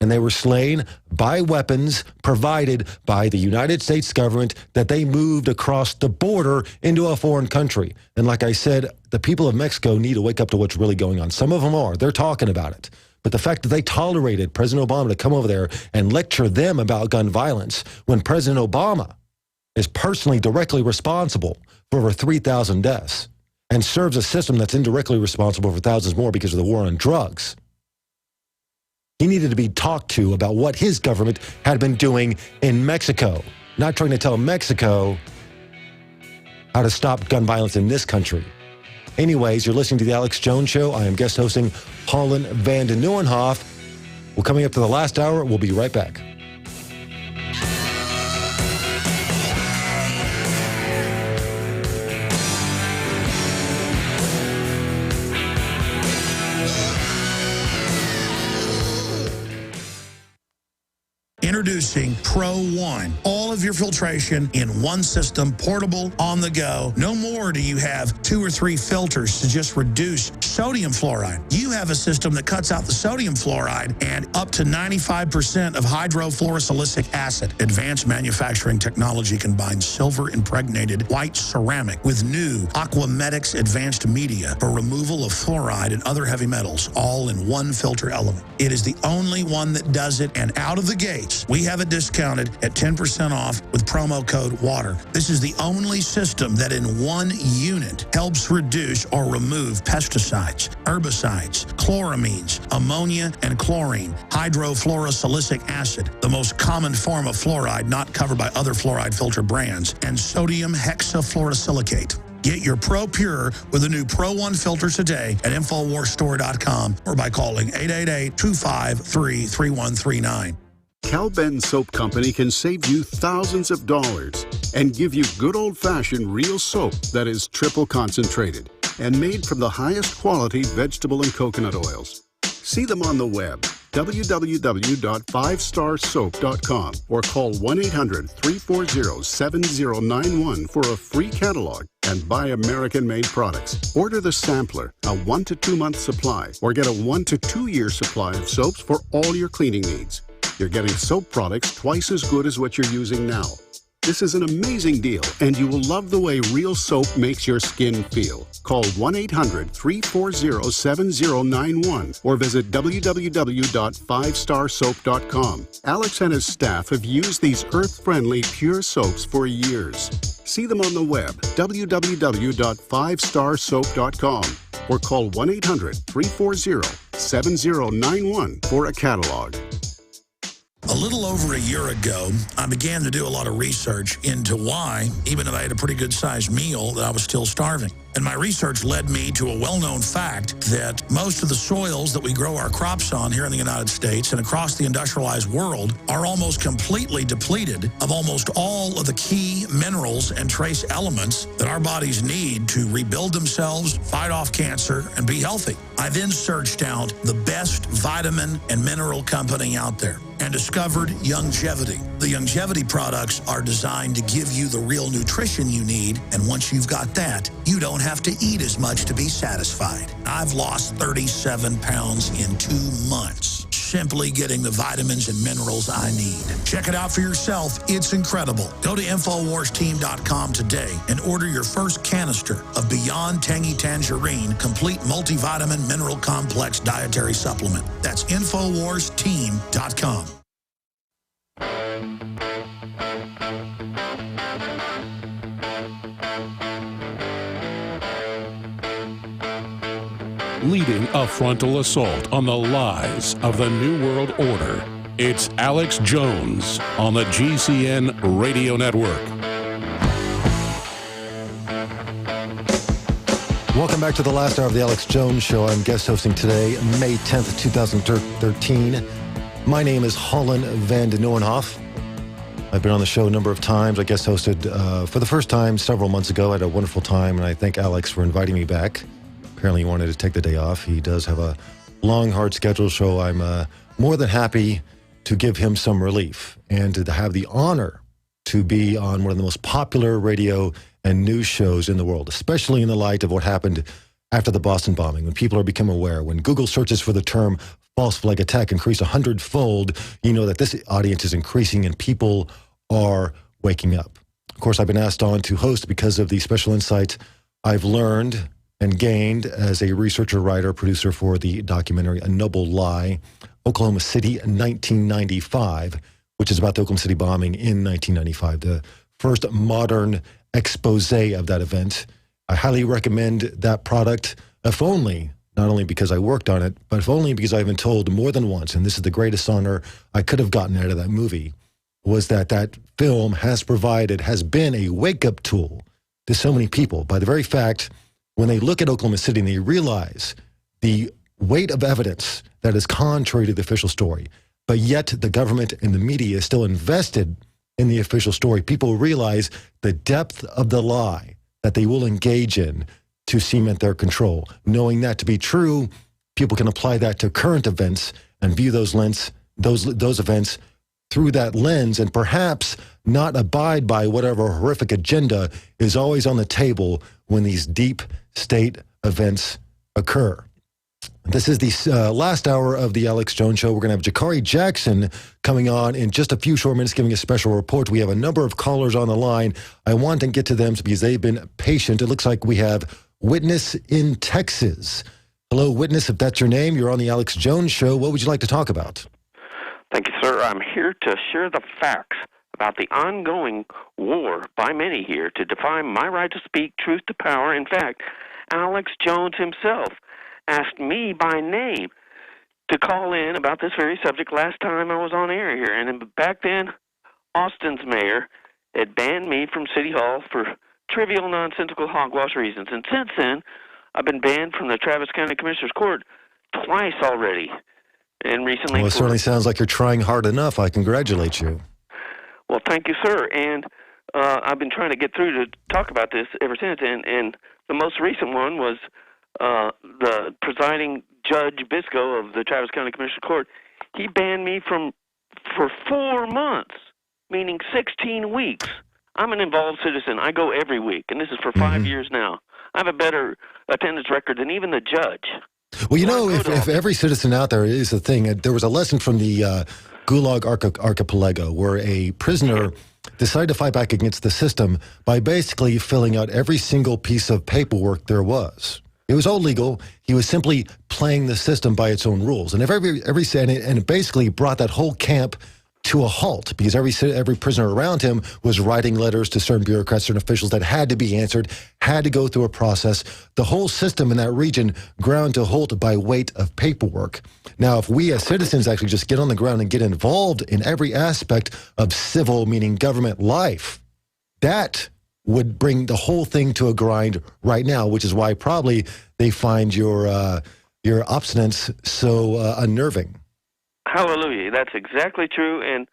B: And they were slain by weapons provided by the United States government that they moved across the border into a foreign country. And like I said, the people of Mexico need to wake up to what's really going on. Some of them are. They're talking about it. But the fact that they tolerated President Obama to come over there and lecture them about gun violence when President Obama is personally directly responsible for over 3,000 deaths and serves a system that's indirectly responsible for thousands more because of the war on drugs. He needed to be talked to about what his government had been doing in Mexico, not trying to tell Mexico how to stop gun violence in this country. Anyways, you're listening to The Alex Jones Show. I am guest hosting Holland van de Nieuwenhof. We're coming up to the last hour. We'll be right back.
E: Introducing Pro One. All of your filtration in one system, portable, on the go. No more do you have 2 or 3 filters to just reduce sodium fluoride. You have a system that cuts out the sodium fluoride and up to 95% of hydrofluorosilicic acid. Advanced manufacturing technology combines silver-impregnated white ceramic with new Aquamedics advanced media for removal of fluoride and other heavy metals, all in one filter element. It is the only one that does it, and out of the gates, we have it discounted at 10% off with promo code WATER. This is the only system that in one unit helps reduce or remove pesticides, herbicides, chloramines, ammonia, and chlorine, hydrofluorosilicic acid, the most common form of fluoride not covered by other fluoride filter brands, and sodium hexafluorosilicate. Get your Pro Pure with the new Pro One filter today at InfoWarsStore.com or by calling 888-253-3139.
C: Cal-Ben Soap Company can save you thousands of dollars and give you good old-fashioned real soap that is triple concentrated and made from the highest quality vegetable and coconut oils. See them on the web, www.5starsoap.com, or call 1-800-340-7091 for a free catalog and buy American-made products. Order the sampler, a 1 to 2 month supply, or get a 1 to 2 year supply of soaps for all your cleaning needs. You're getting soap products twice as good as what you're using now. This is an amazing deal, and you will love the way real soap makes your skin feel. Call 1-800-340-7091 or visit www.5starsoap.com. Alex and his staff have used these earth-friendly, pure soaps for years. See them on the web, www.5starsoap.com, or call 1-800-340-7091 for a catalog.
E: A little over a year ago, I began to do a lot of research into why, even if I had a pretty good-sized meal, that I was still starving. And my research led me to a well-known fact that most of the soils that we grow our crops on here in the United States and across the industrialized world are almost completely depleted of almost all of the key minerals and trace elements that our bodies need to rebuild themselves, fight off cancer, and be healthy. I then searched out the best vitamin and mineral company out there and discovered Youngevity. The Youngevity products are designed to give you the real nutrition you need, and once you've got that, you don't have to eat as much to be satisfied. I've lost 37 pounds in 2 months, simply getting the vitamins and minerals I need. Check it out for yourself. It's incredible. Go to InfoWarsTeam.com today and order your first canister of Beyond Tangy Tangerine Complete Multivitamin Mineral Complex Dietary Supplement. That's InfoWarsTeam.com.
G: Leading a frontal assault on the lies of the New World Order. It's Alex Jones on the GCN Radio Network.
B: Welcome back to the last hour of the Alex Jones Show. I'm guest hosting today, May 10th, 2013. My name is Holland van de Nieuwenhof. I've been on the show a number of times. I guest hosted for the first time several months ago. I had a wonderful time, and I thank Alex for inviting me back. Apparently he wanted to take the day off. He does have a long, hard schedule, so I'm more than happy to give him some relief and to have the honor to be on one of the most popular radio and news shows in the world, especially in the light of what happened after the Boston bombing, when people are becoming aware. When Google searches for the term false flag attack increase 100-fold, you know that this audience is increasing and people are waking up. Of course, I've been asked on to host because of the special insights I've learned and gained as a researcher, writer, producer for the documentary A Noble Lie, Oklahoma City 1995, which is about the Oklahoma City bombing in 1995, the first modern expose of that event. I highly recommend that product, if only, not only because I worked on it, but if only because I've been told more than once, and this is the greatest honor I could have gotten out of that movie, was that film has been a wake-up tool to so many people by the very fact when they look at Oklahoma City and they realize the weight of evidence that is contrary to the official story, but yet the government and the media is still invested in the official story. People realize the depth of the lie that they will engage in to cement their control. Knowing that to be true, people can apply that to current events and view those events through that lens and perhaps not abide by whatever horrific agenda is always on the table when these deep state events occur. This is the last hour of the Alex Jones Show. We're going to have Jakari Jackson coming on in just a few short minutes, giving a special report. We have a number of callers on the line. I want to get to them because they've been patient. It looks like we have Witness in Texas. Hello, Witness, if that's your name. You're on the Alex Jones Show. What would you like to talk about?
S: Thank you, sir. I'm here to share the facts about the ongoing war by many here to define my right to speak truth to power. In fact, Alex Jones himself asked me by name to call in about this very subject last time I was on air here. And back then, Austin's mayor had banned me from City Hall for trivial, nonsensical hogwash reasons. And since then, I've been banned from the Travis County Commissioner's Court twice already. And recently...
B: Well, it certainly sounds like you're trying hard enough. I congratulate you.
S: Well, thank you, sir. And I've been trying to get through to talk about this ever since. And the most recent one was the presiding Judge Bisco of the Travis County Commissioner Court. He banned me for 4 months, meaning 16 weeks. I'm an involved citizen. I go every week, and this is for 5 years now. I have a better attendance record than even the judge.
B: Well, you know, if every citizen out there is a thing, there was a lesson from the Gulag Archipelago where a prisoner decided to fight back against the system by basically filling out every single piece of paperwork there was. It was all legal. He was simply playing the system by its own rules. And it basically brought that whole camp to a halt because every prisoner around him was writing letters to certain bureaucrats, certain officials that had to be answered, had to go through a process. The whole system in that region ground to a halt by weight of paperwork. Now, if we as citizens actually just get on the ground and get involved in every aspect of civil, meaning government life, that would bring the whole thing to a grind right now, which is why probably they find your obstinance so unnerving.
S: Hallelujah. That's exactly true, and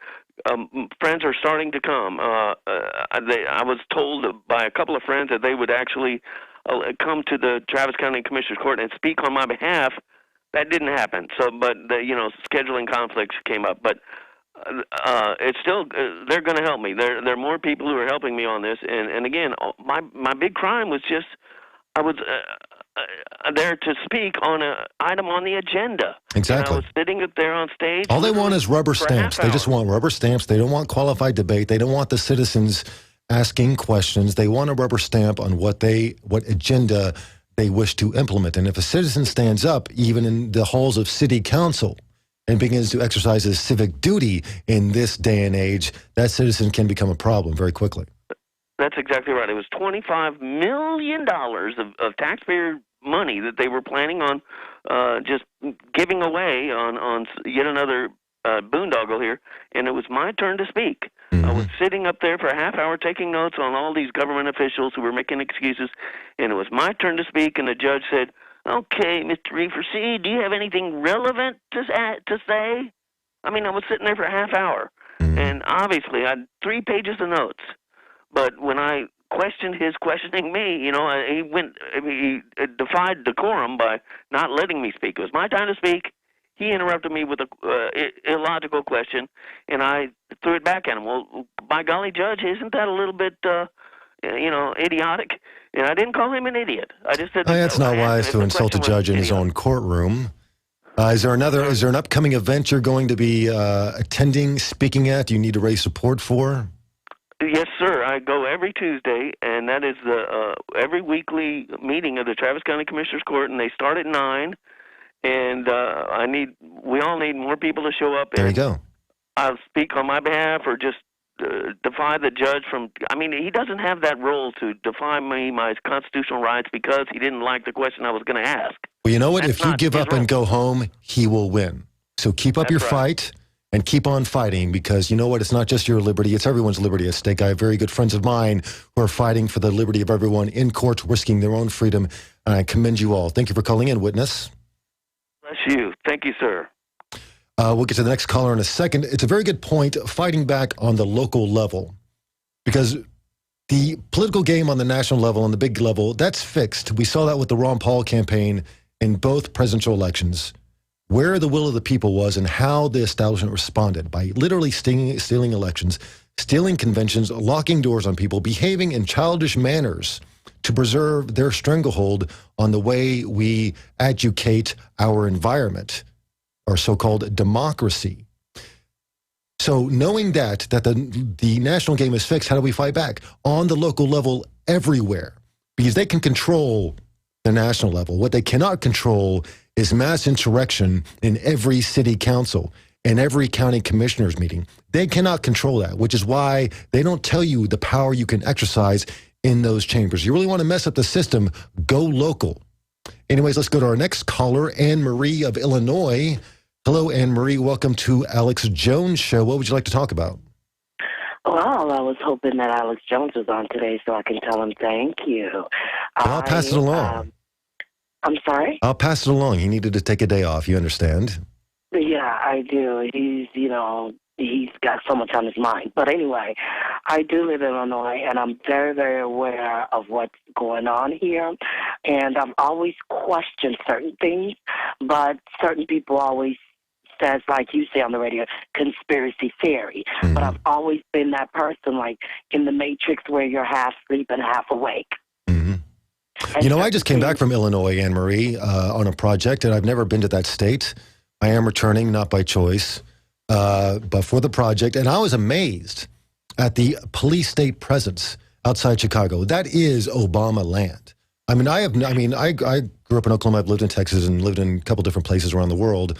S: friends are starting to come. I was told by a couple of friends that they would actually come to the Travis County Commissioner's Court and speak on my behalf. That didn't happen. But scheduling conflicts came up. But it's still they're going to help me. There are more people who are helping me on this. And again, my big crime was just I was there to speak on an item on the agenda.
B: Exactly.
S: And I was sitting up there on stage.
B: All they want is rubber stamps. They just want rubber stamps. They don't want qualified debate. They don't want the citizens asking questions. They want a rubber stamp on what agenda they wish to implement. And if a citizen stands up, even in the halls of city council, and begins to exercise his civic duty in this day and age, that citizen can become a problem very quickly.
S: That's exactly right. It was $25 million of taxpayer money that they were planning on just giving away on yet another boondoggle here, and it was my turn to speak. Mm-hmm. I was sitting up there for a half hour taking notes on all these government officials who were making excuses, and it was my turn to speak, and the judge said, "Okay, Mr. Reefer, do you have anything relevant to say?" I mean, I was sitting there for a half hour, and obviously I had 3 pages of notes. But when I questioned his questioning me, he defied decorum by not letting me speak. It was my time to speak. he interrupted me with a illogical question, and I threw it back at him. Well, by golly, Judge, isn't that a little bit, idiotic? And I didn't call him an idiot. I just said
B: It's not wise to insult a judge in his own courtroom. Is there an upcoming event you're going to be attending, speaking at? Do you need to raise support for?
S: Yes, sir. I go every Tuesday, and that is the every weekly meeting of the Travis County Commissioners Court, and they start at 9. And we all need more people to show up.
B: There you go.
S: I'll speak on my behalf, or just defy the judge from. I mean, he doesn't have that role to defy my constitutional rights because he didn't like the question I was going to ask.
B: Well, you know what? If you give up and go home, he will win. So keep up your fight. And keep on fighting, because you know what? It's not just your liberty. It's everyone's liberty at stake. I have very good friends of mine who are fighting for the liberty of everyone in court, risking their own freedom. And I commend you all. Thank you for calling in, witness.
S: Bless you. Thank you, sir.
B: We'll get to the next caller in a second. It's a very good point, fighting back on the local level, because the political game on the national level, on the big level, that's fixed. We saw that with the Ron Paul campaign in both presidential elections, where the will of the people was and how the establishment responded by literally stealing elections, stealing conventions, locking doors on people, behaving in childish manners to preserve their stranglehold on the way we educate our environment, our so-called democracy. So knowing that the national game is fixed, how do we fight back? On the local level, everywhere, because they can control the national level. What they cannot control is mass insurrection in every city council and every county commissioners meeting. They cannot control that, which is why they don't tell you the power you can exercise in those chambers. You really want to mess up the system, go local. Anyways, let's go to our next caller, Anne Marie of Illinois. Hello, Anne Marie. Welcome to Alex Jones Show. What would you like to talk about?
K: Well, I was hoping that Alex Jones was on today so I can tell him thank you.
B: I'll pass it along.
K: I'm sorry?
B: I'll pass it along. He needed to take a day off. You understand?
K: Yeah, I do. He's got so much on his mind. But anyway, I do live in Illinois, and I'm very, very aware of what's going on here. And I've always questioned certain things, but certain people always says, like you say on the radio, conspiracy theory. Mm-hmm. But I've always been that person, like in the Matrix, where you're half asleep and half awake.
B: You know, I just came back from Illinois, Anne Marie, on a project, and I've never been to that state. I am returning, not by choice, but for the project. And I was amazed at the police state presence outside Chicago. That is Obama land. I mean, I grew up in Oklahoma. I've lived in Texas and lived in a couple different places around the world.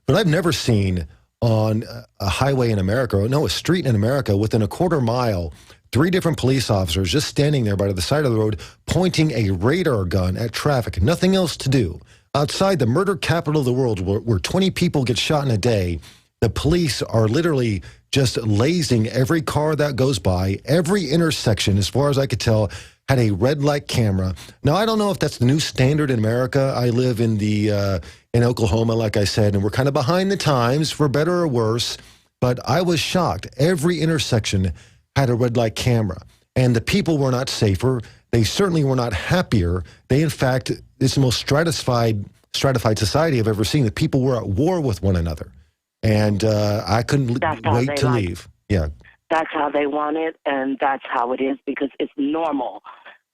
B: But I've never seen on a highway in America, a street in America, within a quarter mile, 3 different police officers just standing there by the side of the road, pointing a radar gun at traffic. Nothing else to do. Outside the murder capital of the world, where 20 people get shot in a day, the police are literally just lasing every car that goes by. Every intersection, as far as I could tell, had a red light camera. Now, I don't know if that's the new standard in America. I live in in Oklahoma, like I said, and we're kind of behind the times, for better or worse. But I was shocked. Every intersection had a red light camera, and the people were not safer. They certainly were not happier. They, in fact, it's the most stratified society I've ever seen. The people were at war with one another, and I couldn't wait to leave. Yeah,
K: that's how they want it, and that's how it is, because it's normal.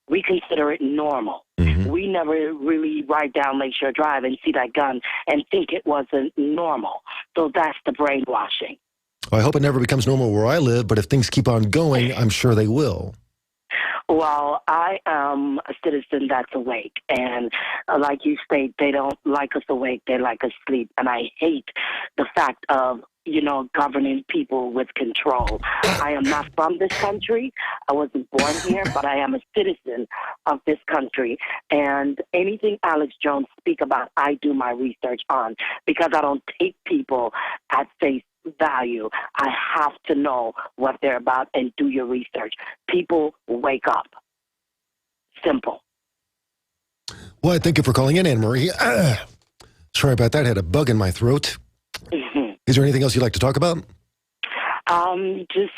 K: We consider it normal. Mm-hmm. We never really ride down Lakeshore Drive and see that gun and think it wasn't normal. So that's the brainwashing.
B: Well, I hope it never becomes normal where I live, but if things keep on going, I'm sure they will.
K: Well, I am a citizen that's awake, and like you state, they don't like us awake, they like us asleep, and I hate the fact of, governing people with control. I am not from this country. I wasn't born here, but I am a citizen of this country, and anything Alex Jones speak about, I do my research on, because I don't take people at face value. I have to know what they're about and do your research. People, wake up. Simple.
B: Well, thank you for calling in, Anne Marie. Sorry about that. I had a bug in my throat. Mm-hmm. Is there anything else you'd like to talk about?
K: Just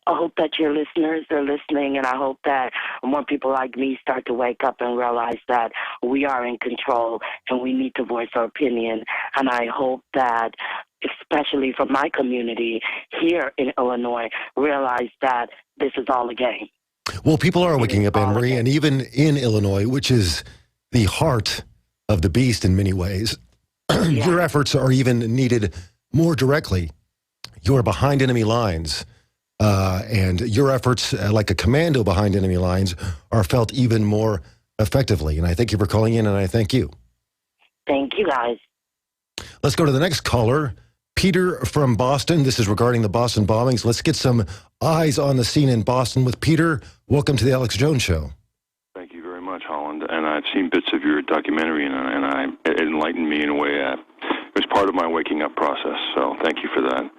K: I hope that your listeners are listening, and I hope that more people like me start to wake up and realize that we are in control and we need to voice our opinion. And I hope that, especially from my community here in Illinois, realize that this is all a game.
B: Well, people are waking up, Anne Marie, and even in Illinois, which is the heart of the beast in many ways, your efforts are even needed more directly. You are behind enemy lines. And your efforts, like a commando behind enemy lines, are felt even more effectively. And I thank you for calling in, and I thank you.
K: Thank you, guys.
B: Let's go to the next caller, Peter from Boston. This is regarding the Boston bombings. Let's get some eyes on the scene in Boston with Peter. Welcome to the Alex Jones Show.
H: Thank you very much, Holland. And I've seen bits of your documentary, and it enlightened me in a way it was part of my waking up process. So thank you for that.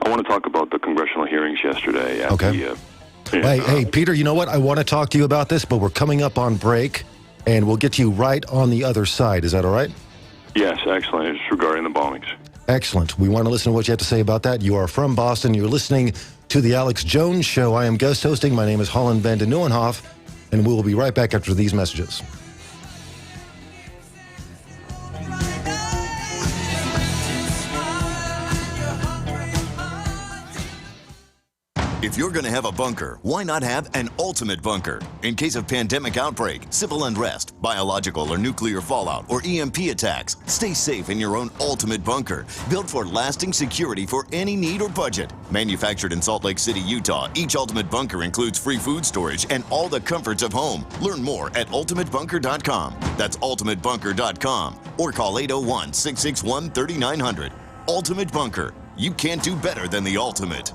H: I want to talk about the congressional hearings yesterday.
B: Okay. Hey, Peter, you know what? I want to talk to you about this, but we're coming up on break, and we'll get you right on the other side. Is that all right?
H: Yes, excellent. It's regarding the bombings.
B: Excellent. We want to listen to what you have to say about that. You are from Boston. You're listening to the Alex Jones Show. I am guest hosting. My name is Holland van de Nieuwenhof, and we will be right back after these messages.
T: If you're going to have a bunker, why not have an ultimate bunker? In case of pandemic outbreak, civil unrest, biological or nuclear fallout, or EMP attacks, stay safe in your own ultimate bunker, built for lasting security for any need or budget. Manufactured in Salt Lake City, Utah, each ultimate bunker includes free food storage and all the comforts of home. Learn more at ultimatebunker.com. That's ultimatebunker.com, or call 801-661-3900. Ultimate Bunker. You can't do better than the ultimate.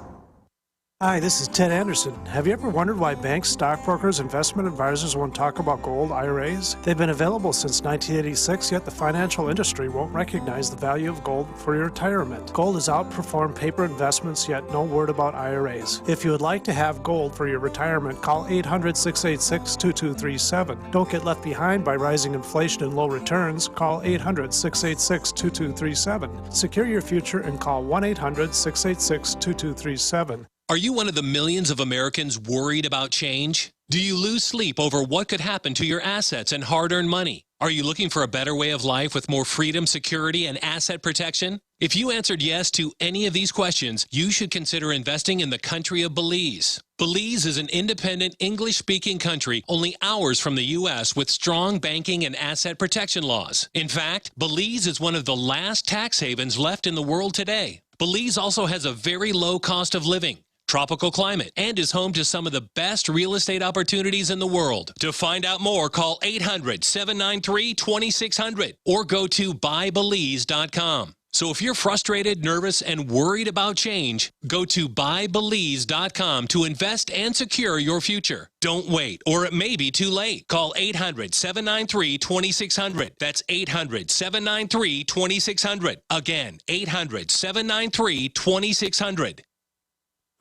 I: Hi, this is Ted Anderson. Have you ever wondered why banks, stockbrokers, investment advisors won't talk about gold IRAs? They've been available since 1986, yet the financial industry won't recognize the value of gold for your retirement. Gold has outperformed paper investments, yet no word about IRAs. If you would like to have gold for your retirement, call 800-686-2237. Don't get left behind by rising inflation and low returns. Call 800-686-2237. Secure your future and call 1-800-686-2237.
U: Are you one of the millions of Americans worried about change? Do you lose sleep over what could happen to your assets and hard-earned money? Are you looking for a better way of life with more freedom, security, and asset protection? If you answered yes to any of these questions, you should consider investing in the country of Belize. Belize is an independent, English-speaking country only hours from the U.S. with strong banking and asset protection laws. In fact, Belize is one of the last tax havens left in the world today. Belize also has a very low cost of living, tropical climate, and is home to some of the best real estate opportunities in the world. To find out more, call 800-793-2600 or go to buybelize.com. So if you're frustrated, nervous, and worried about change, go to buybelize.com to invest and secure your future. Don't wait, or it may be too late. Call 800-793-2600. That's 800-793-2600. Again, 800-793-2600.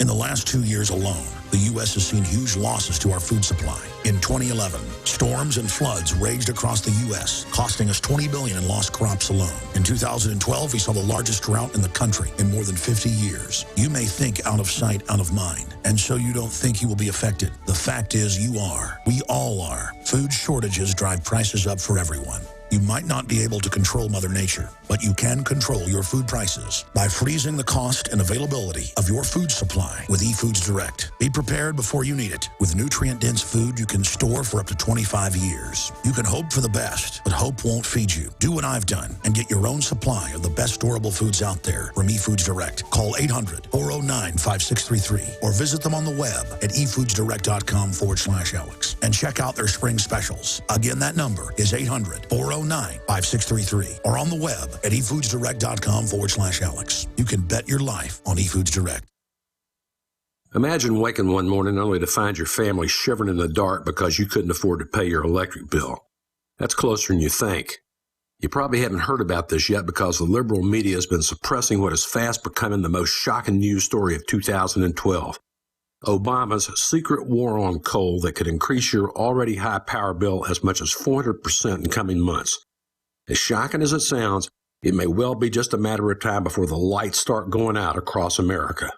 E: In the last 2 years alone, the U.S. has seen huge losses to our food supply. In 2011, storms and floods raged across the U.S., costing us $20 billion in lost crops alone. In 2012, we saw the largest drought in the country in more than 50 years. You may think out of sight, out of mind, and so you don't think you will be affected. The fact is you are. We all are. Food shortages drive prices up for everyone. You might not be able to control Mother Nature, but you can control your food prices by freezing the cost and availability of your food supply with eFoods Direct. Be prepared before you need it. With nutrient-dense food you can store for up to 25 years. You can hope for the best, but hope won't feed you. Do what I've done and get your own supply of the best storable foods out there from eFoods Direct. Call 800-409-5633 or visit them on the web at efoodsdirect.com/Alex and check out their spring specials. Again, that number is 800-409-5633 or on the web at efoodsdirect.com/Alex. You can bet your life on eFoods Direct.
X: Imagine waking one morning only to find your family shivering in the dark because you couldn't afford to pay your electric bill. That's closer than you think. You probably haven't heard about this yet because the liberal media has been suppressing what is fast becoming the most shocking news story of 2012. Obama's secret war on coal that could increase your already high power bill as much as 400% in coming months. As shocking as it sounds, it may well be just a matter of time before the lights start going out across America.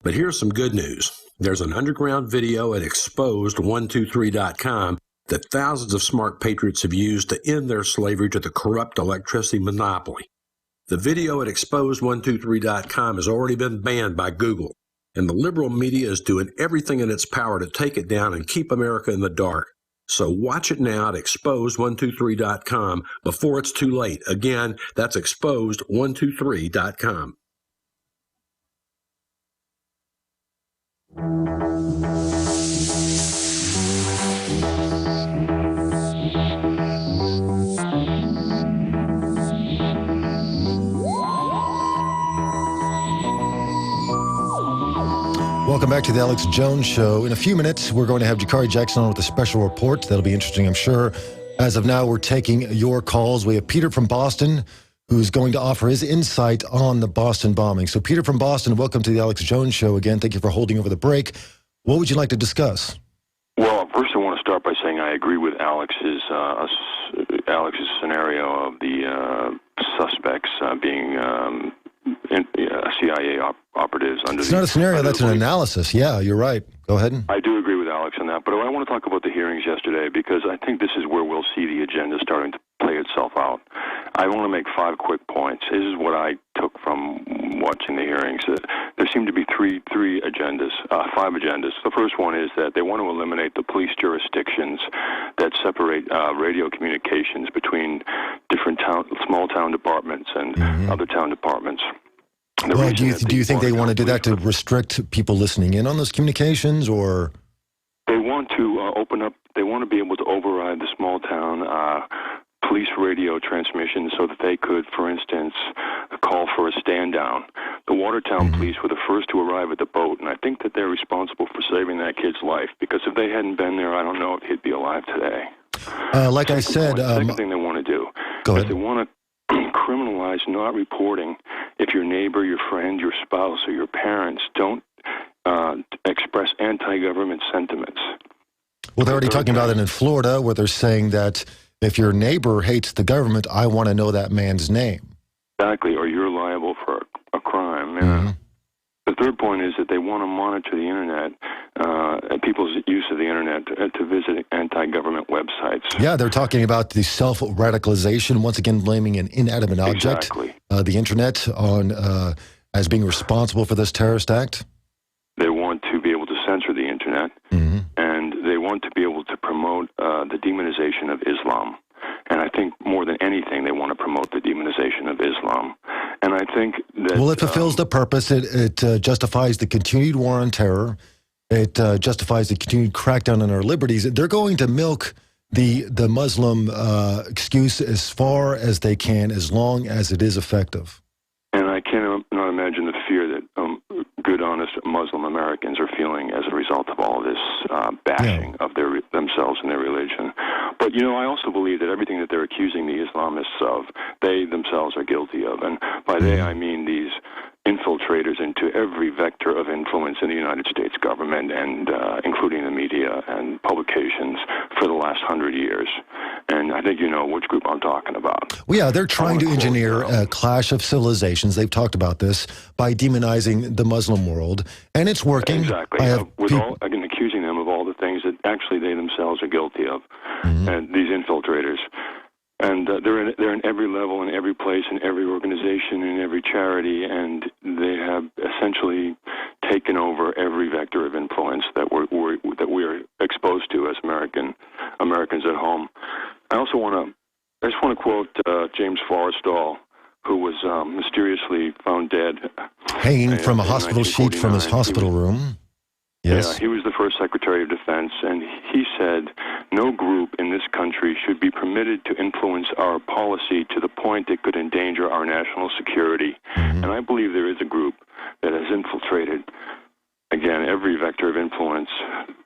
X: But here's some good news. There's an underground video at exposed123.com that thousands of smart patriots have used to end their slavery to the corrupt electricity monopoly. The video at exposed123.com has already been banned by Google, and the liberal media is doing everything in its power to take it down and keep America in the dark. So watch it now at exposed123.com before it's too late. Again, that's exposed123.com.
B: Welcome back to the Alex Jones Show. In a few minutes, we're going to have Jakari Jackson on with a special report. That'll be interesting, I'm sure. As of now, we're taking your calls. We have Peter from Boston, who's going to offer his insight on the Boston bombing. So, Peter from Boston, welcome to the Alex Jones Show again. Thank you for holding over the break. What would you like to discuss?
H: Well, first I want to start by saying I agree with Alex's scenario of the suspects being CIA operatives under.
B: It's not a scenario, that's an analysis. Yeah, you're right. Go ahead.
H: I do agree with Alex on that, but I want to talk about the hearings yesterday because I think this is where we'll see the agenda starting to play itself out. I want to make 5 quick points. This is what I took from watching the hearings. There seem to be three agendas, 5 agendas. The first one is that they want to eliminate the police jurisdictions that separate radio communications between different small town departments and other town departments.
B: Well, do you think they want to do that to restrict people listening in on those communications, or?
H: They want to open up, they want to be able to override the small town police radio transmission so that they could, for instance, call for a stand down. The Watertown police were the first to arrive at the boat, and I think that they're responsible for saving that kid's life, because if they hadn't been there, I don't know if he'd be alive today.
B: Like I said...
H: second thing they want to do is they want to criminalize not reporting if your neighbor, your friend, your spouse, or your parents don't express anti-government sentiments.
B: Well, they're already talking about it in Florida, where they're saying that if your neighbor hates the government, I want to know that man's name.
H: Exactly, or you're liable for a crime. Yeah. The third point is that they want to monitor the Internet, and people's use of the Internet to visit anti-government websites.
B: Yeah, they're talking about the self-radicalization, once again blaming an inanimate object, the Internet, on as being responsible for this terrorist act.
H: They want to be able to censor the Internet, and they want to be able to promote the demonization of Islam. And I think more than anything, they want to promote the demonization of Islam. And I think that... Well,
B: it fulfills the purpose. It justifies the continued war on terror. It justifies the continued crackdown on our liberties. They're going to milk the Muslim excuse as far as they can, as long as it is effective.
H: And I cannot imagine the fear that good, honest Muslim Americans are feeling as a result of all this bashing of themselves and their religion. But, I also believe that everything that they're accusing the Islamists of, they themselves are guilty of. And by they, I mean these infiltrators into every vector of influence in the United States government, and including the media and publications for the last 100 years. And I think you know which group I'm talking about.
B: Well, yeah, they're trying to engineer a clash of civilizations. They've talked about this by demonizing the Muslim world, and it's working.
H: Exactly. Again, accusing them of all the things that actually they themselves are guilty of, and these infiltrators. And they're in every level, in every place, in every organization, in every charity, and they have essentially taken over every vector of influence that we're exposed to as Americans at home. I just want to quote James Forrestal, who was mysteriously found dead,
B: hanging from a hospital sheet from his hospital room. Yes.
H: Yeah, he was the first Secretary of Defense, and he said, "No group in this country should be permitted to influence our policy to the point it could endanger our national security." And I believe there is a group that has infiltrated, again, every vector of influence,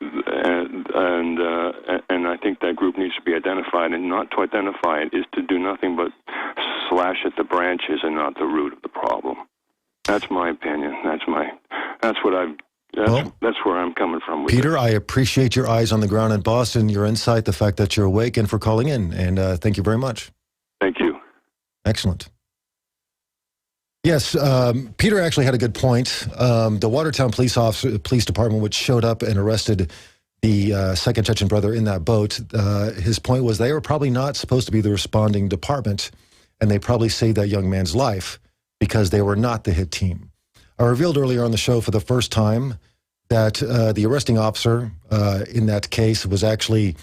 H: and I think that group needs to be identified, and not to identify it is to do nothing but slash at the branches and not the root of the problem. That's my opinion. That's where I'm coming from.
B: Peter, I appreciate your eyes on the ground in Boston, your insight, the fact that you're awake, and for calling in. And thank you very much.
H: Thank you.
B: Excellent. Yes, Peter actually had a good point. The Watertown Police Department, which showed up and arrested the second Chechen brother in that boat, his point was they were probably not supposed to be the responding department, and they probably saved that young man's life because they were not the hit team. I revealed earlier on the show for the first time that the arresting officer in that case was actually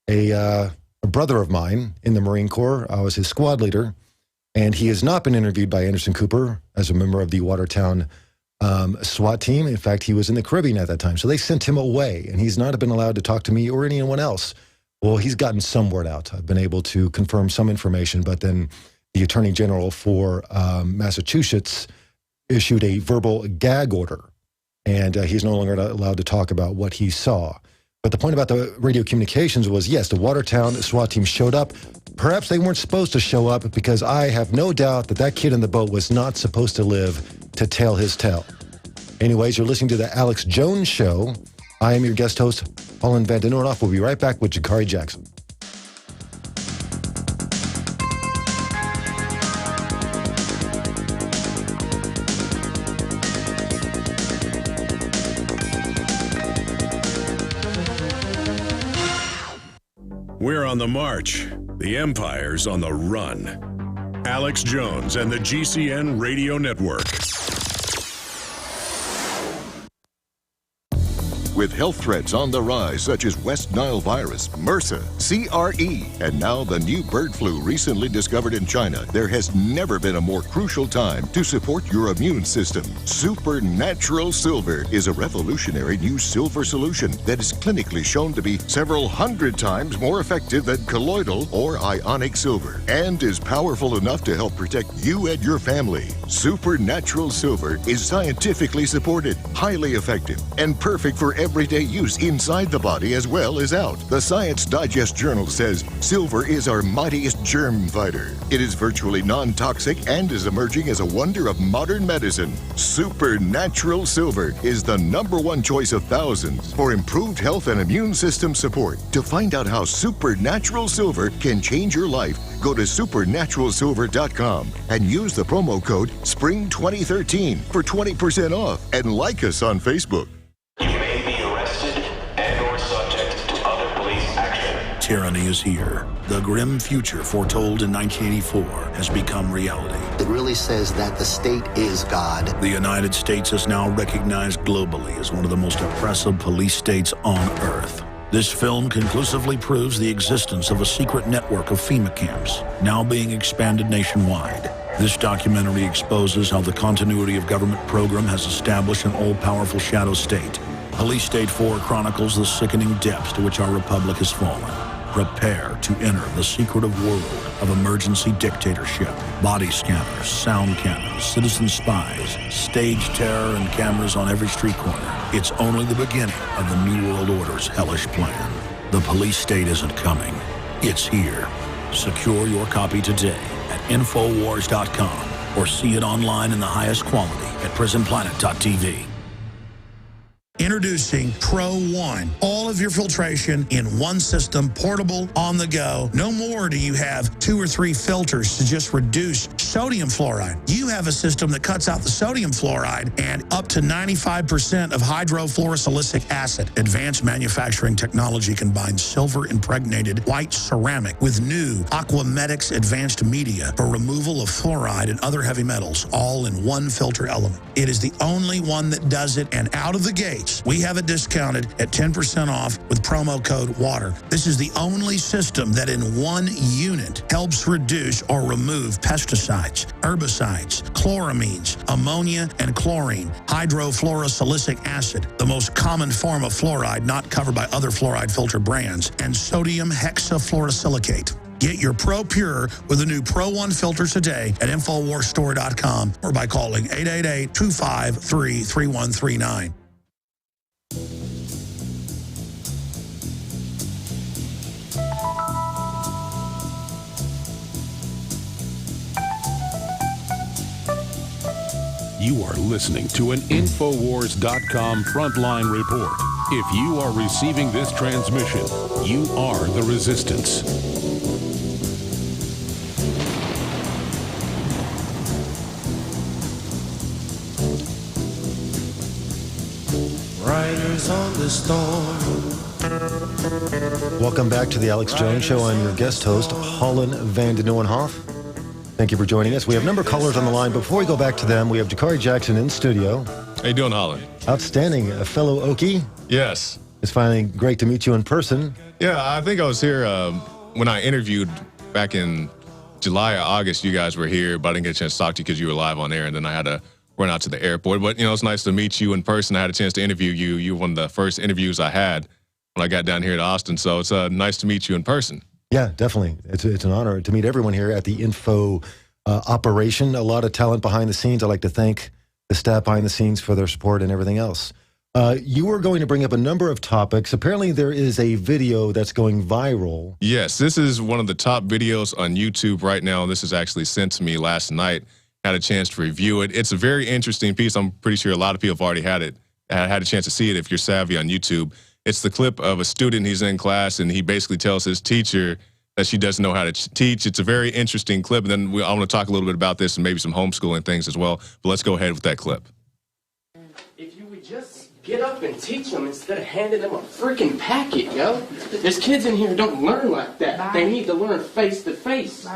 B: a brother of mine in the Marine Corps. I was his squad leader, and he has not been interviewed by Anderson Cooper as a member of the Watertown SWAT team. In fact, he was in the Caribbean at that time. So they sent him away, and he's not been allowed to talk to me or anyone else. Well, he's gotten some word out. I've been able to confirm some information, but then the Attorney General for Massachusetts issued a verbal gag order, and he's no longer allowed to talk about what he saw. But the point about the radio communications was, yes, the Watertown SWAT team showed up. Perhaps they weren't supposed to show up because I have no doubt that that kid in the boat was not supposed to live to tell his tale. Anyways, you're listening to the Alex Jones Show. I am your guest host, Holland Van Den Noordoff. We'll be right back with Jakari Jackson.
A: We're on the march. The Empire's on the run. Alex Jones and the GCN Radio Network.
F: With health threats on the rise, such as West Nile virus, MRSA, CRE, and now the new bird flu recently discovered in China, there has never been a more crucial time to support your immune system. Supernatural Silver is a revolutionary new silver solution that is clinically shown to be several hundred times more effective than colloidal or ionic silver, and is powerful enough to help protect you and your family. Supernatural Silver is scientifically supported, highly effective, and perfect for everyday use inside the body as well as out. The Science Digest Journal says silver is our mightiest germ fighter. It is virtually non-toxic and is emerging as a wonder of modern medicine. Supernatural Silver is the #1 choice of thousands for improved health and immune system support. To find out how Supernatural Silver can change your life, go to supernaturalsilver.com and use the promo code SPRING2013 for 20% off, and like us on Facebook.
E: Tyranny is here. The grim future foretold in 1984 has become reality.
J: It really says that the state is God.
E: The United States is now recognized globally as one of the most oppressive police states on earth. This film conclusively proves the existence of a secret network of FEMA camps, now being expanded nationwide. This documentary exposes how the continuity of government program has established an all-powerful shadow state. Police State 4 chronicles the sickening depths to which our republic has fallen. Prepare to enter the secretive world of emergency dictatorship. Body scanners, sound cannons, citizen spies, stage terror, and cameras on every street corner. It's only the beginning of the New World Order's hellish plan. The police state isn't coming. It's here. Secure your copy today at Infowars.com or see it online in the highest quality at PrisonPlanet.tv. Introducing Pro One. All of your filtration in one system, portable, on the go. No more do you have 2 or 3 filters to just reduce sodium fluoride. You have a system that cuts out the sodium fluoride and up to 95% of hydrofluorosilicic acid. Advanced manufacturing technology combines silver-impregnated white ceramic with new Aquamedics advanced media for removal of fluoride and other heavy metals, all in one filter element. It is the only one that does it, and out of the gates, we have it discounted at 10% off with promo code WATER. This is the only system that in one unit helps reduce or remove pesticides, herbicides, chloramines, ammonia, and chlorine, hydrofluorosilicic acid, the most common form of fluoride not covered by other fluoride filter brands, and sodium hexafluorosilicate. Get your Pro Pure with the new Pro One filters today at InfoWarsStore.com or by calling 888-253-3139.
G: You are listening to an Infowars.com frontline report. If you are receiving this transmission, you are the resistance.
Q: Riders on the storm.
B: Welcome back to the Alex Jones Show. I'm your guest host, Holland Van de Nieuwenhof. Thank you for joining us. We have a number of callers on the line. Before we go back to them, we have Jakari Jackson in studio.
M: How you doing, Holland?
B: Outstanding. A fellow Okie.
M: Yes.
B: It's finally great to meet you in person.
M: Yeah, I think I was here when I interviewed back in July or August. You guys were here, but I didn't get a chance to talk to you because you were live on air, and then I had to run out to the airport. But, it's nice to meet you in person. I had a chance to interview you. You were one of the first interviews I had when I got down here to Austin, so it's nice to meet you in person.
B: Yeah, definitely. It's an honor to meet everyone here at the info operation. A lot of talent behind the scenes. I'd like to thank the staff behind the scenes for their support and everything else. You were going to bring up a number of topics. Apparently, there is a video that's going viral.
M: Yes, this is one of the top videos on YouTube right now. This was actually sent to me last night. Had a chance to review it. It's a very interesting piece. I'm pretty sure a lot of people have already had a chance to see it if you're savvy on YouTube. It's the clip of a student. He's in class, and he basically tells his teacher that she doesn't know how to teach. It's a very interesting clip, and then I want to talk a little bit about this and maybe some homeschooling things as well. But let's go ahead with that clip.
N: If you would just get up and teach them instead of handing them a freaking packet, yo. There's kids in here who don't learn like that. Bye. They need to learn face to face.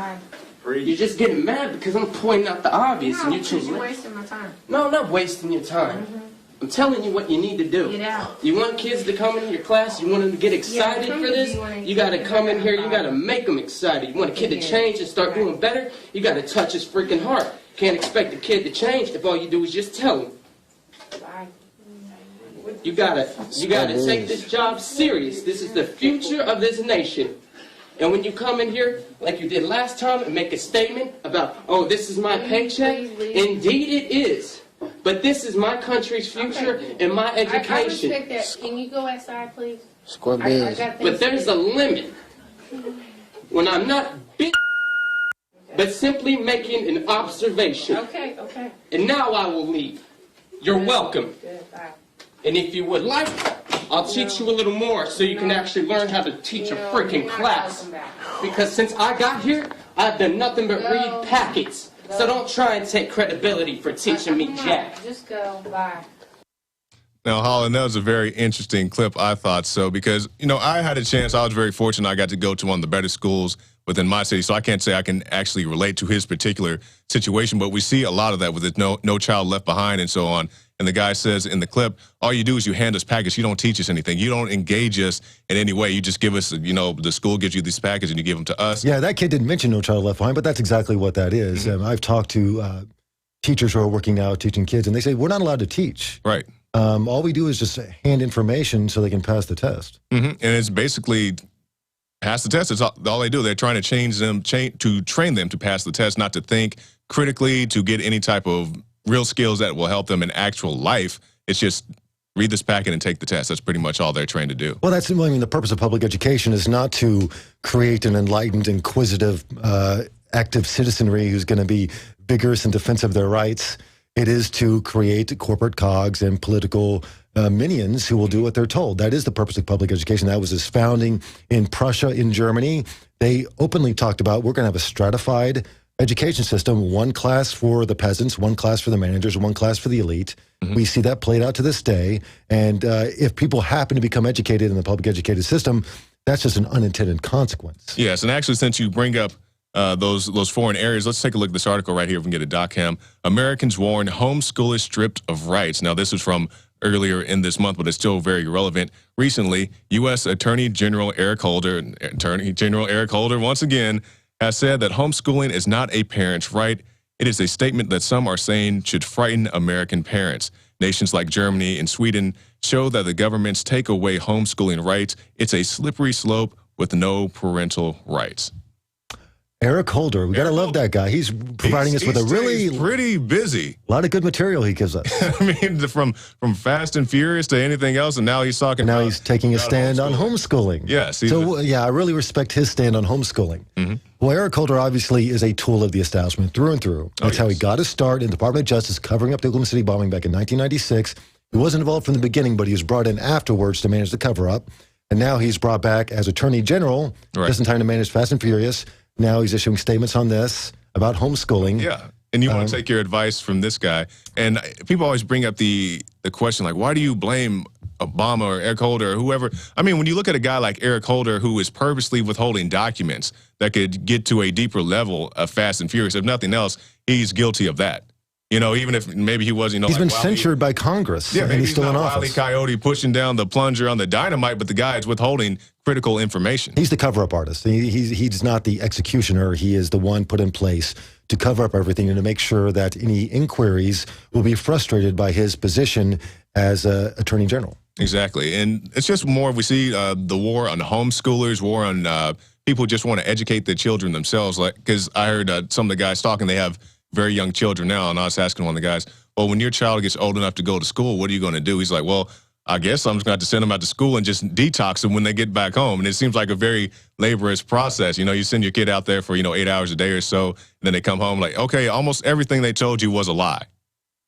N: You're just getting mad because I'm pointing out the obvious, and you're
V: wasting my time.
N: No, I'm not wasting your time. I'm telling you what you need to do.
V: Get out.
N: You want kids to come into your class, you want them to get excited for this, you got to come in here, you got to make them excited. You want a kid to change and start doing better, you got to touch his freaking heart. Can't expect a kid to change if all you do is just tell him. You gotta take this job serious. This is the future of this nation. And when you come in here, like you did last time, and make a statement about, oh, this is my paycheck, indeed it is. But this is my country's future and my education.
V: I respect that. Can you go outside, please?
N: But there's a limit. When I'm not but simply making an observation.
V: Okay.
N: And now I will leave. You're welcome.
V: Good, bye.
N: And if you would like, I'll teach you a little more so you can actually learn how to teach a freaking class. Because since I got here, I've done nothing but read packets. So don't try and take credibility for teaching me jack.
V: Just go. Bye.
M: Now, Holland, that was a very interesting clip, I thought so, because, I had a chance. I was very fortunate. I got to go to one of the better schools within my city, so I can't say I can actually relate to his particular situation, but we see a lot of that with it, no child left behind and so on. And the guy says in the clip, all you do is you hand us packets. You don't teach us anything. You don't engage us in any way. You just give us, the school gives you these packets and you give them to us.
B: Yeah, that kid didn't mention no child left behind, but that's exactly what that is.
M: Mm-hmm.
B: I've talked to teachers who are working now teaching kids, and they say, we're not allowed to teach.
M: Right.
B: All we do is just hand information so they can pass the test.
M: Mm-hmm. And it's basically pass the test. It's all they do. They're trying to train them to pass the test, not to think critically, to get any type of real skills that will help them in actual life. It's just read this packet and take the test. That's pretty much all they're trained to do.
B: Well, the purpose of public education is not to create an enlightened, inquisitive, active citizenry who's going to be vigorous and defensive of their rights. It is to create corporate cogs and political minions who will do what they're told. That is the purpose of public education. That was its founding in Prussia, in Germany. They openly talked about, we're going to have a stratified education system, one class for the peasants, one class for the managers, one class for the elite. Mm-hmm. We see that played out to this day. And if people happen to become educated in the public educated system, that's just an unintended consequence.
M: Yes, and actually, since you bring up those foreign areas, let's take a look at this article right here if we can get a doc-cam. Americans warn homeschoolers stripped of rights. Now, this is from earlier in this month, but it's still very relevant. Recently, U.S. Attorney General Eric Holder, once again, has said that homeschooling is not a parent's right. It is a statement that some are saying should frighten American parents. Nations like Germany and Sweden show that the governments take away homeschooling rights. It's a slippery slope with no parental rights.
B: Eric Holder, we got to love that guy. He's providing us with
M: he's pretty busy.
B: A lot of good material he gives us.
M: I mean, from Fast and Furious to anything else, and now he's talking.
B: Now he's taking a stand on homeschooling.
M: Yes.
B: I really respect his stand on homeschooling. Mm-hmm. Well, Eric Holder obviously is a tool of the establishment through and through. That's how he got his start in the Department of Justice, covering up the Oklahoma City bombing back in 1996. He wasn't involved from the beginning, but he was brought in afterwards to manage the cover-up. And now he's brought back as Attorney General, just in time to manage Fast and Furious. Now he's issuing statements on this about homeschooling.
M: Yeah, and you want to take your advice from this guy. And people always bring up the question, like, why do you blame Obama or Eric Holder or whoever. I mean, when you look at a guy like Eric Holder who is purposely withholding documents that could get to a deeper level of Fast and Furious, if nothing else, he's guilty of that. You know, even if maybe he wasn't,
B: he's been censured by Congress, and he's still in office.
M: Wile E. Coyote pushing down the plunger on the dynamite, but the guy is withholding critical information.
B: He's the cover-up artist. He's not the executioner. He is the one put in place to cover up everything and to make sure that any inquiries will be frustrated by his position as Attorney General.
M: Exactly. And it's just more, we see the war on homeschoolers, war on people who just want to educate their children themselves. Like, because I heard some of the guys talking, they have very young children now, and I was asking one of the guys, well, when your child gets old enough to go to school, what are you going to do? He's like, well, I guess I'm just going to have to send them out to school and just detox them when they get back home. And it seems like a very laborious process. You know, you send your kid out there for, 8 hours a day or so, and then they come home like, okay, almost everything they told you was a lie.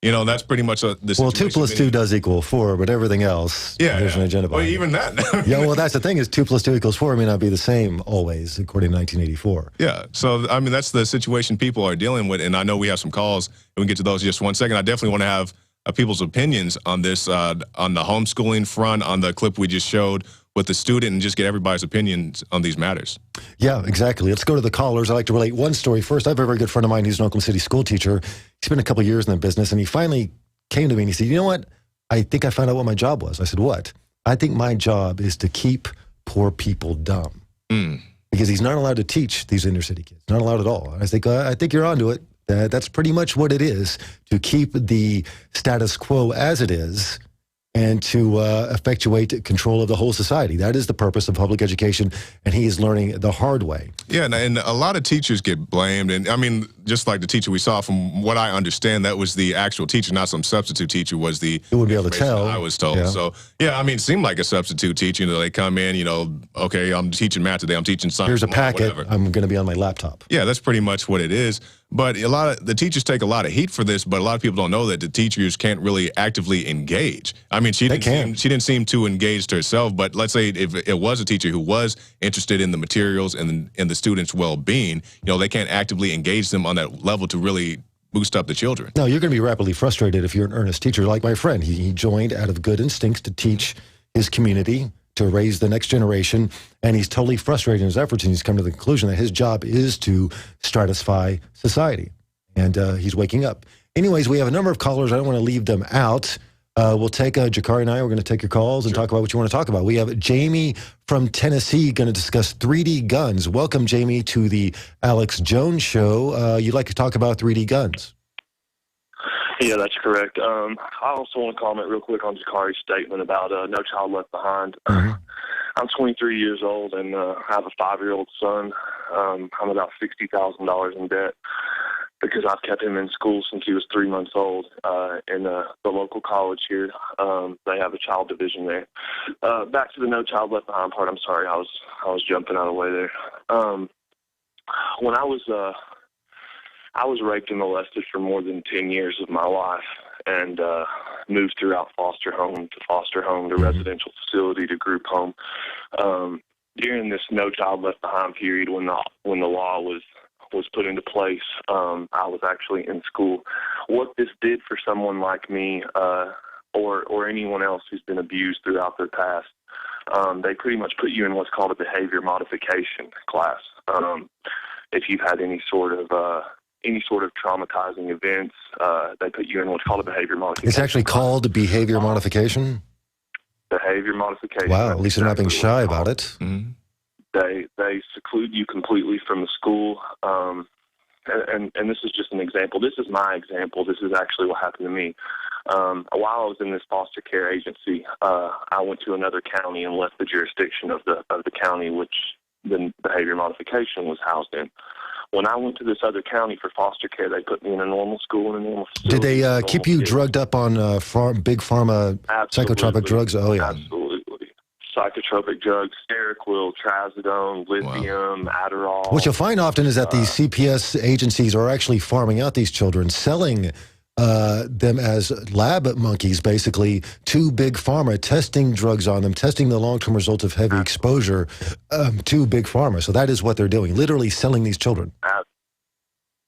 M: You know, that's pretty much the situation.
B: Well, 2 plus 2 does equal 4, but everything else, there's an agenda behind
M: it. Even that.
B: Yeah, well, that's the thing is 2 plus 2 equals 4 may not be the same always, according to 1984.
M: Yeah, so, I mean, that's the situation people are dealing with, and I know we have some calls, and we can get to those in just 1 second. I definitely want to have people's opinions on this, on the homeschooling front, on the clip we just showed with the student, and just get everybody's opinions on these matters.
B: Yeah, exactly. Let's go to the callers. I'd like to relate one story first. I have a very good friend of mine who's an Oklahoma City school teacher. He spent a couple of years in the business, and he finally came to me and he said, you know what? I think I found out what my job was. I said, what? I think my job is to keep poor people dumb. Because he's not allowed to teach these inner city kids. Not allowed at all. And I think you're onto it. That's pretty much what it is, to keep the status quo as it is and to effectuate control of the whole society. That is the purpose of public education, and he is learning the hard way.
M: Yeah, and a lot of teachers get blamed. And, I mean, just like the teacher we saw, from what I understand, that was the actual teacher, not some substitute teacher, was the
B: It would be able to tell.
M: I was told.
B: Yeah.
M: So, yeah, I mean, it seemed like a substitute teacher. You know, they come in, okay, I'm teaching math today, I'm teaching science.
B: Here's a packet.
M: Whatever.
B: I'm going to be on my laptop.
M: Yeah, that's pretty much what it is. But the teachers take a lot of heat for this, but a lot of people don't know that the teachers can't really actively engage. I mean, she didn't seem too engaged herself, but let's say if it was a teacher who was interested in the materials and in the students' well-being, they can't actively engage them on that level to really boost up the children.
B: No, you're going to be rapidly frustrated if you're an earnest teacher like my friend. He joined out of good instincts to teach his community, to raise the next generation, and he's totally frustrated in his efforts, and he's come to the conclusion that his job is to stratify society, and he's waking up. Anyways, we have a number of callers. I don't want to leave them out. We'll take, Jakari and I, we're going to take your calls and talk about what you want to talk about. We have Jamie from Tennessee going to discuss 3D guns. Welcome, Jamie, to the Alex Jones Show. You'd like to talk about 3D guns?
L: Yeah, that's correct. I also want to comment real quick on Jakari's statement about No Child Left Behind. I'm 23 years old and I have a 5-year-old son. I'm about $60,000 in debt because I've kept him in school since he was 3 months old. In the local college here, they have a child division there. Back to the No Child Left Behind part. I'm sorry, I was jumping out of the way there. When I was raped and molested for more than 10 years of my life and moved throughout foster home to residential facility to group home. During this No Child Left Behind period, when the law was put into place, I was actually in school. What this did for someone like me or anyone else who's been abused throughout their past, they pretty much put you in what's called a behavior modification class. If you've had any sort of traumatizing events, they put you in what's called a behavior modification.
B: It's actually called behavior modification?
L: Behavior modification.
B: Wow, at least they're not being shy about it.
M: Mm-hmm.
L: They seclude you completely from the school. And this is just an example. This is my example. This is actually what happened to me. While I was in this foster care agency, I went to another county and left the jurisdiction of the county which the behavior modification was housed in. When I went to this other county for foster care, they put me in a normal school and a normal facility.
B: Did they keep you drugged up on big pharma psychotropic drugs? Oh, yeah.
L: Absolutely. Psychotropic drugs, Seroquel, Trazodone, lithium, Adderall.
B: What you'll find often is that these CPS agencies are actually farming out these children, selling them as lab monkeys, basically, to big pharma, testing drugs on them, testing the long-term results of heavy exposure to big pharma. So that is what they're doing, literally selling these children.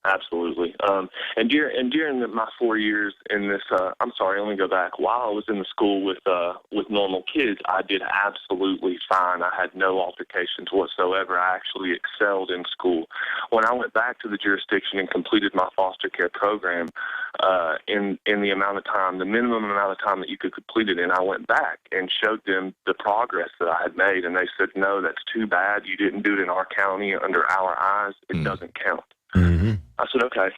L: Absolutely. And during my 4 years in this, I'm sorry, let me go back. While I was in the school with normal kids, I did absolutely fine. I had no altercations whatsoever. I actually excelled in school. When I went back to the jurisdiction and completed my foster care program, in the amount of time, the minimum amount of time that you could complete it in, I went back and showed them the progress that I had made, and they said, "No, that's too bad. You didn't do it in our county under our eyes. It doesn't count."
B: Mm-hmm.
L: I said, "Okay."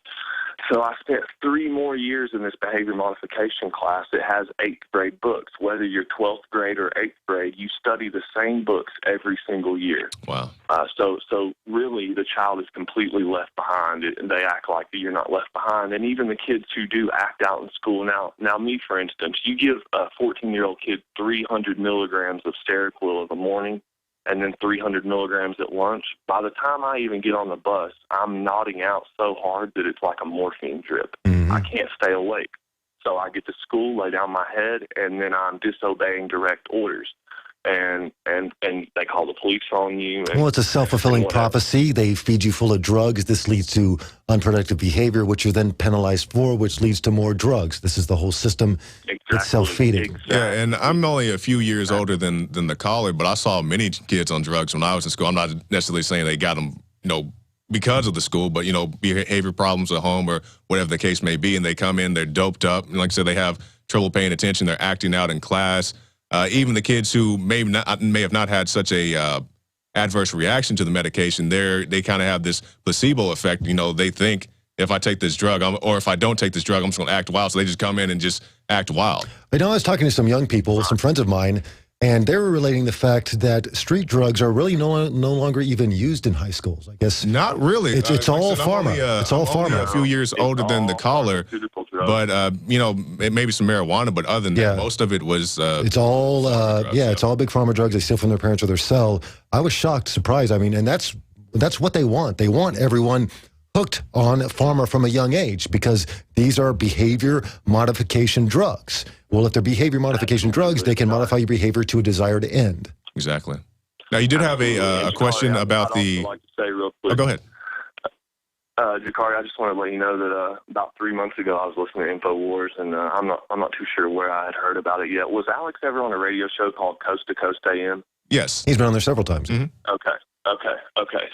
L: So I spent 3 more years in this behavior modification class. It has 8th grade books. Whether you're 12th grade or 8th grade, you study the same books every single year.
M: Wow.
L: So really, the child is completely left behind, and they act like you're not left behind. And even the kids who do act out in school now me, for instance, you give a 14-year-old kid 300 milligrams of Seroquel in the morning, and then 300 milligrams at lunch. By the time I even get on the bus, I'm nodding out so hard that it's like a morphine drip. I can't stay awake. So I get to school, lay down my head, and then I'm disobeying direct orders. And they call the police on you.
B: Well, it's a self-fulfilling prophecy. They feed you full of drugs. This leads to unproductive behavior, which you're then penalized for, which leads to more drugs. This is the whole system. It's self-feeding.
M: Yeah, and I'm only a few years older than the caller, but I saw many kids on drugs when I was in school. I'm not necessarily saying they got them, because of the school, but, behavior problems at home or whatever the case may be, and they come in, they're doped up, and like I said, they have trouble paying attention, they're acting out in class. Even the kids who may have not had such a adverse reaction to the medication, they kind of have this placebo effect. They think if I take this drug, or if I don't take this drug, I'm just going to act wild. So they just come in and just act wild.
B: I was talking to some young people, some friends of mine, and they were relating the fact that street drugs are really no longer even used in high schools. I guess
M: not really.
B: It's all pharma. It's all pharma.
M: A few years older than the caller, but maybe some marijuana. But other than that, most of it was.
B: It's all it's all big pharma drugs they steal from their parents or they sell. I was shocked, surprised. I mean, and that's what they want. They want everyone hooked on pharma from a young age because these are behavior modification drugs. Well, if they're behavior modification drugs, they can modify your behavior to a desired end.
M: Exactly. Now, you did have a question about the.
L: I'd like to say real quick.
M: Oh, go ahead.
L: Jakari, I just want to let you know that about 3 months ago I was listening to InfoWars, and I'm not too sure where I had heard about it yet. Was Alex ever on a radio show called Coast to Coast AM?
M: Yes.
B: He's been on there several times.
M: Mm-hmm.
L: Okay.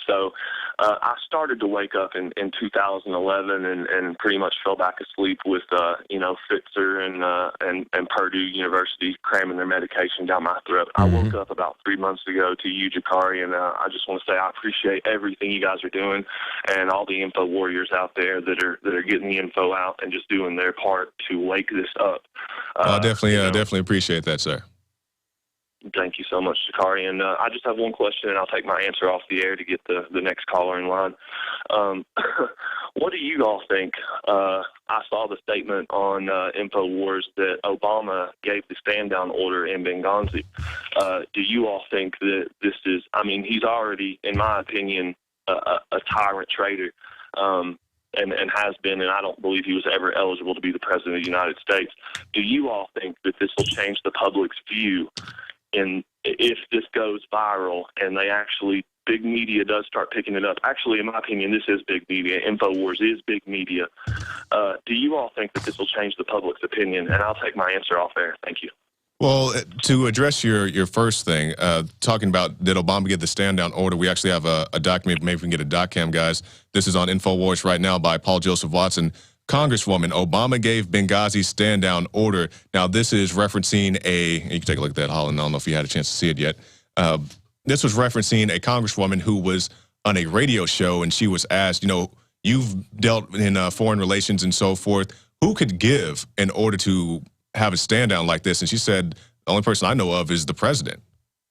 L: So I started to wake up in 2011 and pretty much fell back asleep with Fitzer and Purdue University cramming their medication down my throat. I woke up about 3 months ago to you, Jakari, and I just want to say I appreciate everything you guys are doing and all the info warriors out there that are getting the info out and just doing their part to wake this up.
M: Definitely appreciate that, sir.
L: Thank you so much, Jakari. And I just have one question, and I'll take my answer off the air to get the next caller in line. What do you all think? I saw the statement on InfoWars that Obama gave the stand-down order in Benghazi. Do you all think that this is, he's already, in my opinion, a tyrant traitor. And has been, and I don't believe he was ever eligible to be the president of the United States. Do you all think that this will change the public's view if this goes viral and big media does start picking it up? Actually, in my opinion, this is big media. InfoWars is big media. Do you all think that this will change the public's opinion? And I'll take my answer off there. Thank you.
M: Well, to address your first thing, talking about did Obama get the stand-down order, we actually have a document. Maybe we can get a doc cam, guys. This is on InfoWars right now by Paul Joseph Watson. Congresswoman, Obama gave Benghazi stand-down order. Now, this is referencing you can take a look at that, Holland. I don't know if you had a chance to see it yet. This was referencing a congresswoman who was on a radio show, and she was asked, you've dealt in foreign relations and so forth. Who could give an order to have a stand-down like this? And she said, the only person I know of is the president.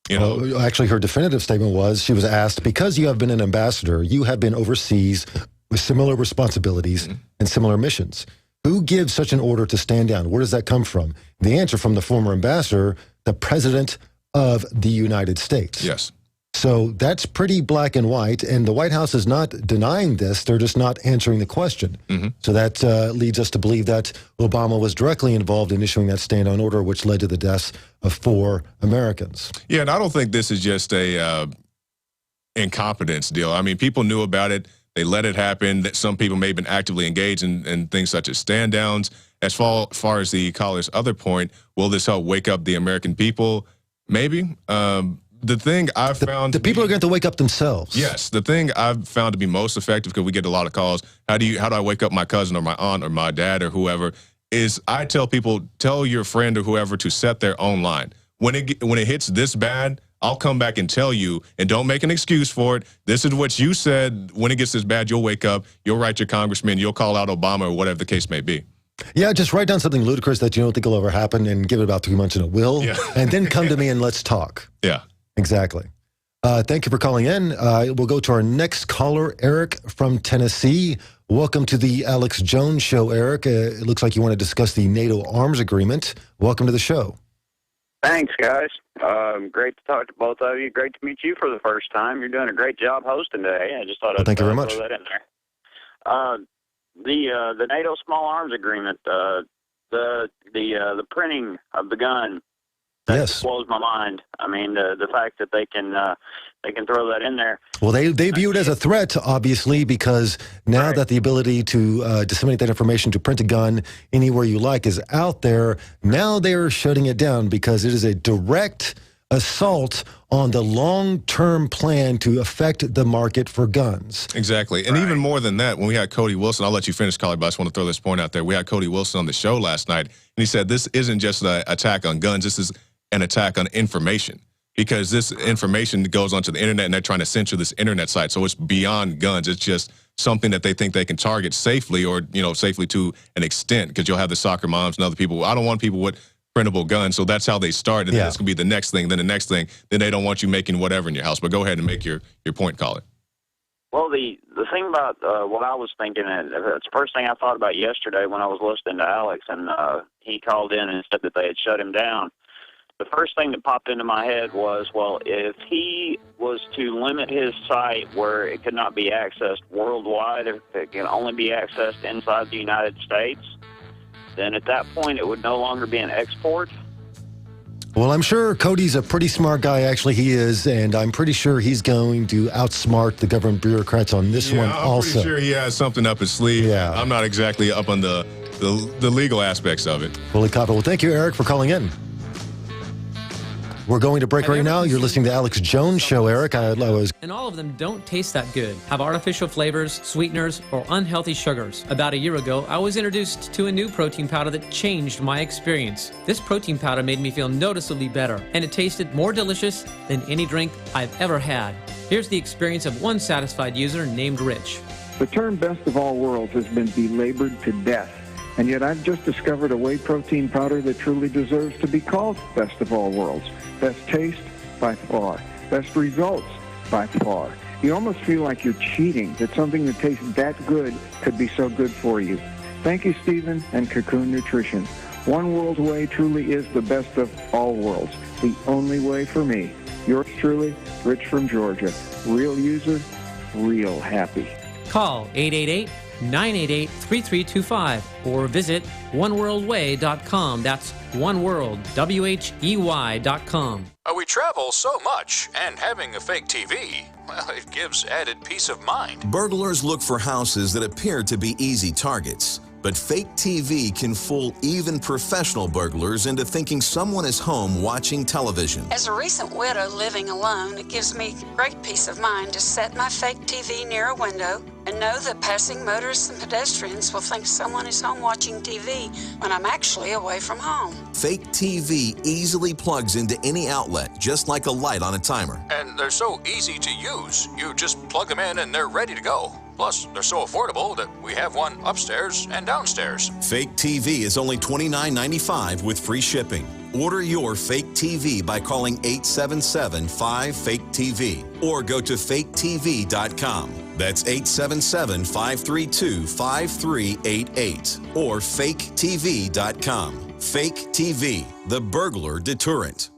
B: Actually, her definitive statement was, she was asked, because you have been an ambassador, you have been overseas with similar responsibilities and similar missions. Who gives such an order to stand down? Where does that come from? The answer from the former ambassador, the president of the United States.
M: Yes.
B: So that's pretty black and white, and the White House is not denying this. They're just not answering the question. So that leads us to believe that Obama was directly involved in issuing that stand-down order, which led to the deaths of 4 Americans.
M: Yeah, and I don't think this is just a incompetence deal. I mean, people knew about it. They let it happen. That some people may have been actively engaged in things such as stand downs. As far as the caller's other point, will this help wake up the American people? Maybe. The thing I've found...
B: The people are going to wake up themselves.
M: Yes. The thing I've found to be most effective, because we get a lot of calls, how do I wake up my cousin or my aunt or my dad or whoever, is I tell people, tell your friend or whoever to set their own line. When it hits this bad, I'll come back and tell you, and don't make an excuse for it. This is what you said. When it gets this bad, you'll wake up, you'll write your congressman, you'll call out Obama or whatever the case may be.
B: Yeah, just write down something ludicrous that you don't think will ever happen and give it about 3 months and it will. Yeah. And then come to me and let's talk.
M: Yeah.
B: Exactly. Thank you for calling in. We'll go to our next caller, Eric from Tennessee. Welcome to the Alex Jones Show, Eric. It looks like you want to discuss the NATO arms agreement. Welcome to the show.
O: Thanks, guys. Great to talk to both of you. Great to meet you for the first time. You're doing a great job hosting today. I just thought I'd
B: thank you very much.
O: throw that in there. The NATO small arms agreement, the printing of the gun, that just blows my mind. I mean, the fact that they can throw that in there.
B: Well, they view it as a threat, obviously, because now that the ability to disseminate that information to print a gun anywhere you like is out there, now they're shutting it down because it is a direct assault on the long-term plan to affect the market for guns.
M: Exactly. And even more than that, when we had Cody Wilson, I'll let you finish, caller, but I just want to throw this point out there. We had Cody Wilson on the show last night, and he said this isn't just an attack on guns. This is an attack on information, because this information goes onto the internet and they're trying to censor this internet site. So it's beyond guns. It's just something that they think they can target safely, or, safely to an extent, because you'll have the soccer moms and other people. I don't want people with printable guns. So that's how they start. And then it's going to be the next thing, then the next thing. Then they don't want you making whatever in your house. But go ahead and make your point, caller.
O: Well, the thing about what I was thinking, it's the first thing I thought about yesterday when I was listening to Alex, and he called in and said that they had shut him down. The first thing that popped into my head was, well, if he was to limit his site where it could not be accessed worldwide, if it can only be accessed inside the United States, then at that point it would no longer be an export.
B: Well, I'm sure Cody's a pretty smart guy. Actually, he is, and I'm pretty sure he's going to outsmart the government bureaucrats on this one also.
M: I'm pretty sure he has something up his sleeve. Yeah. I'm not exactly up on the legal aspects of it.
B: Fully confident. Well, thank you, Eric, for calling in. We're going to break right now. You're listening to Alex Jones Show, Eric.
P: And all of them don't taste that good, have artificial flavors, sweeteners, or unhealthy sugars. About a year ago, I was introduced to a new protein powder that changed my experience. This protein powder made me feel noticeably better, and it tasted more delicious than any drink I've ever had. Here's the experience of one satisfied user named Rich.
R: The term best of all worlds has been belabored to death. And yet I've just discovered a whey protein powder that truly deserves to be called best of all worlds. Best taste, by far. Best results, by far. You almost feel like you're cheating, that something that tastes that good could be so good for you. Thank you, Stephen and Cocoon Nutrition. One World Whey truly is the best of all worlds. The only way for me. Yours truly, Rich from Georgia. Real user, real happy.
P: Call 888-988-3325 or visit oneworldway.com. That's oneworld.com.
W: We travel so much, and having a fake TV, well, it gives added peace of mind.
Y: Burglars look for houses that appear to be easy targets. But fake TV can fool even professional burglars into thinking someone is home watching television.
Z: As a recent widow living alone, it gives me great peace of mind to set my fake TV near a window and know that passing motorists and pedestrians will think someone is home watching TV when I'm actually away from home.
Y: Fake TV easily plugs into any outlet, just like a light on a timer.
W: And they're so easy to use. You just plug them in and they're ready to go. Plus, they're so affordable that we have one upstairs and downstairs.
Y: Fake TV is only $29.95 with free shipping. Order your fake TV by calling 877-5-FAKE-TV or go to faketv.com. That's 877-532-5388 or faketv.com. Fake TV, the burglar deterrent.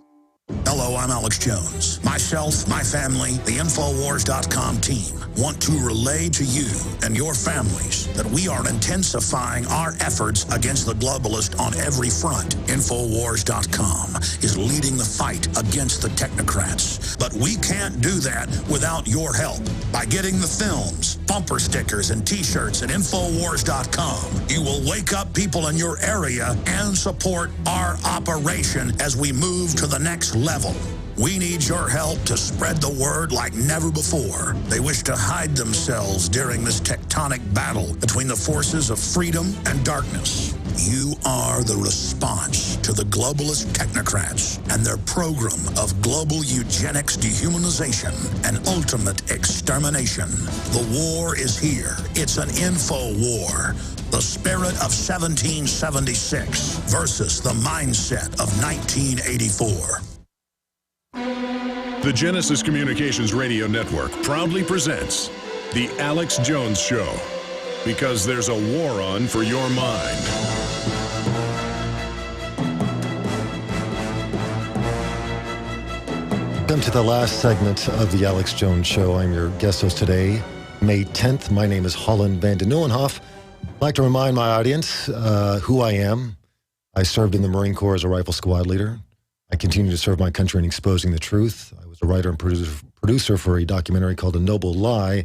E: Hello, I'm Alex Jones. Myself, my family, the Infowars.com team want to relay to you and your families that we are intensifying our efforts against the globalist on every front. Infowars.com is leading the fight against the technocrats. But we can't do that without your help. By getting the films, bumper stickers, and t-shirts at Infowars.com, you will wake up people in your area and support our operation as we move to the next level. We need your help to spread the word like never before. They wish to hide themselves during this tectonic battle between the forces of freedom and darkness. You are the response to the globalist technocrats and their program of global eugenics, dehumanization, and ultimate extermination. The war is here. It's an info war. The spirit of 1776 versus the mindset of 1984.
A: The Genesis Communications Radio Network proudly presents The Alex Jones Show, because there's a war on for your mind.
B: Welcome to the last segment of The Alex Jones Show. I'm your guest host today, May 10th. My name is Holland van de Nieuwenhof. I'd like to remind my audience who I am. I served in the Marine Corps as a rifle squad leader. I continue to serve my country in exposing the truth. I was a writer and producer for a documentary called A Noble Lie,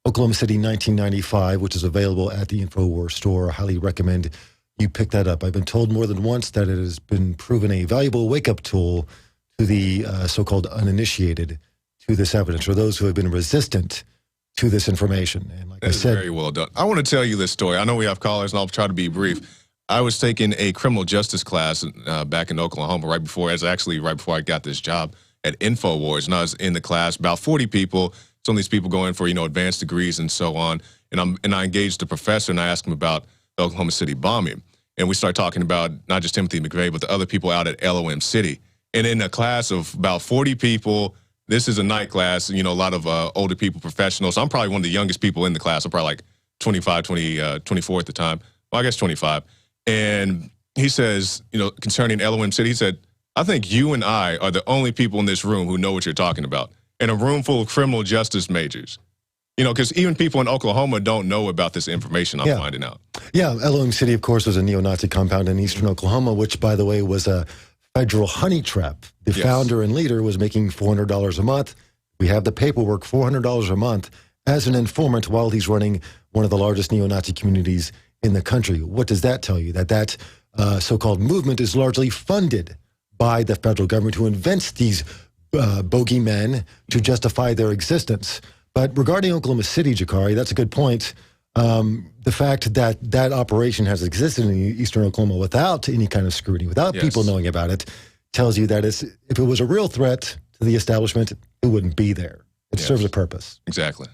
B: Oklahoma City, 1995, which is available at the InfoWars store. I highly recommend you pick that up. I've been told more than once that it has been proven a valuable wake-up tool to the so-called uninitiated to this evidence, or those who have been resistant to this information. And like I said,
M: very well done. I want to tell you this story. I know we have callers, and I'll try to be brief. I was taking a criminal justice class back in Oklahoma right before I got this job at InfoWars, and I was in the class, about 40 people. Some of these people going for, advanced degrees and so on. And I engaged the professor, and I asked him about the Oklahoma City bombing. And we started talking about not just Timothy McVeigh, but the other people out at LOM City. And in a class of about 40 people, this is a night class, a lot of older people, professionals. So I'm probably one of the youngest people in the class. I'm probably like 25, 24 at the time. Well, I guess 25. And he says, concerning LOM City, he said, I think you and I are the only people in this room who know what you're talking about. In a room full of criminal justice majors. Because even people in Oklahoma don't know about this information I'm finding out.
B: Yeah, LOM City, of course, was a neo-Nazi compound in eastern Oklahoma, which, by the way, was a federal honey trap. The founder and leader was making $400 a month. We have the paperwork, $400 a month, as an informant while he's running one of the largest neo-Nazi communities in the country. What does that tell you? That so-called movement is largely funded by the federal government, who invents these bogeymen to justify their existence. But regarding Oklahoma City, Jakari, that's a good point. The fact that operation has existed in eastern Oklahoma without any kind of scrutiny, without people knowing about it, tells you that if it was a real threat to the establishment, it wouldn't be there. It serves a purpose.
M: Exactly.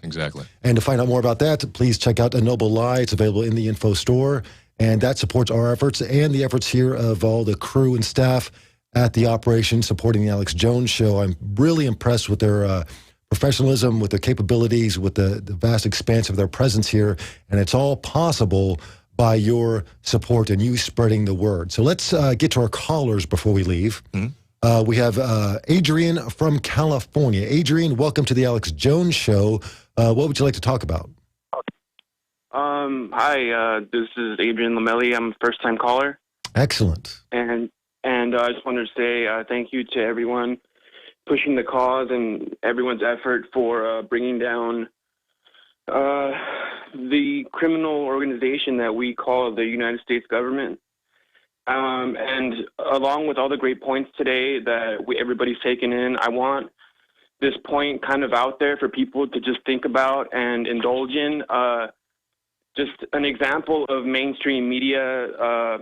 B: And to find out more about that, please check out A Noble Lie. It's available in the info store, and that supports our efforts and the efforts here of all the crew and staff at the operation supporting the Alex Jones Show. I'm really impressed with their professionalism, with their capabilities, with the vast expanse of their presence here, and it's all possible by your support and you spreading the word. So let's get to our callers before we leave. Mm-hmm. We have Adrian from California. Adrian, welcome to the Alex Jones Show. What would you like to talk about?
C: Hi, this is Adrian Lamelli. I'm a first-time caller.
B: Excellent.
C: And I just wanted to say thank you to everyone pushing the cause and everyone's effort for bringing down the criminal organization that we call the United States government. And along with all the great points today that everybody's taken in, I want this point kind of out there for people to just think about and indulge in. Just an example of mainstream media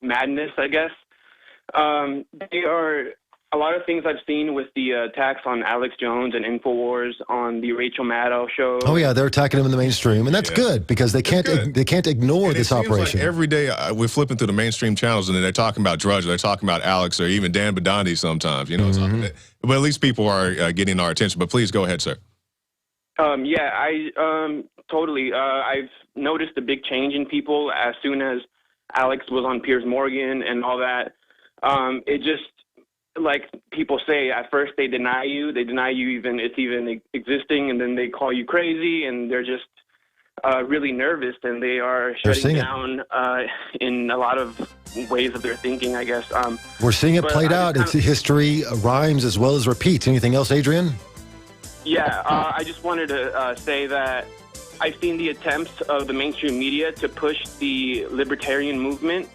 C: madness, I guess. They are a lot of things I've seen with the attacks on Alex Jones and InfoWars on the Rachel Maddow show.
B: Oh yeah, they're attacking him in the mainstream, and that's good because they can't ignore this operation.
M: Like every day we're flipping through the mainstream channels, and they're talking about Drudge, they're talking about Alex, or even Dan Badandi sometimes. But at least people are getting our attention. But please go ahead, sir.
C: Totally. I've noticed a big change in people as soon as Alex was on Piers Morgan and all that. It just, like people say, at first they deny you even existing, and then they call you crazy, and they're just really nervous, and they are shutting down in a lot of ways of their thinking, I guess.
B: We're seeing it played out. It's history, rhymes as well as repeats. Anything else, Adrian?
C: Yeah, I just wanted to say that I've seen the attempts of the mainstream media to push the libertarian movement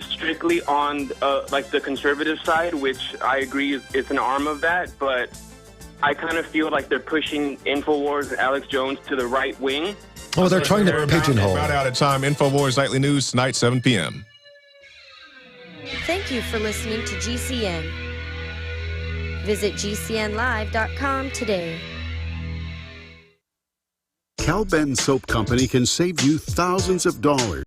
C: strictly on like the conservative side, which I agree is an arm of that, but I kind of feel like they're pushing InfoWars and Alex Jones to the right wing.
B: Oh, they're trying to pigeonhole.
M: About out of time. InfoWars Nightly News tonight, 7 p.m.
D: Thank you for listening to GCN. Visit GCNlive.com today.
I: Cal Ben Soap Company can save you thousands of dollars.